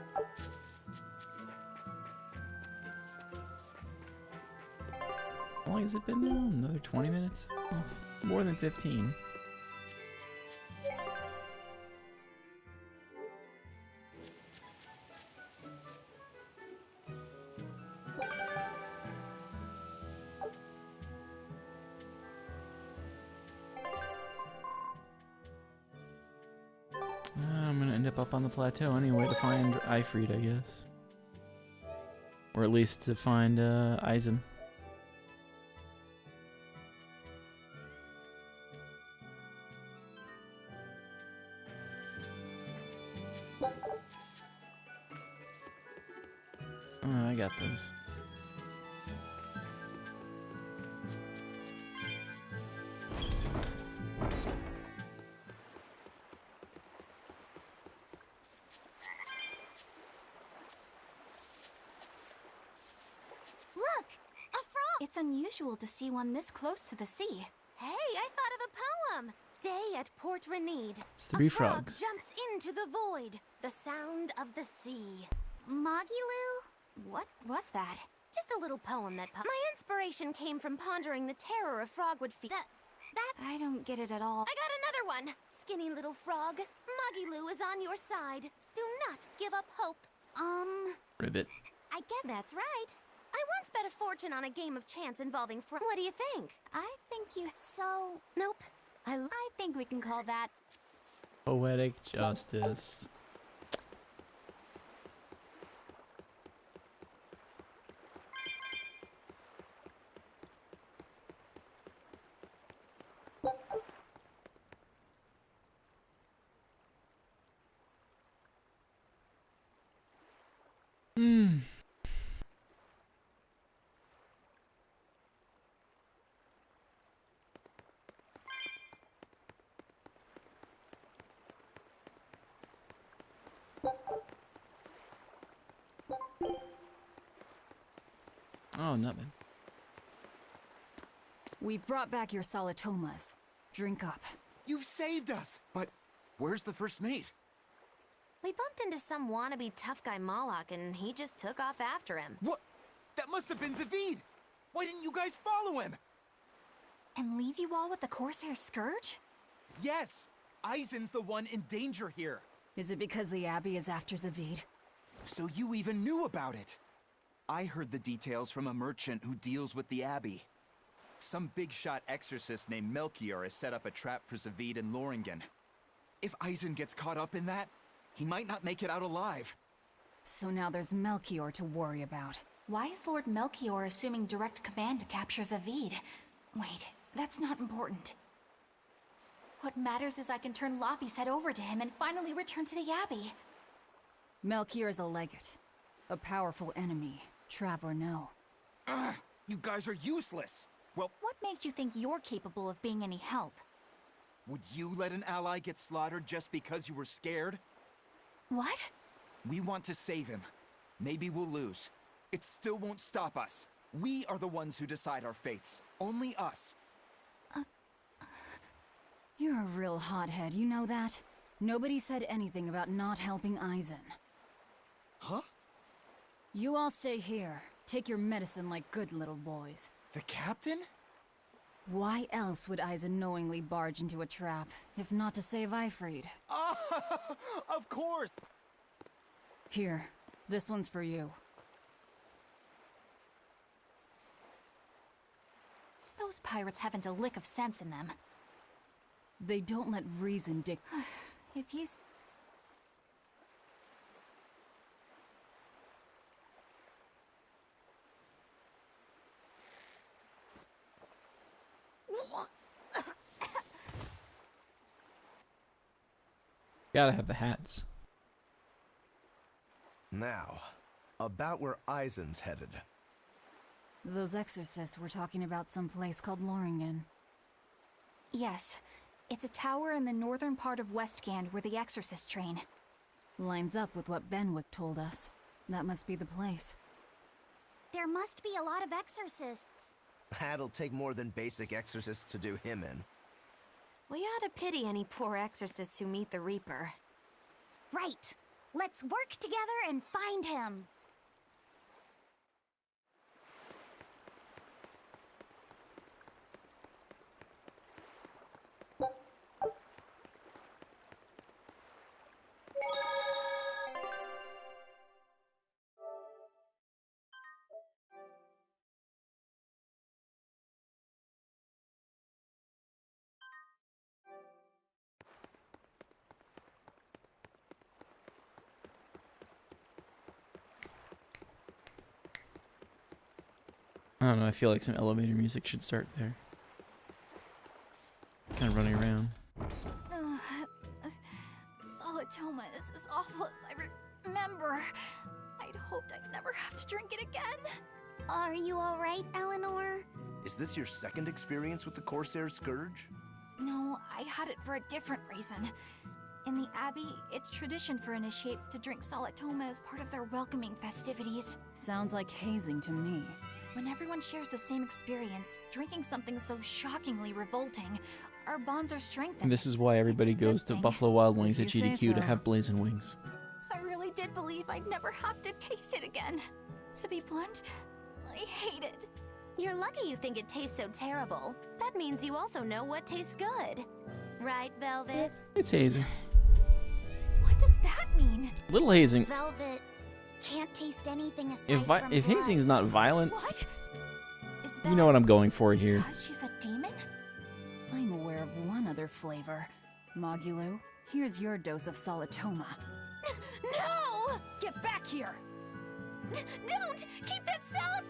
long has it been now? Another 20 minutes? Oh, more than 15. I'm gonna end up on the plateau anyway to find Ifrit, I guess. Or at least to find Eisen. Oh, I got those. Look! A frog! It's unusual to see one this close to the sea. Hey, I thought of a poem! Day at Port Renede. It's 3 a frog frogs. jumps into the void. The sound of the sea. Moggy-Loo? What was that? Just a little poem that my inspiration came from pondering the terror a frog would feel. That I don't get it at all. I got another one. Skinny little frog. Moggy-Loo is on your side. Do not give up hope. Ribbit. I guess that's right. I once bet a fortune on a game of chance involving frogs. What do you think? I think you... So... Nope. I think we can call that... Poetic justice. Oh, nutmeg. We've brought back your solitomas. Drink up. You've saved us! But where's the first mate? We bumped into some wannabe tough guy Moloch and he just took off after him. What? That must have been Zavid! Why didn't you guys follow him? And leave you all with the Corsairs Scourge? Yes! Eisen's the one in danger here. Is it because the Abbey is after Zavid? So you even knew about it? I heard the details from a merchant who deals with the Abbey. Some big-shot exorcist named Melchior has set up a trap for Zavid and Loringen. If Eisen gets caught up in that, he might not make it out alive. So now there's Melchior to worry about. Why is Lord Melchior assuming direct command to capture Zavid? Wait, that's not important. What matters is I can turn Laufey's head over to him and finally return to the Abbey. Melchior is a legate. A powerful enemy, trap or no. Ugh, you guys are useless! Well, what makes you think you're capable of being any help? Would you let an ally get slaughtered just because you were scared? What? We want to save him. Maybe we'll lose. It still won't stop us. We are the ones who decide our fates. Only us. You're a real hothead, you know that? Nobody said anything about not helping Eisen. Huh? You all stay here. Take your medicine like good little boys. The captain? Why else would Eisen knowingly barge into a trap, if not to save Eifried? Of course! Here, this one's for you. Those pirates haven't a lick of sense in them. They don't let reason If you... Gotta have the hats. Now, about where Eisen's headed. Those exorcists were talking about some place called Loringen. Yes. It's a tower in the northern part of Westgand where the exorcists train. Lines up with what Benwick told us. That must be the place. There must be a lot of exorcists. That'll take more than basic exorcists to do him in. We ought to pity any poor exorcists who meet the Reaper. Right. Let's work together and find him. I don't know, I feel like some elevator music should start there. Kind of running around. Solitoma is as awful as I remember. I'd hoped I'd never have to drink it again. Are you alright, Eleanor? Is this your second experience with the Corsairs Scourge? No, I had it for a different reason. In the Abbey, it's tradition for initiates to drink Solitoma as part of their welcoming festivities. Sounds like hazing to me. When everyone shares the same experience, drinking something so shockingly revolting, our bonds are strengthened. And this is why everybody goes to Buffalo Wild Wings at GDQ to have blazing wings. I really did believe I'd never have to taste it again. To be blunt, I hate it. You're lucky you think it tastes so terrible. That means you also know what tastes good. Right, Velvet? It's hazing. What does that mean? Little hazing. Velvet can't taste anything aside from If blood. hazing's not violent, What? Is you know what I'm going for here. because she's a demon? I'm aware of one other flavor. Mogulu, here's your dose of Solitoma. No! Get back here! Don't! Keep that salad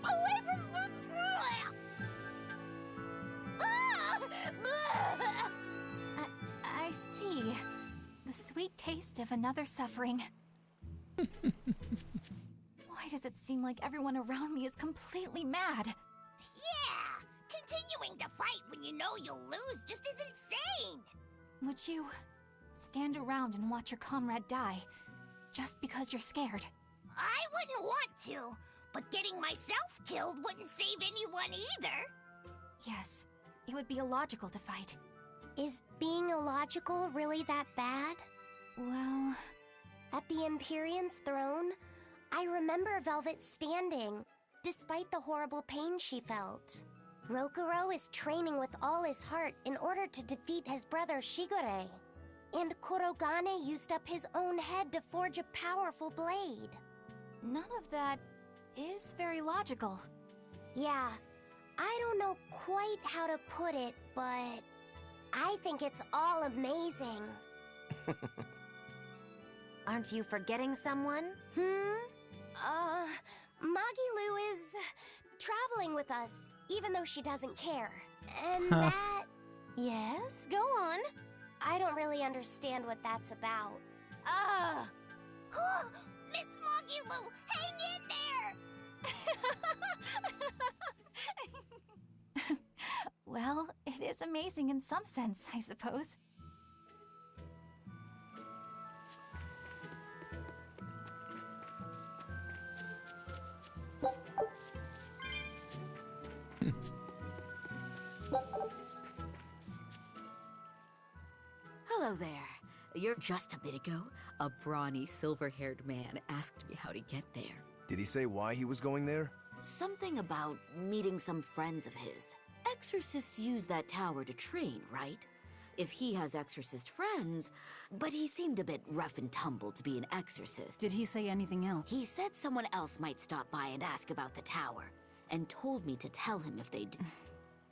away from... I see. The sweet taste of another suffering. Why does it seem like everyone around me is completely mad? Yeah! Continuing to fight when you know you'll lose just is insane! Would you stand around and watch your comrade die just because you're scared? I wouldn't want to, but getting myself killed wouldn't save anyone either. Yes, it would be illogical to fight. Is being illogical really that bad? Well... At the Empyrean's throne, I remember Velvet standing, despite the horrible pain she felt. Rokuro is training with all his heart in order to defeat his brother Shigure. And Kurogane used up his own head to forge a powerful blade. None of that is very logical. Yeah, I don't know quite how to put it, but I think it's all amazing. Aren't you forgetting someone? Magilu is traveling with us, even though she doesn't care. And Huh. that... Yes, go on. I don't really understand what that's about. Miss Mogulu, hang in there! Well, it is amazing in some sense, I suppose. Hello there. Just a bit ago, a brawny, silver-haired man asked me how to get there. Did he say why he was going there? Something about meeting some friends of his. Exorcists use that tower to train, right? If he has exorcist friends, but he seemed a bit rough and tumble to be an exorcist. Did he say anything else? He said someone else might stop by and ask about the tower, and told me to tell him if they did.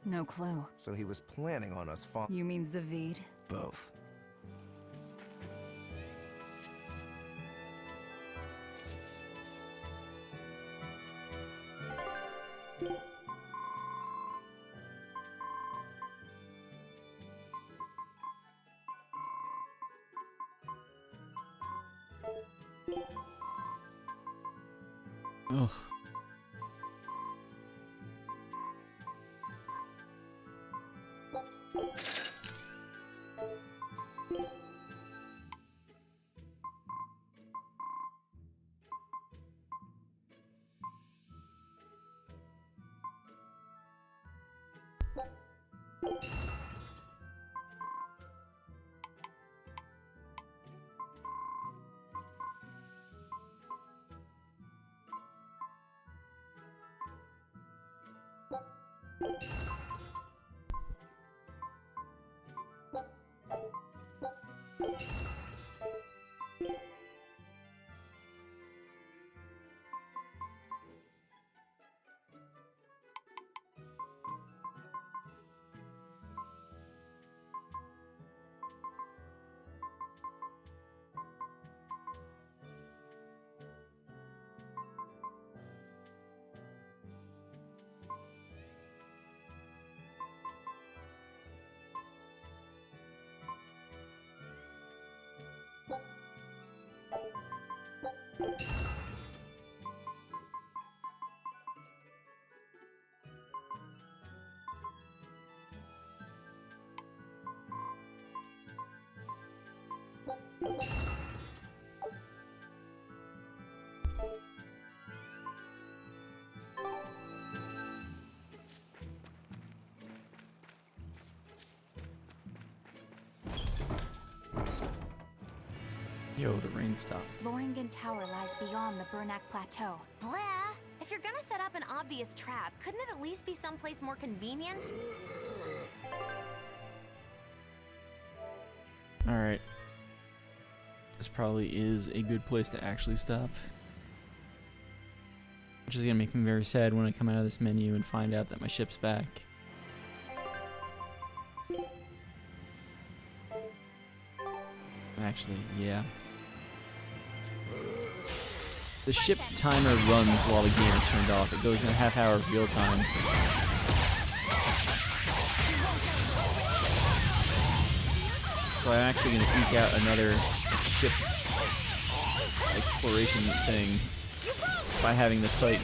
No clue. So he was planning on us You mean Zavid? both. Ugh. Yo, the rain stopped. Loringen Tower lies beyond the Bernac Plateau. Blah! If you're gonna set up an obvious trap, couldn't it at least be someplace more convenient? Alright. This probably is a good place to actually stop. Which is gonna make me very sad when I come out of this menu and find out that my ship's back. Actually, yeah. The ship timer runs while the game is turned off. It goes in a half-hour real time. So I'm actually going to eke out another ship exploration thing by having this fight.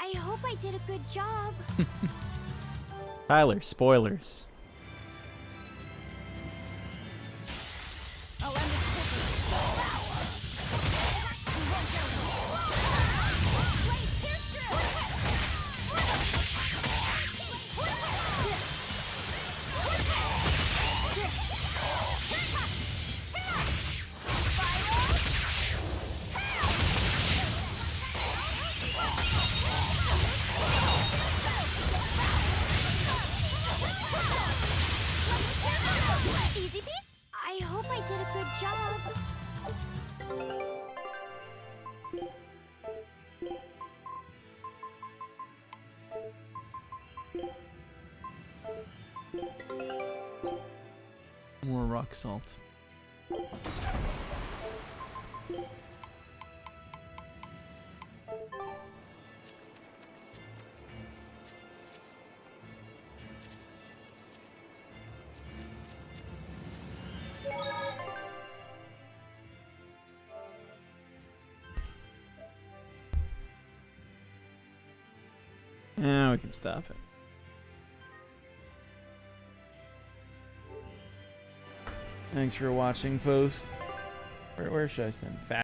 I hope I did a good job. Tyler, spoilers. Easy peasy. I hope I did a good job. More rock salt. Now we can stop it. Thanks for watching, folks. Where should I send?